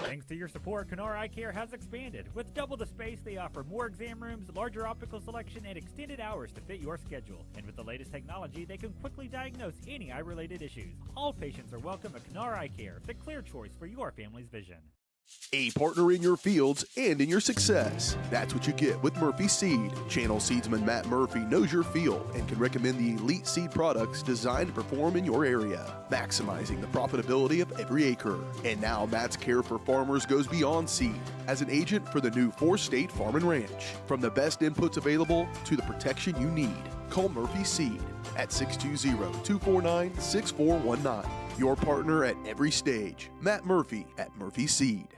Thanks to your support, Kennar Eye Care has expanded. With double the space, they offer more exam rooms, larger optical selection, and extended hours to fit your schedule. And with the latest technology, they can quickly diagnose any eye-related issues. All patients are welcome at Kennar Eye Care, the clear choice for your family's vision. A partner in your fields and in your success. That's what you get with Murphy Seed. Channel seedsman Matt Murphy knows your field and can recommend the elite seed products designed to perform in your area, maximizing the profitability of every acre. And now Matt's care for farmers goes beyond seed as an agent for the new 4-state farm and ranch. From the best inputs available to the protection you need, call Murphy Seed at 620-249-6419. Your partner at every stage. Matt Murphy at Murphy Seed.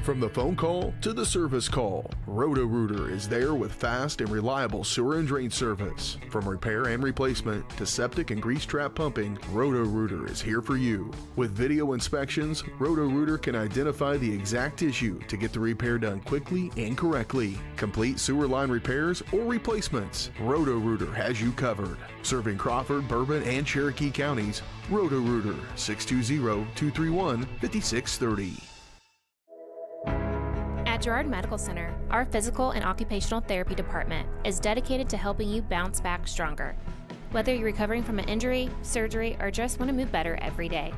From the phone call to the service call, Roto-Rooter is there with fast and reliable sewer and drain service. From repair and replacement to septic and grease trap pumping, Roto-Rooter is here for you. With video inspections, Roto-Rooter can identify the exact issue to get the repair done quickly and correctly. Complete sewer line repairs or replacements, Roto-Rooter has you covered. Serving Crawford, Bourbon, and Cherokee counties, Roto-Rooter, 620-231-5630. At Girard Medical Center, our physical and occupational therapy department is dedicated to helping you bounce back stronger. Whether you're recovering from an injury, surgery, or just want to move better every day.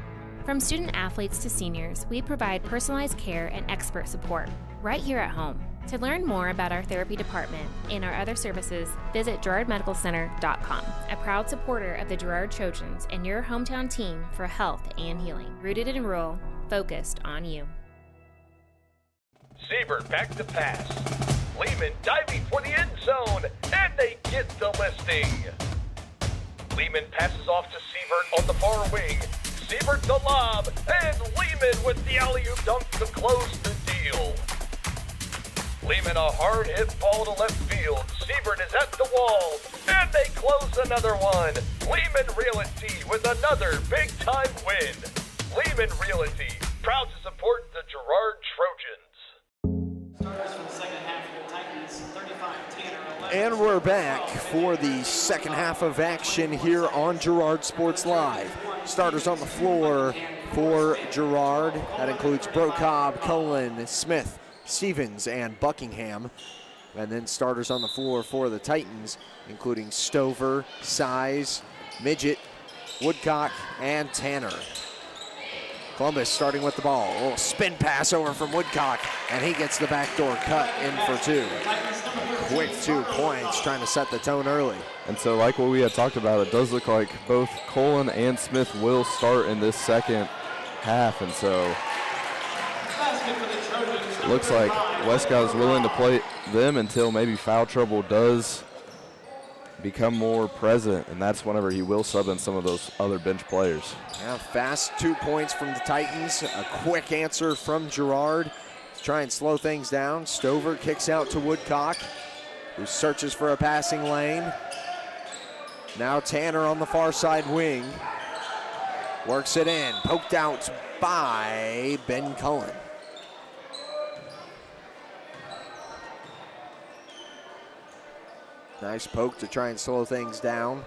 From student athletes to seniors, we provide personalized care and expert support right here at home. To learn more about our therapy department and our other services, visit GirardMedicalCenter.com, a proud supporter of the Girard Trojans and your hometown team for health and healing. Rooted in rural, focused on you. Siebert back to pass. Lehman diving for the end zone, and they get the listing. Lehman passes off to Siebert on the far wing. Siebert the lob, and Lehman with the alley-oop dunk to close the deal. Lehman a hard hit ball to left field. Siebert is at the wall, and they close another one. Lehman Realty with another big-time win. Lehman Realty, proud to support the Girard Trojans. And we're back for the second half of action here on Girard Sports Live. Starters on the floor for Girard. That includes Brocob, Cullen, Smith, Stevens, and Buckingham. And then starters on the floor for the Titans, including Stover, Size, Midget, Woodcock, and Tanner. Columbus starting with the ball. A little spin pass over from Woodcock, and he gets the backdoor cut in for two. Quick 2 points, trying to set the tone early. And so like what we had talked about, it does look like both Colin and Smith will start in this second half. And so it looks like Westcott is willing to play them until maybe foul trouble does become more present, and that's whenever he will sub in some of those other bench players. Yeah, fast 2 points from the Titans. A quick answer from Girard to try and slow things down. Stover kicks out to Woodcock, who searches for a passing lane. Now Tanner on the far side wing. Works it in, poked out by Ben Cullen. Nice poke to try and slow things down.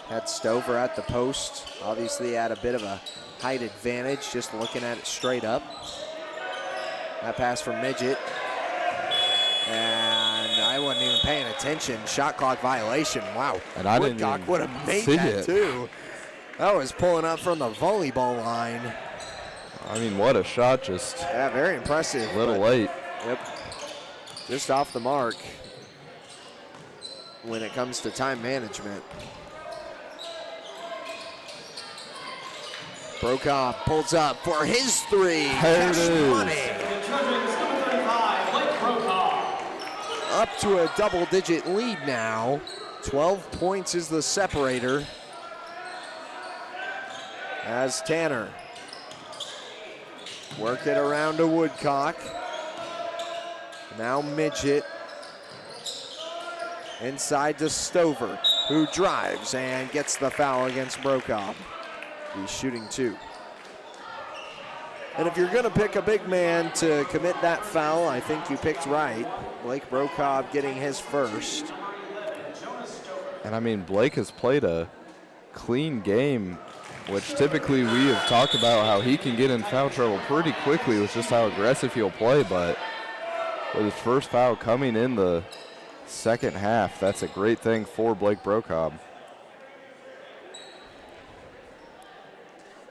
Had Stover at the post. Obviously had a bit of a height advantage just looking at it straight up. That pass from Midget. And I wasn't even paying attention. Shot clock violation. Wow. And I Woodcock didn't would have made that too. That was pulling up from the volleyball line. I mean, what a shot, just yeah, very impressive. A little late. Yep. Just off the mark when it comes to time management. Brokaw pulls up for his three. There it is. Money. Up to a double-digit lead now. 12 points is the separator. As Tanner work it around to Woodcock. Now Midget. Inside to Stover, who drives and gets the foul against Brokaw. He's shooting two. And if you're going to pick a big man to commit that foul, I think you picked right. Blake Brokaw getting his first. And I mean, Blake has played a clean game, which typically we have talked about how he can get in foul trouble pretty quickly with just how aggressive he'll play. But with his first foul coming in the second half, that's a great thing for Blake Brokaw.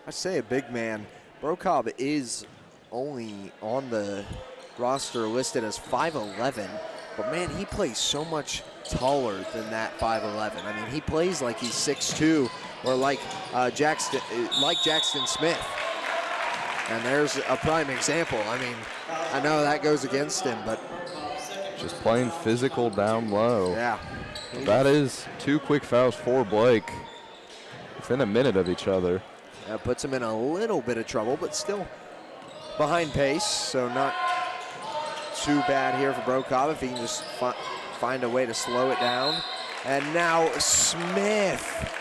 I say a big man. Brokaw is only on the roster listed as 5'11", but man, he plays so much taller than that 5'11". I mean, he plays like he's 6'2", or like Jackson Smith. And there's a prime example. I mean, I know that goes against him, but just playing physical down low. Yeah. That is 2 quick fouls for Blake within a minute of each other. That puts him in a little bit of trouble, but still behind pace, so not too bad here for Brokaw if he can just find a way to slow it down. And now Smith,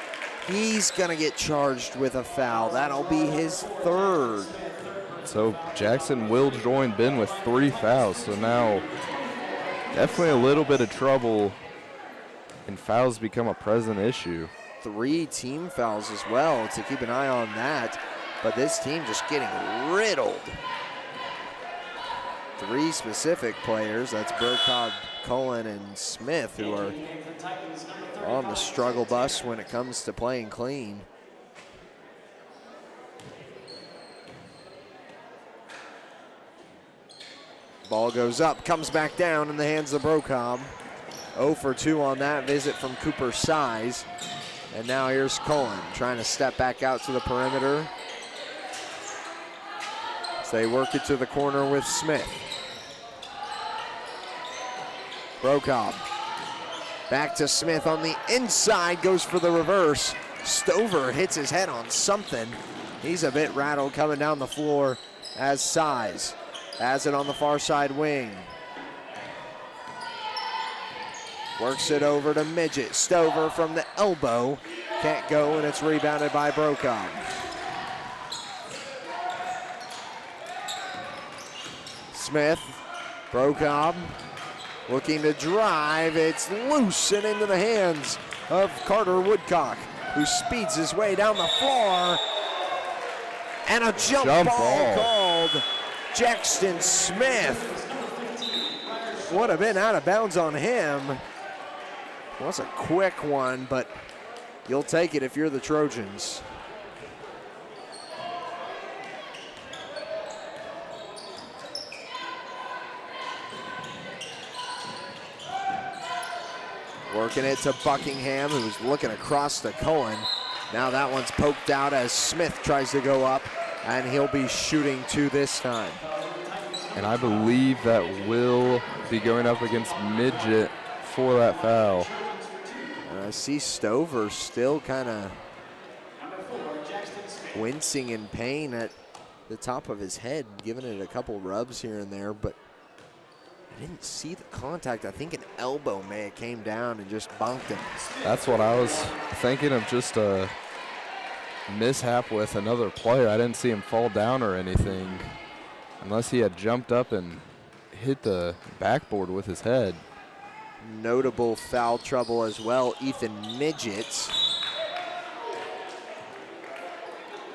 he's gonna get charged with a foul. That'll be his third. So Jackson will join Ben with 3 fouls. So now definitely a little bit of trouble, and fouls become a present issue. 3 team fouls as well, to keep an eye on that. But this team just getting riddled. 3 specific players, that's Brokaw, Cullen, and Smith, who are on the struggle bus when it comes to playing clean. Ball goes up, comes back down in the hands of Brokaw. 0 for 2 on that visit from Cooper Size. And now here's Cullen trying to step back out to the perimeter. So they work it to the corner with Smith. Brokaw back to Smith on the inside, goes for the reverse. Stover hits his head on something. He's a bit rattled coming down the floor as Size has it on the far side wing. Works it over to Midget. Stover from the elbow. Can't go, and it's rebounded by Brokaw. Smith, Brokaw looking to drive. It's loose and into the hands of Carter Woodcock, who speeds his way down the floor. And a jump ball called. Jackson Smith would have been out of bounds on him. Well, that's a quick one, but you'll take it if you're the Trojans. Working it to Buckingham, who's looking across to Cullen. Now that one's poked out as Smith tries to go up, and he'll be shooting 2 this time. And I believe that will be going up against Midget for that foul. I see Stover still kind of wincing in pain at the top of his head, giving it a couple rubs here and there, but I didn't see the contact. I think an elbow may have came down and just bonked him. That's what I was thinking of, just a mishap with another player. I didn't see him fall down or anything, unless he had jumped up and hit the backboard with his head. Notable foul trouble as well. Ethan Midget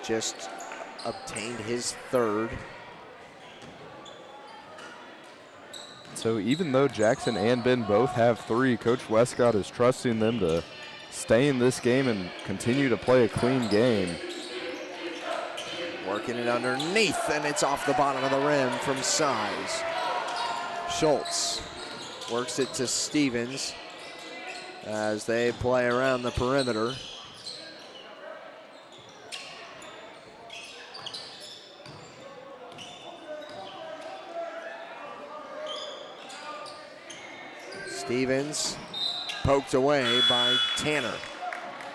just obtained his 3rd. So even though Jackson and Ben both have 3, Coach Westcott is trusting them to stay in this game and continue to play a clean game. Working it underneath, and it's off the bottom of the rim from Size. Schultz works it to Stevens as they play around the perimeter. Stevens poked away by Tanner.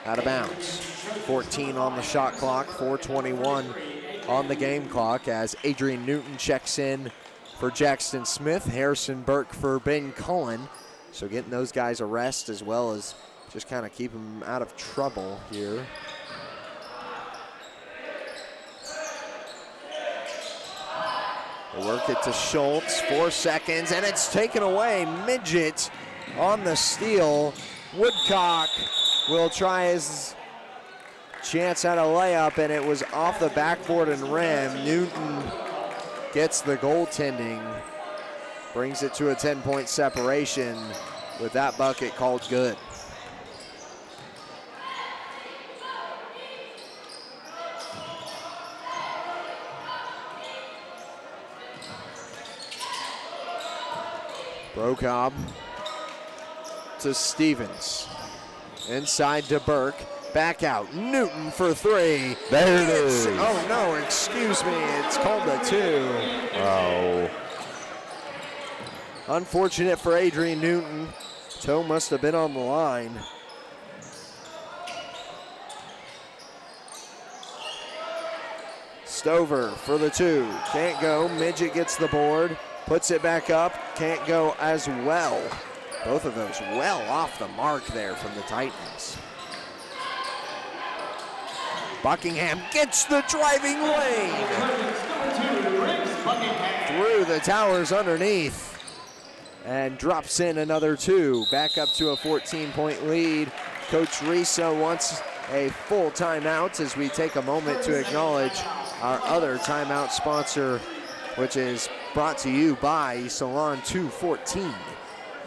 Out of bounds. 14 on the shot clock, 4:21 on the game clock as Adrian Newton checks in for Jackson Smith, Harrison Burke for Ben Cullen. So getting those guys a rest as well as just kind of keep them out of trouble here. They work it to Schultz, 4 seconds, and it's taken away. Midget on the steal. Woodcock will try his chance at a layup, and it was off the backboard and rim. Newton gets the goaltending, brings it to a 10-point separation with that bucket called good. Brokaw to Stevens. Inside to Burke. Back out. Newton for 3. There it is. Oh, no, excuse me. It's called a 2. Oh. Unfortunate for Adrian Newton. Toe must have been on the line. Stover for the 2. Can't go. Midget gets the board. puts it back up, can't go as well. Both of those well off the mark there from the Titans. Buckingham gets the driving lane. Through the towers underneath. And drops in another 2. Back up to a 14-point lead. Coach Risa wants a full timeout as we take a moment to acknowledge our other timeout sponsor, which is brought to you by Salon 214.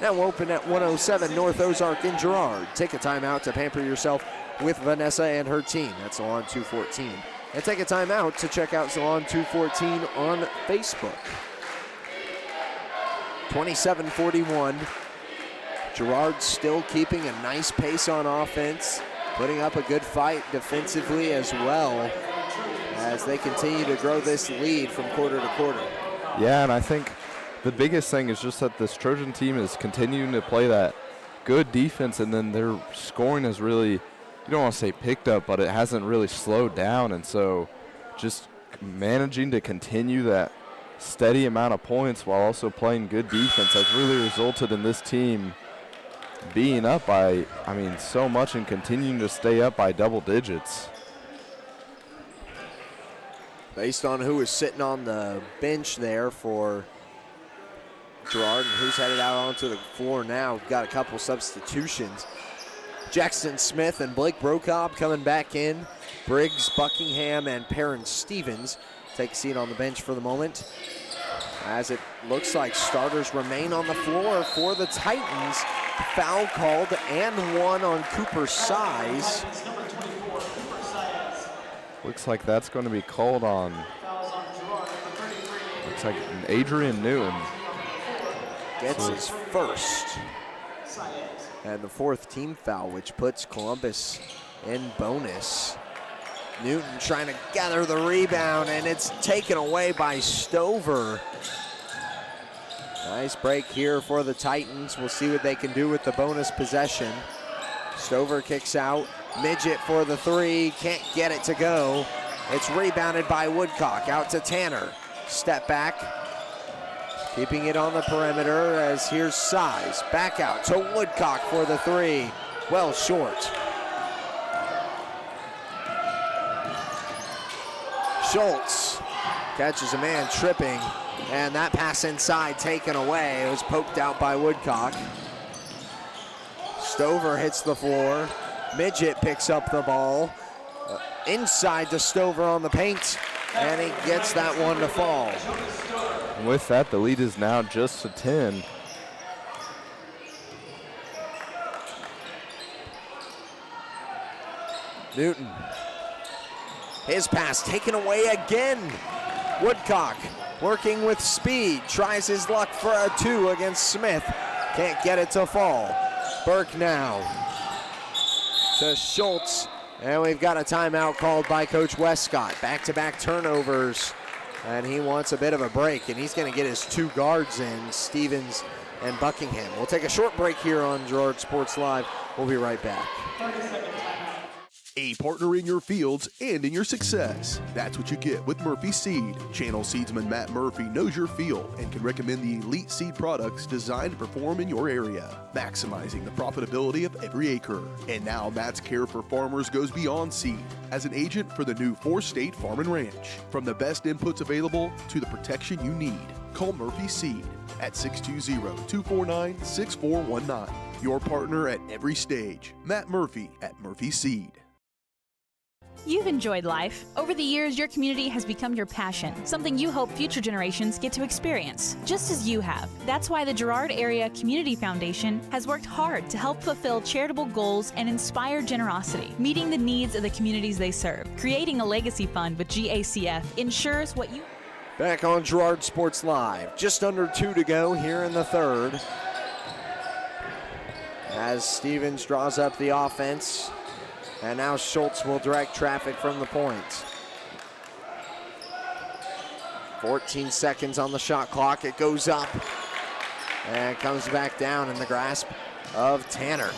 Now open at 107 North Ozark in Girard. Take a timeout to pamper yourself with Vanessa and her team. That's Salon 214. And take a timeout to check out Salon 214 on Facebook. 27-41. Girard still keeping a nice pace on offense, putting up a good fight defensively as well as they continue to grow this lead from quarter to quarter. Yeah, and I think the biggest thing is just that this Trojan team is continuing to play that good defense, and then their scoring has really, you don't want to say picked up, but it hasn't really slowed down. And so just managing to continue that steady amount of points while also playing good defense has really resulted in this team being up by, so much and continuing to stay up by double digits. Based on who is sitting on the bench there for Girard and who's headed out onto the floor now, we've got a couple substitutions. Jackson Smith and Blake Brokob coming back in. Briggs, Buckingham, and Perrin Stevens take a seat on the bench for the moment, as it looks like starters remain on the floor for the Titans. Foul called and one on Cooper Size. Looks like that's going to be called on, looks like Adrian Newton. Gets his first. And the fourth team foul, which puts Columbus in bonus. Newton trying to gather the rebound, and it's taken away by Stover. Nice break here for the Titans. We'll see what they can do with the bonus possession. Stover kicks out. Midget for the 3, can't get it to go. It's rebounded by Woodcock, out to Tanner. Step back, keeping it on the perimeter as here's Size. Back out to Woodcock for the 3, well short. Schultz catches a man tripping, and that pass inside taken away. It was poked out by Woodcock. Stover hits the floor. Midget picks up the ball. Inside to Stover on the paint, and he gets that one to fall. And with that, the lead is now just to 10. Newton. His pass taken away again. Woodcock working with speed, tries his luck for a 2 against Smith. Can't get it to fall. Burke now to Schultz, and we've got a timeout called by Coach Westcott. Back-to-back turnovers, and he wants a bit of a break, and he's going to get his 2 guards in, Stevens and Buckingham. We'll take a short break here on Girard Sports Live. We'll be right back. A partner in your fields and in your success. That's what you get with Murphy Seed. Channel seedsman Matt Murphy knows your field and can recommend the elite seed products designed to perform in your area, maximizing the profitability of every acre. And now Matt's care for farmers goes beyond seed as an agent for the new 4-state farm and ranch. From the best inputs available to the protection you need, call Murphy Seed at 620-249-6419. Your partner at every stage. Matt Murphy at Murphy Seed. You've enjoyed life. Over the years, your community has become your passion, something you hope future generations get to experience, just as you have. That's why the Girard Area Community Foundation has worked hard to help fulfill charitable goals and inspire generosity, meeting the needs of the communities they serve. Creating a legacy fund with GACF ensures what you... Back on Girard Sports Live. Just under 2 to go here in the third, as Stevens draws up the offense. And now Schultz will direct traffic from the point. 14 seconds on the shot clock. It goes up and comes back down in the grasp of Tanner.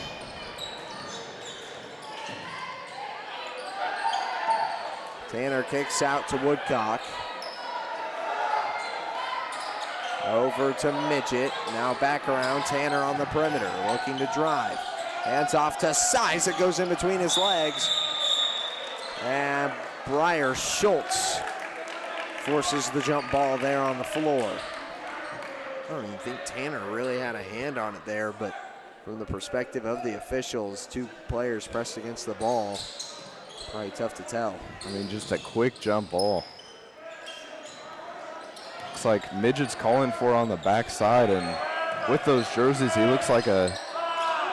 Tanner kicks out to Woodcock. Over to Midget, now back around, Tanner on the perimeter, looking to drive. Hands off to Size, it goes in between his legs. And Briar Schultz forces the jump ball there on the floor. I don't even think Tanner really had a hand on it there, but from the perspective of the officials, two players pressed against the ball, probably tough to tell. I mean, just a quick jump ball. Looks like Midget's calling for on the backside, and with those jerseys, he looks like a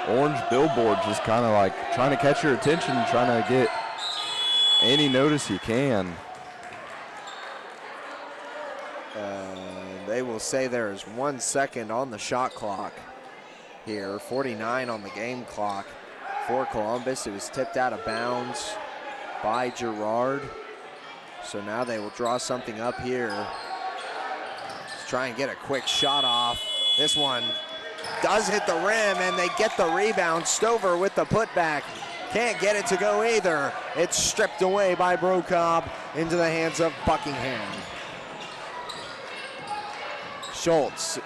orange billboard, just kind of like trying to catch your attention, trying to get any notice he can. They will say there is 1 second on the shot clock here, 49 on the game clock for Columbus. It was tipped out of bounds by Girard. So now they will draw something up here. Let's try and get a quick shot off. This one does hit the rim, and they get the rebound. Stover with the putback. Can't get it to go either. It's stripped away by Brocob into the hands of Buckingham. Schultz,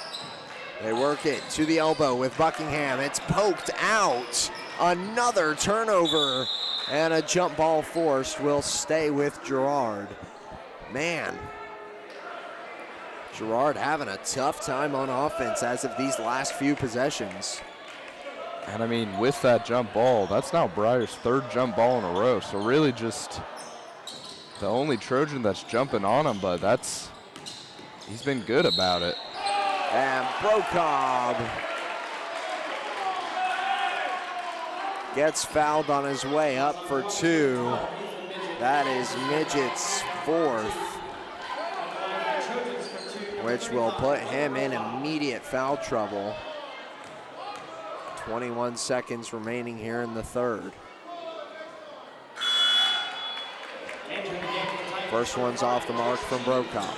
they work it to the elbow with Buckingham. It's poked out. Another turnover, and a jump ball forced will stay with Girard. Man, Girard having a tough time on offense as of these last few possessions. And I mean, with that jump ball, that's now Briar's third jump ball in a row. So really just the only Trojan that's jumping on him, but he's been good about it. And Brocob gets fouled on his way up for two. That is Midget's fourth, which will put him in immediate foul trouble. 21 seconds remaining here in the third. First one's off the mark from Brocob.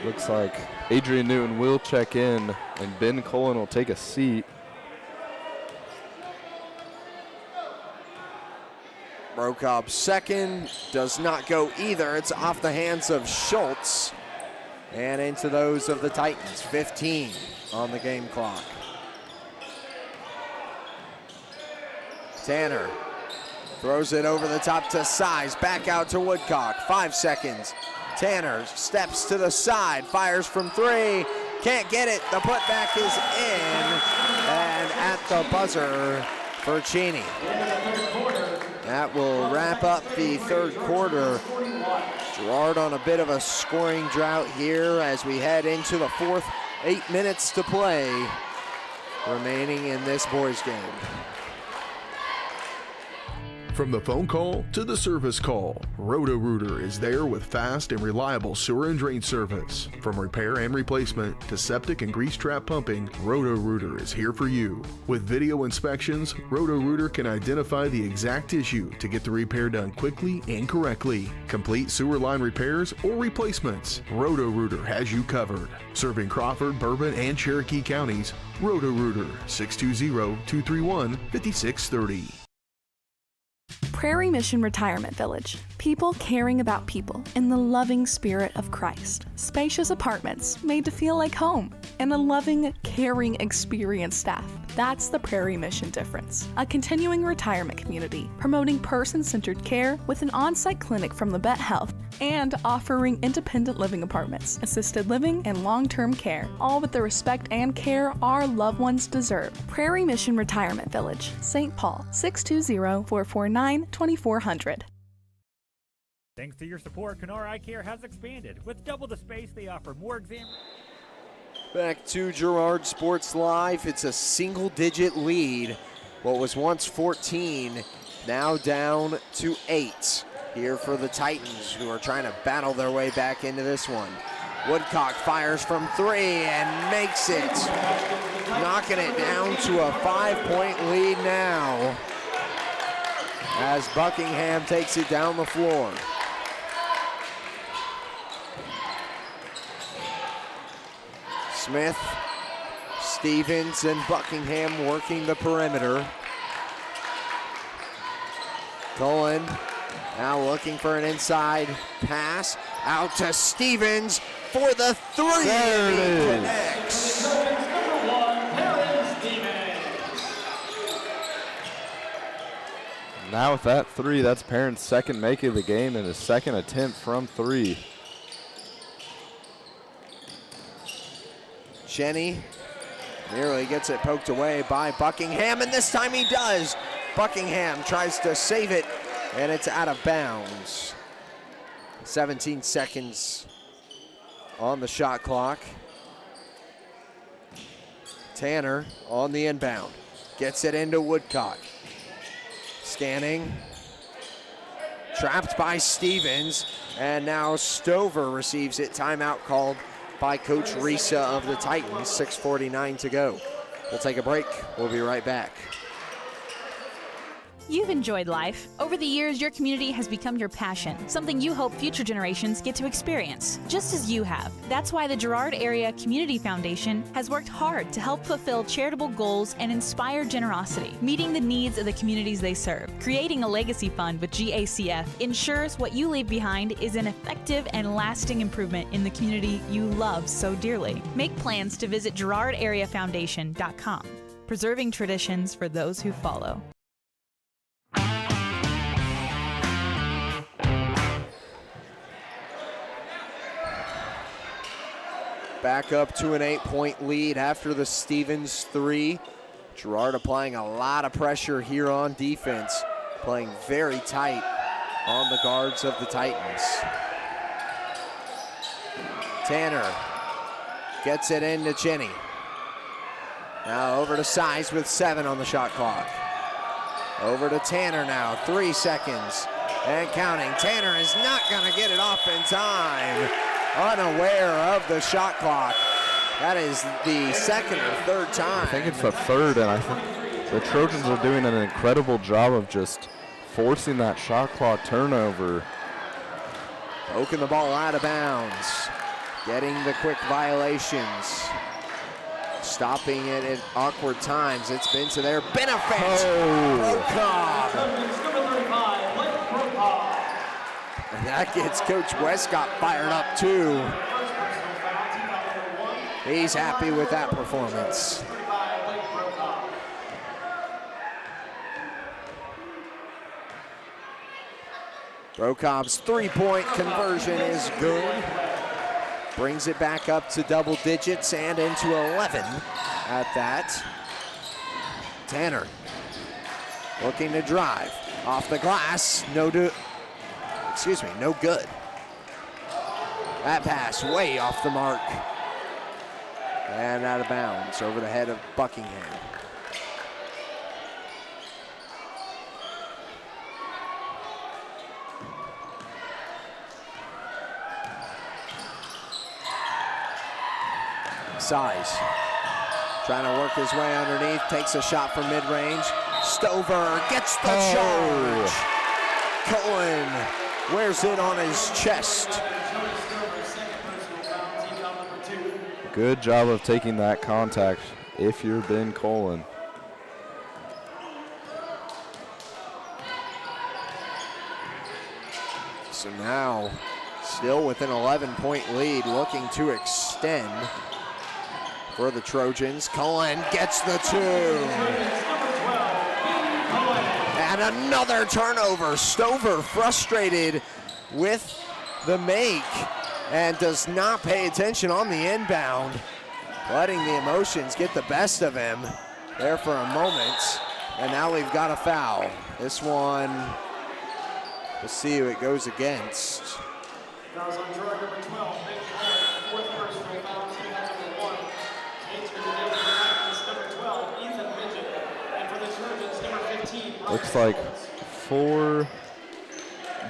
Looks like Adrian Newton will check in, and Ben Cullen will take a seat. Brokob's second does not go either. It's off the hands of Schultz and into those of the Titans. 15 on the game clock. Tanner throws it over the top to Size, back out to Woodcock. 5 seconds. Tanner steps to the side, fires from three, can't get it. The putback is in, and at the buzzer for Cheney. That will wrap up the third quarter. Girard on a bit of a scoring drought here as we head into the fourth. 8 minutes to play remaining in this boys game. From the phone call to the service call, Roto-Rooter is there with fast and reliable sewer and drain service. From repair and replacement to septic and grease trap pumping, Roto-Rooter is here for you. With video inspections, Roto-Rooter can identify the exact issue to get the repair done quickly and correctly. Complete sewer line repairs or replacements, Roto-Rooter has you covered. Serving Crawford, Bourbon, and Cherokee counties, Roto-Rooter, 620-231-5630. Prairie Mission Retirement Village. People caring about people in the loving spirit of Christ. Spacious apartments made to feel like home, and a loving, caring, experienced staff. That's the Prairie Mission difference. A continuing retirement community promoting person-centered care with an on-site clinic from Labette Health and offering independent living apartments, assisted living, and long-term care, all with the respect and care our loved ones deserve. Prairie Mission Retirement Village, St. Paul, 620-449-2400. Thanks to your support, Kenora Eye Care has expanded. With double the space, they offer more exam. Back to Girard Sports Live. It's a single-digit lead. What was once 14, now down to 8 here for the Titans, who are trying to battle their way back into this one. Woodcock fires from three and makes it, knocking it down to a 5-point lead now as Buckingham takes it down the floor. Smith, Stevens, and Buckingham working the perimeter. Cullen now looking for an inside pass. Out to Stevens. for the three. There it is. Connects. Now with that three, that's Perrin's second make of the game and his second attempt from three. Jenny nearly gets it poked away by Buckingham, and this time he does. Buckingham tries to save it, and it's out of bounds. 17 seconds on the shot clock. Tanner on the inbound. Gets it into Woodcock. Scanning. Trapped by Stevens, and now Stover receives it. Timeout called by Coach Risa of the Titans. 6:49 to go. We'll take a break. We'll be right back. You've enjoyed life. Over the years, your community has become your passion, something you hope future generations get to experience, just as you have. That's why the Girard Area Community Foundation has worked hard to help fulfill charitable goals and inspire generosity, meeting the needs of the communities they serve. Creating a legacy fund with GACF ensures what you leave behind is an effective and lasting improvement in the community you love so dearly. Make plans to visit GirardAreaFoundation.com, preserving traditions for those who follow. Back up to an 8-point lead after the Stevens three. Girard applying a lot of pressure here on defense, playing very tight on the guards of the Titans. Tanner gets it into Jenny. Now over to Size with 7 on the shot clock. Over to Tanner now, 3 seconds and counting. Tanner is not gonna get it off in time. Unaware of the shot clock. That is the second or third time. I think it's the third, and I think the Trojans are doing an incredible job of just forcing that shot clock turnover. Poking the ball out of bounds. Getting the quick violations. Stopping it at awkward times. It's been to their benefit. And that gets Coach Westcott fired up too. He's happy with that performance. Brokov's three-point conversion is good. Brings it back up to double digits and into 11 at that. Tanner looking to drive. Off the glass, no good. That pass way off the mark. And out of bounds over the head of Buckingham. Size trying to work his way underneath, takes a shot from mid-range. Stover gets the charge. Cohen wears it on his chest. Good job of taking that contact if you're Ben Colin. So now, still with an 11-point lead, looking to extend for the Trojans. Cullen gets the two. And another turnover. Stover frustrated with the make and does not pay attention on the inbound, letting the emotions get the best of him there for a moment. And now we've got a foul. This one, we'll see who it goes against. Fouls on Girard number 12, Big fourth personal foul, team number 1. Entering the game for number 12, Ethan Midget. And for the Trojans, number 15. Looks like for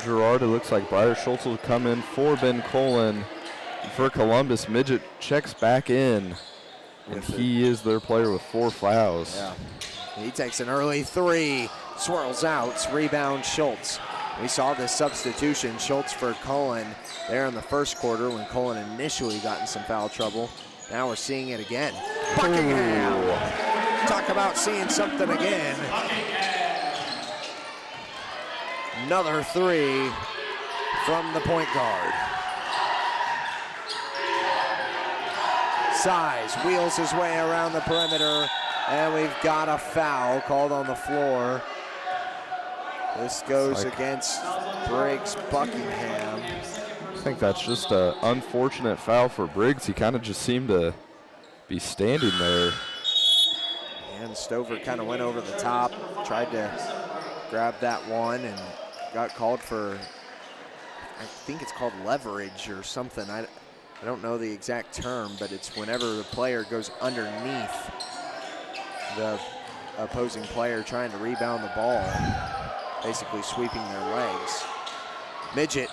Girard, it looks like Briar Schultz will come in for Ben Colin. For Columbus, Midget checks back in, and he is their player with 4 fouls. Yeah. He takes an early three, swirls out, rebound Schultz. We saw this substitution, Schultz for Cullen, there in the first quarter when Cullen initially got in some foul trouble. Now we're seeing it again. Buckingham! Talk about seeing something again. Another three from the point guard. Size wheels his way around the perimeter, and we've got a foul called on the floor. This goes against Briggs Buckingham. I think that's just an unfortunate foul for Briggs. He kind of just seemed to be standing there. And Stover kind of went over the top, tried to grab that one, and got called for, I think it's called leverage or something. I don't know the exact term, but it's whenever the player goes underneath the opposing player trying to rebound the ball, basically sweeping their legs. Midget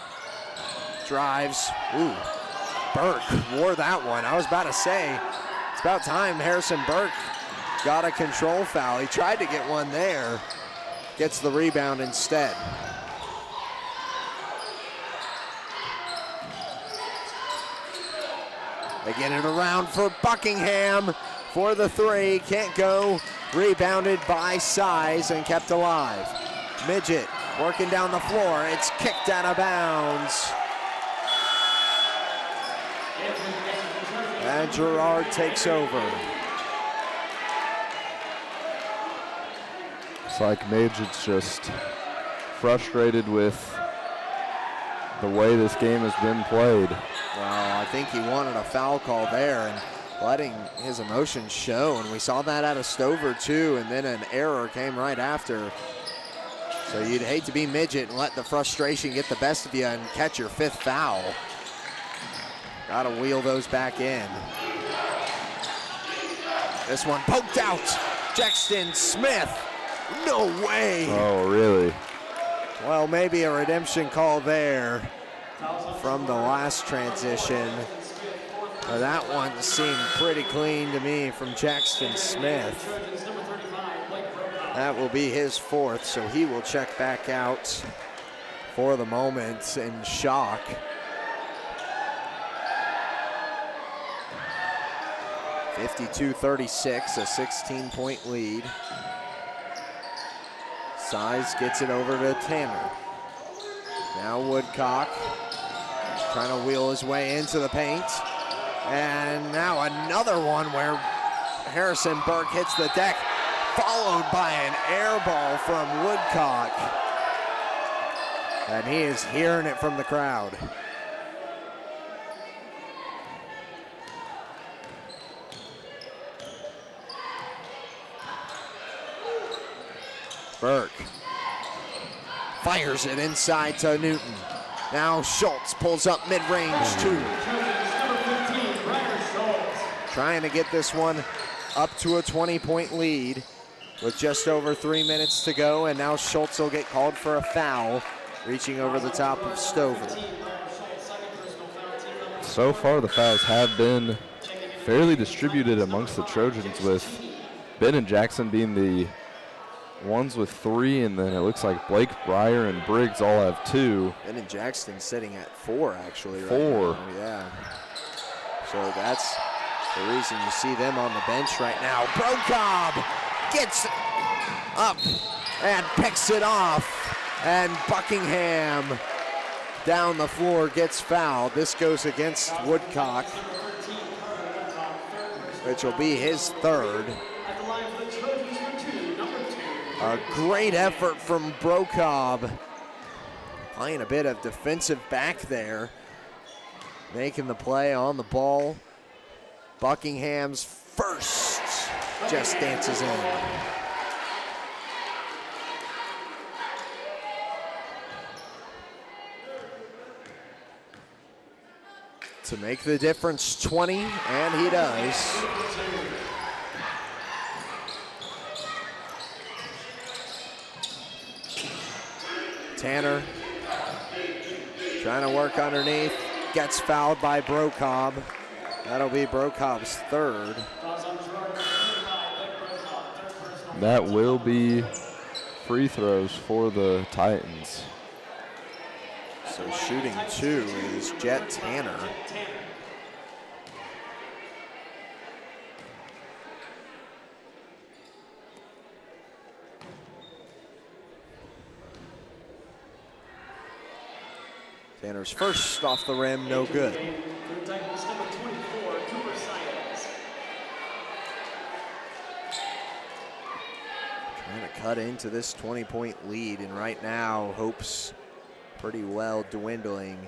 drives. Ooh, Burke wore that one. I was about to say, it's about time Harrison Burke got a control foul. He tried to get one there, gets the rebound instead. They get it around for Buckingham for the three. Can't go. Rebounded by Size and kept alive. Midget working down the floor. It's kicked out of bounds. And Girard takes over. It's like Midget's just frustrated with the way this game has been played. Well, I think he wanted a foul call there and letting his emotions show, and we saw that out of Stover too, and then an error came right after. So you'd hate to be Midget and let the frustration get the best of you and catch your fifth foul. Gotta wheel those back in. This one poked out. Jackson Smith, no way. Oh, really? Well, maybe a redemption call there from the last transition. That one seemed pretty clean to me from Jackson Smith. That will be his fourth, so he will check back out for the moment in shock. (52-36), a 16-point lead. Size gets it over to Tanner. Now Woodcock trying to wheel his way into the paint. And now another one where Harrison Burke hits the deck, followed by an air ball from Woodcock. And he is hearing it from the crowd. Burke fires it inside to Newton. Now Schultz pulls up mid-range two. Trying to get this one up to a 20-point lead with just over 3 minutes to go, and now Schultz will get called for a foul, reaching over the top of Stover. So far, the fouls have been fairly distributed amongst the Trojans, with Ben and Jackson being the ones with 3, and then it looks like Blake, Breyer, and Briggs all have 2. Ben and Jackson sitting at 4, actually. 4. Right now. Yeah. So that's the reason you see them on the bench right now. Brocob gets up and picks it off, and Buckingham down the floor gets fouled. This goes against Woodcock, which will be his third. A great effort from Brocob, playing a bit of defensive back there, making the play on the ball. Buckingham's first just dances in. To make the difference 20, and he does. Tanner trying to work underneath, gets fouled by Brocob. That'll be Brocob's third. That will be free throws for the Titans. So shooting 2 is Jet Tanner. Tanner's first off the rim, no good. For the Titans, number 24, Cooper Science. Trying to cut into this 20-point lead, and right now, hope's pretty well dwindling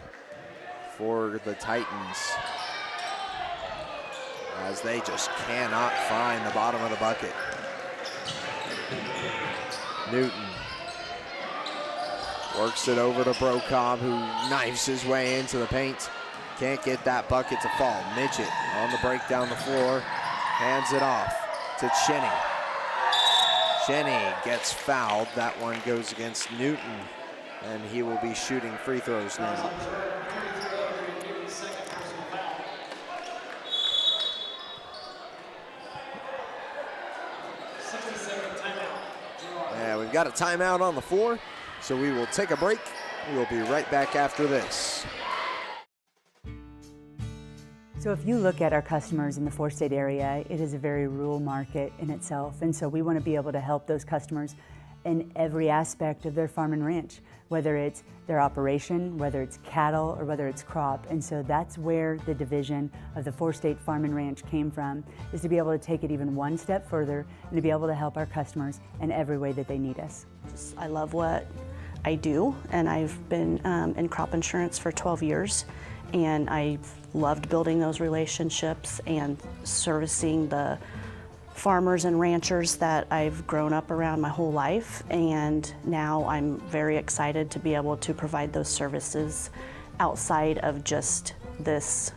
for the Titans, as they just cannot find the bottom of the bucket. Newton works it over to Brokob, who knifes his way into the paint. Can't get that bucket to fall. Midget on the break down the floor, hands it off to Cheney. Cheney gets fouled. That one goes against Newton, and he will be shooting free throws now. Yeah, we've got a timeout on the floor, so we will take a break. We'll be right back after this. So if you look at our customers in the four-state area, it is a very rural market in itself. And so we want to be able to help those customers in every aspect of their farm and ranch, whether it's their operation, whether it's cattle, or whether it's crop. And so that's where the division of the four-state farm and ranch came from, is to be able to take it even one step further and to be able to help our customers in every way that they need us. I love what I do, and I've been in crop insurance for 12 years. And I've loved building those relationships and servicing the farmers and ranchers that I've grown up around my whole life. And now I'm very excited to be able to provide those services outside of just this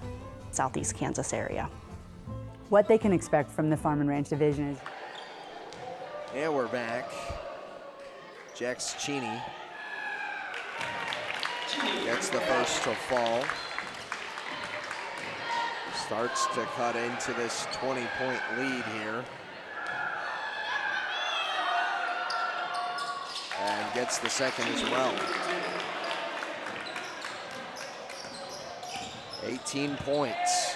Southeast Kansas area. What they can expect from the Farm and Ranch Division is... And we're back. Jex Cheney gets the first to fall. Starts to cut into this 20-point lead here. And gets the second as well. 18 points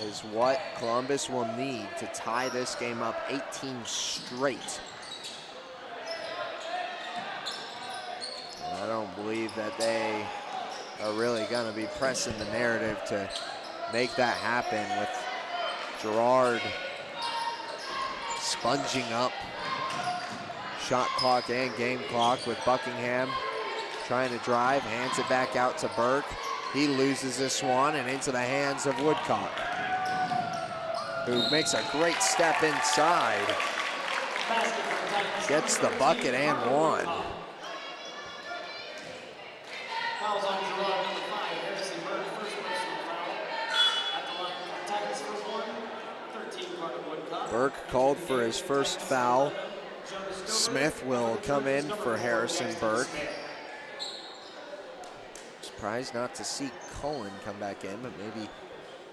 is what Columbus will need to tie this game up 18 straight. And I don't believe that they are really going to be pressing the narrative to make that happen, with Girard sponging up shot clock and game clock, with Buckingham trying to drive, hands it back out to Burke. He loses this one and into the hands of Woodcock, who makes a great step inside, gets the bucket and one. Fouls on Girard, number 5, Harrison Burke, first personal foul. At the line, Titans for 1, 13 Carter Woodcock. Burke called for his first foul. Smith will come in for Harrison Burke. Surprised not to see Cullen come back in, but maybe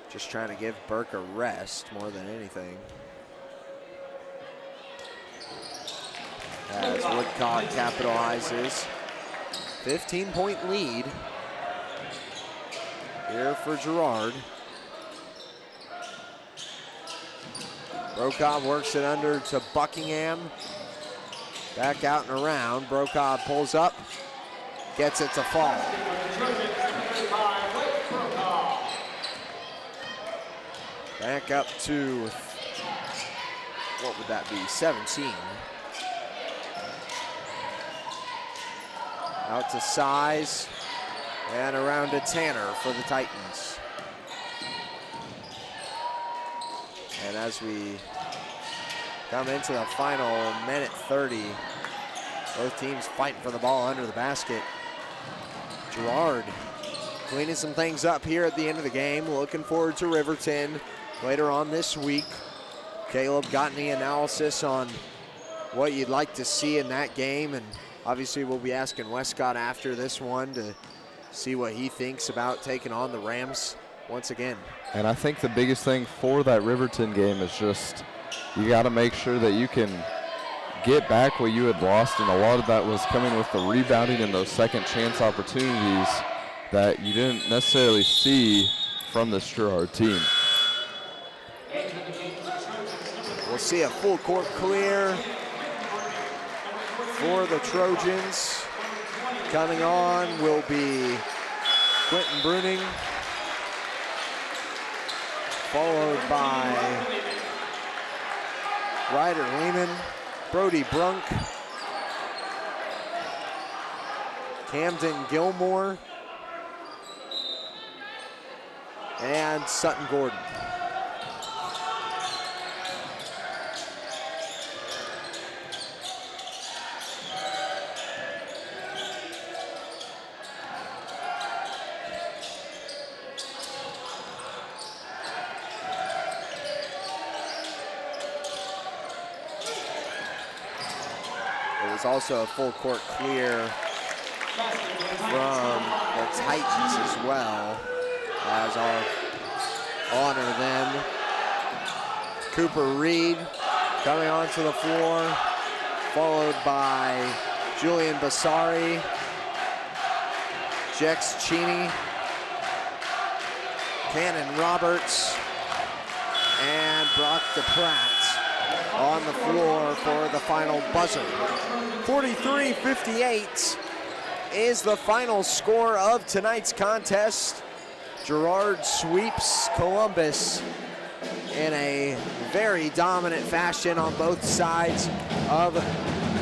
just trying to give Burke a rest more than anything. As Woodcock capitalizes. 15-point lead here for Girard. Brokob works it under to Buckingham. Back out and around. Brokob pulls up, gets it to fall. Back up to, what would that be, 17. Out to Size and around to Tanner for the Titans. And as we come into the final minute 30, both teams fighting for the ball under the basket. Girard cleaning some things up here at the end of the game. Looking forward to Riverton later on this week. Caleb, got any analysis on what you'd like to see in that game? And obviously we'll be asking Westcott after this one to see what he thinks about taking on the Rams once again. And I think the biggest thing for that Riverton game is just you got to make sure that you can get back what you had lost, and a lot of that was coming with the rebounding and those second chance opportunities that you didn't necessarily see from this Girard team. We'll see a full court clear for the Trojans. Coming on will be Quentin Bruning, followed by Ryder Lehman, Brody Brunk, Camden Gilmore, and Sutton Gordon. It was also a full court clear from the Titans as well, as I'll honor them. Cooper Reed coming onto the floor, followed by Julian Basari, Jex Cheney, Cannon Roberts, and Brock DePratt on the floor for the final buzzer. 43-58 is the final score of tonight's contest. Girard sweeps Columbus in a very dominant fashion on both sides of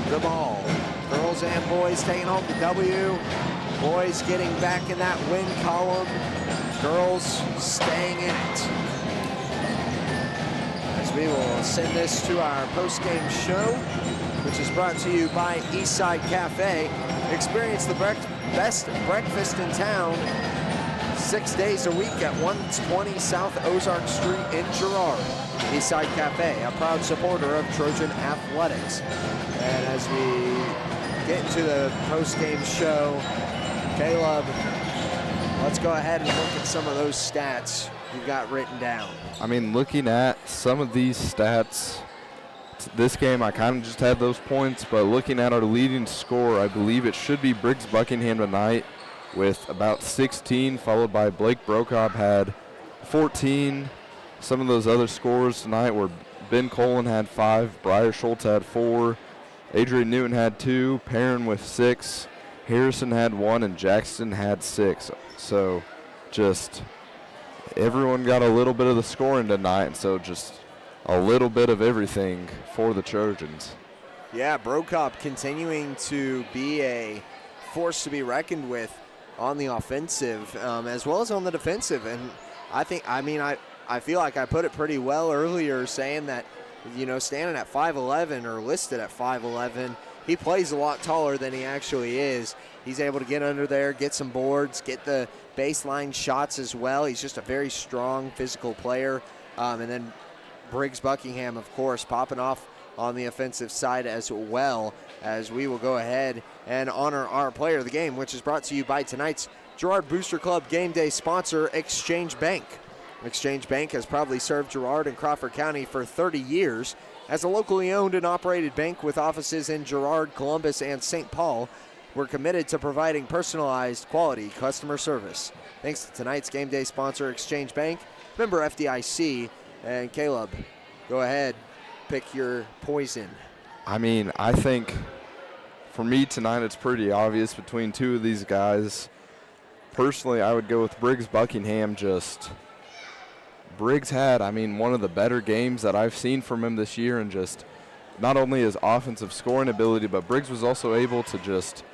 the ball. Girls and boys taking home the W. Boys getting back in that win column. Girls staying in it. As we will send this to our post-game show, which is brought to you by Eastside Cafe. Experience the best breakfast in town 6 days a week at 120 South Ozark Street in Girard. Eastside Cafe, a proud supporter of Trojan Athletics. And as we get into the post-game show, Caleb, let's go ahead and look at some of those stats you've got written down. I mean, looking at some of these stats, this game I kind of just had those points, but looking at our leading scorer, I believe it should be Briggs Buckingham tonight with about 16, followed by Blake Brokob had 14. Some of those other scores tonight were Ben Colin had 5, Briar Schultz had 4, Adrian Newton had 2, Perrin with 6, Harrison had 1, and Jackson had 6. So just everyone got a little bit of the scoring tonight, and so just a little bit of everything for the Trojans. Yeah, Brokob continuing to be a force to be reckoned with on the offensive as well as on the defensive. And I feel like I put it pretty well earlier saying that, you know, standing at 5'11" or listed at 5'11", he plays a lot taller than he actually is. He's able to get under there, get some boards, get the baseline shots as well. He's just a very strong physical player. And then Briggs Buckingham, of course, popping off on the offensive side as well, as we will go ahead and honor our player of the game, which is brought to you by tonight's Girard Booster Club game day sponsor, Exchange Bank. Exchange Bank has proudly served Girard and Crawford County for 30 years. As a locally owned and operated bank with offices in Girard, Columbus, and St. Paul, we're committed to providing personalized, quality customer service. Thanks to tonight's game day sponsor, Exchange Bank, member FDIC. And Caleb, go ahead, pick your poison. I mean, I think for me tonight it's pretty obvious between two of these guys. Personally, I would go with Briggs Buckingham. Just Briggs had, I mean, one of the better games that I've seen from him this year, and just not only his offensive scoring ability, but Briggs was also able to just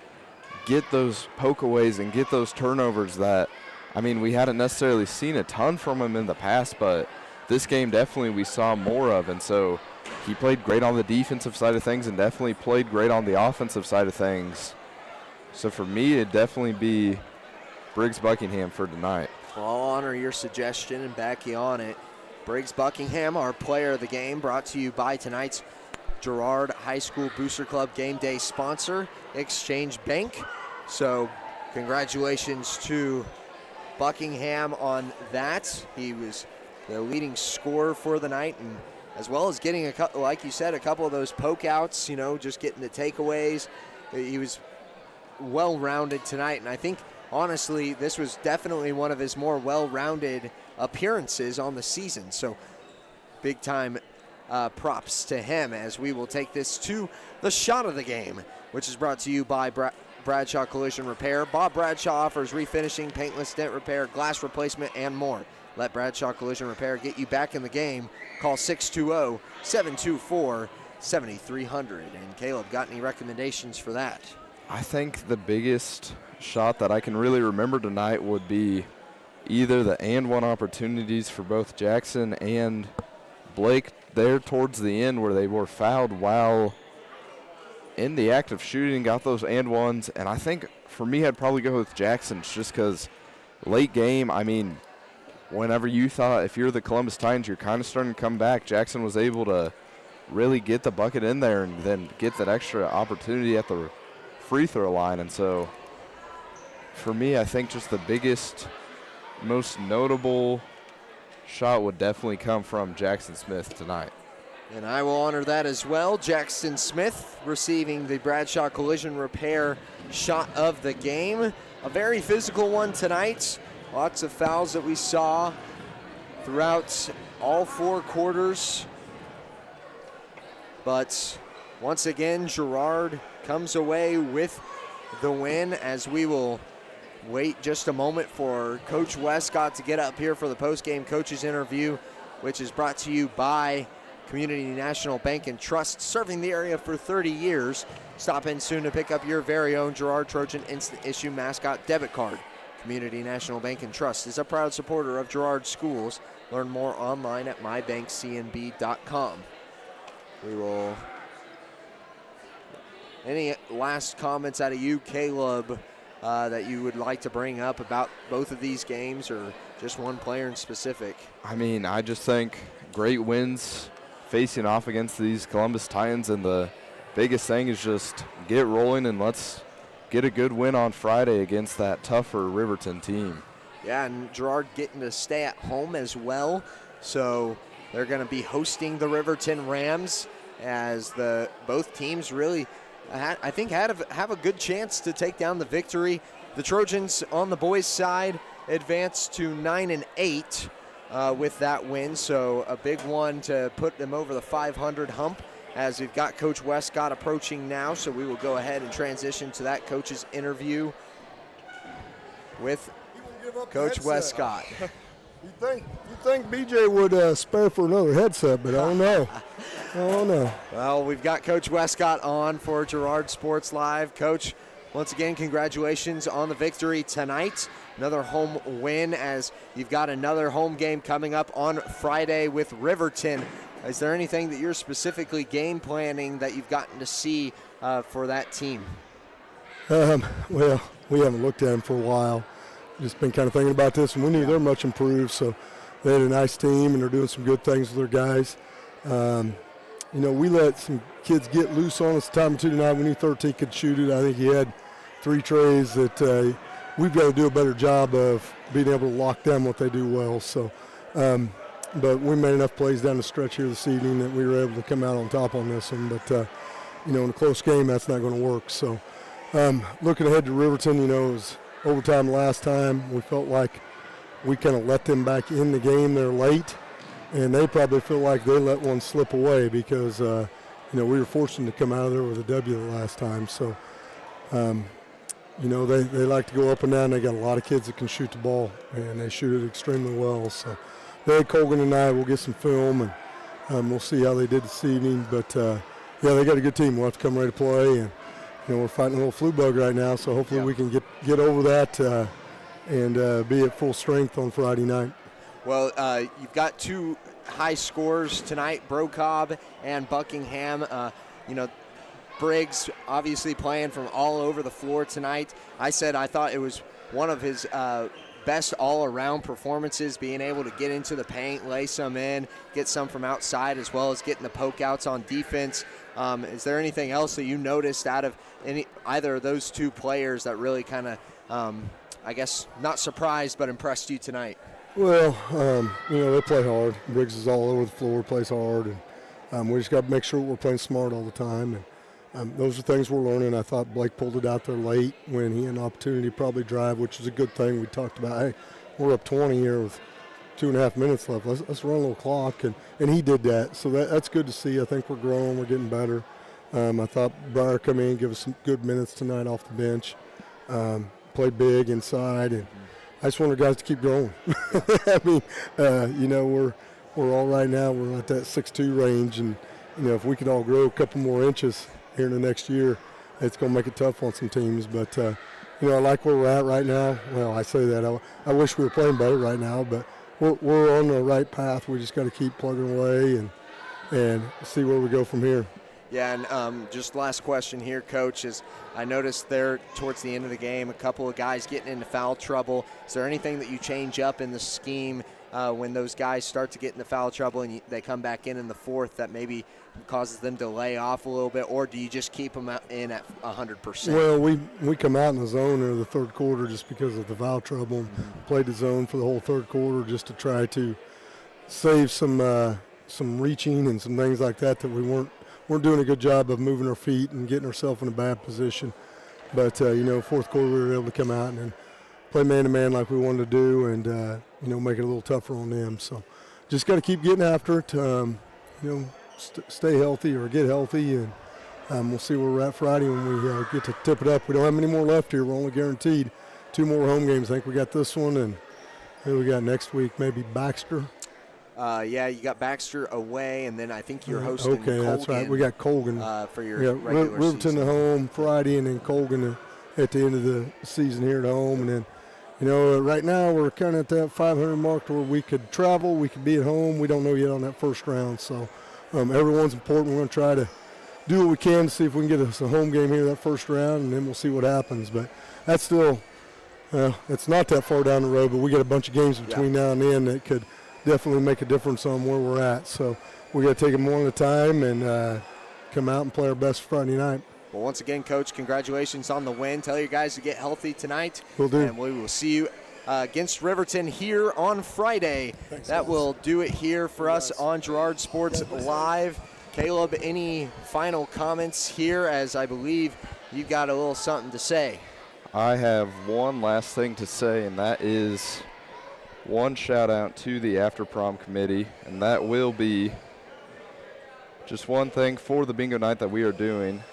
get those pokeaways and get those turnovers that, I mean, we hadn't necessarily seen a ton from him in the past, but this game definitely we saw more of. And so he played great on the defensive side of things and definitely played great on the offensive side of things. So for me, it'd definitely be Briggs Buckingham for tonight. Well, I'll honor your suggestion and back you on it. Briggs Buckingham, our player of the game, brought to you by tonight's Girard High School Booster Club game day sponsor, Exchange Bank. So congratulations to Buckingham on that. He was the leading scorer for the night, and as well as getting, like you said, a couple of those poke outs, you know, just getting the takeaways. He was well-rounded tonight, and I think, honestly, this was definitely one of his more well-rounded appearances on the season. So big-time props to him, as we will take this to the shot of the game, which is brought to you by Bradshaw Collision Repair. Bob Bradshaw offers refinishing, paintless dent repair, glass replacement, and more. Let Bradshaw Collision Repair get you back in the game. Call 620-724-00 7,300. And Caleb, got any recommendations for that? I think the biggest shot that I can really remember tonight would be either the and one opportunities for both Jackson and Blake there towards the end where they were fouled while in the act of shooting, got those and ones. And I think for me, I'd probably go with Jackson's just because late game, I mean, whenever you thought if you're the Columbus Titans, you're kind of starting to come back, Jackson was able to really get the bucket in there and then get that extra opportunity at the free throw line. And so for me, I think just the biggest, most notable shot would definitely come from Jackson Smith tonight. And I will honor that as well. Jackson Smith receiving the Bradshaw Collision Repair shot of the game. A very physical one tonight. Lots of fouls that we saw throughout all 4 quarters. But once again, Girard comes away with the win, as we will wait just a moment for Coach Westcott to get up here for the post-game coaches interview, which is brought to you by Community National Bank and Trust, serving the area for 30 years. Stop in soon to pick up your very own Girard Trojan Instant Issue Mascot Debit Card. Community National Bank and Trust is a proud supporter of Girard Schools. Learn more online at mybankcnb.com. We will... Any last comments out of you, Caleb, that you would like to bring up about both of these games or just one player in specific? I mean, I just think great wins facing off against these Columbus Titans, and the biggest thing is just get rolling and let's get a good win on Friday against that tougher Riverton team. Yeah, and Girard getting to stay at home as well, so they're going to be hosting the Riverton Rams, as both teams really, I think, have a good chance to take down the victory. The Trojans on the boys' side advanced to 9-8 with that win, so a big one to put them over the 500 hump, as we've got Coach Westcott approaching now. So we will go ahead and transition to that coach's interview with Coach Westcott. You think BJ would spare for another headset, but I don't know. I don't know. Well, we've got Coach Westcott on for Girard Sports Live. Coach, once again, congratulations on the victory tonight. Another home win, as you've got another home game coming up on Friday with Riverton. Is there anything that you're specifically game planning that you've gotten to see for that team? Well, we haven't looked at them for a while. Just been kind of thinking about this, and we knew they're much improved, so they had a nice team, and they're doing some good things with their guys. We let some kids get loose on us time tonight. We knew 13 could shoot it. I think he had 3 trays that we've got to do a better job of being able to lock down what they do well. So, but we made enough plays down the stretch here this evening that we were able to come out on top on this one. But, in a close game, that's not going to work. So, looking ahead to Riverton, it was overtime last time. We felt like we kind of let them back in the game there late, and they probably feel like they let one slip away because, we were fortunate to come out of there with a W the last time. So, they like to go up and down. They got a lot of kids that can shoot the ball, and they shoot it extremely well. So they had Colgan tonight. We'll get some film, and we'll see how they did this evening. But, they got a good team. We'll have to come ready to play, and we're fighting a little flu bug right now, so hopefully we can get over that and be at full strength on Friday night. Well, you've got 2 high scores tonight, Brocob and Buckingham. Briggs obviously playing from all over the floor tonight. I said I thought it was one of his best all-around performances, being able to get into the paint, lay some in, get some from outside, as well as getting the poke-outs on defense. Is there anything else that you noticed out of either of those 2 players that really kind of, I guess, not surprised but impressed you tonight? Well, they play hard. Briggs is all over the floor, plays hard, and we just got to make sure we're playing smart all the time. And those are things we're learning. I thought Blake pulled it out there late when he had an opportunity to probably drive, which is a good thing. We talked about, hey, we're up 20 here with 2.5 minutes left. Let's run a little clock, and he did that. So that's good to see. I think we're growing. We're getting better. I thought Briar come in, give us some good minutes tonight off the bench. Played big inside, and I just want our guys to keep going. I mean, we're all right now. We're at that 6'2" range, and if we could all grow a couple more inches here in the next year, it's going to make it tough on some teams. But, I like where we're at right now. Well, I say that. I wish we were playing better right now, but we're on the right path. We just got to keep plugging away and see where we go from here. Yeah, and just last question here, Coach, is I noticed there towards the end of the game a couple of guys getting into foul trouble. Is there anything that you change up in the scheme when those guys start to get into foul trouble and they come back in the fourth that maybe causes them to lay off a little bit, or do you just keep them in at 100%? Well, we come out in the zone in the third quarter just because of the foul trouble and played the zone for the whole third quarter just to try to save some reaching and some things like that we weren't doing a good job of moving our feet and getting ourselves in a bad position. But, fourth quarter we were able to come out and play man-to-man like we wanted to do and, make it a little tougher on them. So just got to keep getting after it, stay healthy or get healthy, and we'll see where we're at Friday when we get to tip it up. We don't have many more left here. We're only guaranteed 2 more home games. I think we got this one, and who we got next week? Maybe Baxter. Yeah, you got Baxter away, and then I think you're hosting Okay, Colgan, that's right. We got Colgan. For your regular Riverton season. at home Friday, and then Colgan at the end of the season here at home. And then, right now we're kind of at that 500 mark where we could travel, we could be at home. We don't know yet on that first round. So everyone's important. We're going to try to do what we can to see if we can get us a home game here that first round, and then we'll see what happens. But that's still, it's not that far down the road, but we got a bunch of games between now and then that could definitely make a difference on where we're at. So we got to take it more at a time and come out and play our best Friday night. Well, once again, Coach, congratulations on the win. Tell your guys to get healthy tonight. Will do. And we will see you against Riverton here on Friday. Thanks, that guys. will do it here for us on Girard Sports Live. Caleb, any final comments here, as I believe you've got a little something to say? I have one last thing to say, and that is one shout out to the After Prom Committee, and that will be just one thing for the bingo night that we are doing.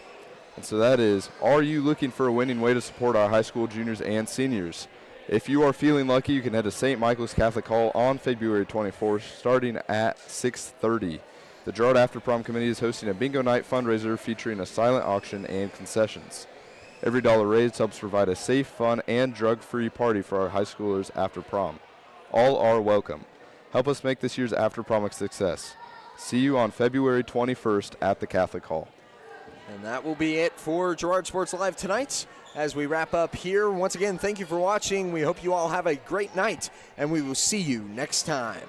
And so that is, are you looking for a winning way to support our high school juniors and seniors? If you are feeling lucky, you can head to St. Michael's Catholic Hall on February 24th, starting at 6:30. The Girard After Prom Committee is hosting a bingo night fundraiser featuring a silent auction and concessions. Every dollar raised helps provide a safe, fun, and drug-free party for our high schoolers after prom. All are welcome. Help us make this year's After Prom a success. See you on February 21st at the Catholic Hall. And that will be it for Girard Sports Live tonight as we wrap up here. Once again, thank you for watching. We hope you all have a great night, and we will see you next time.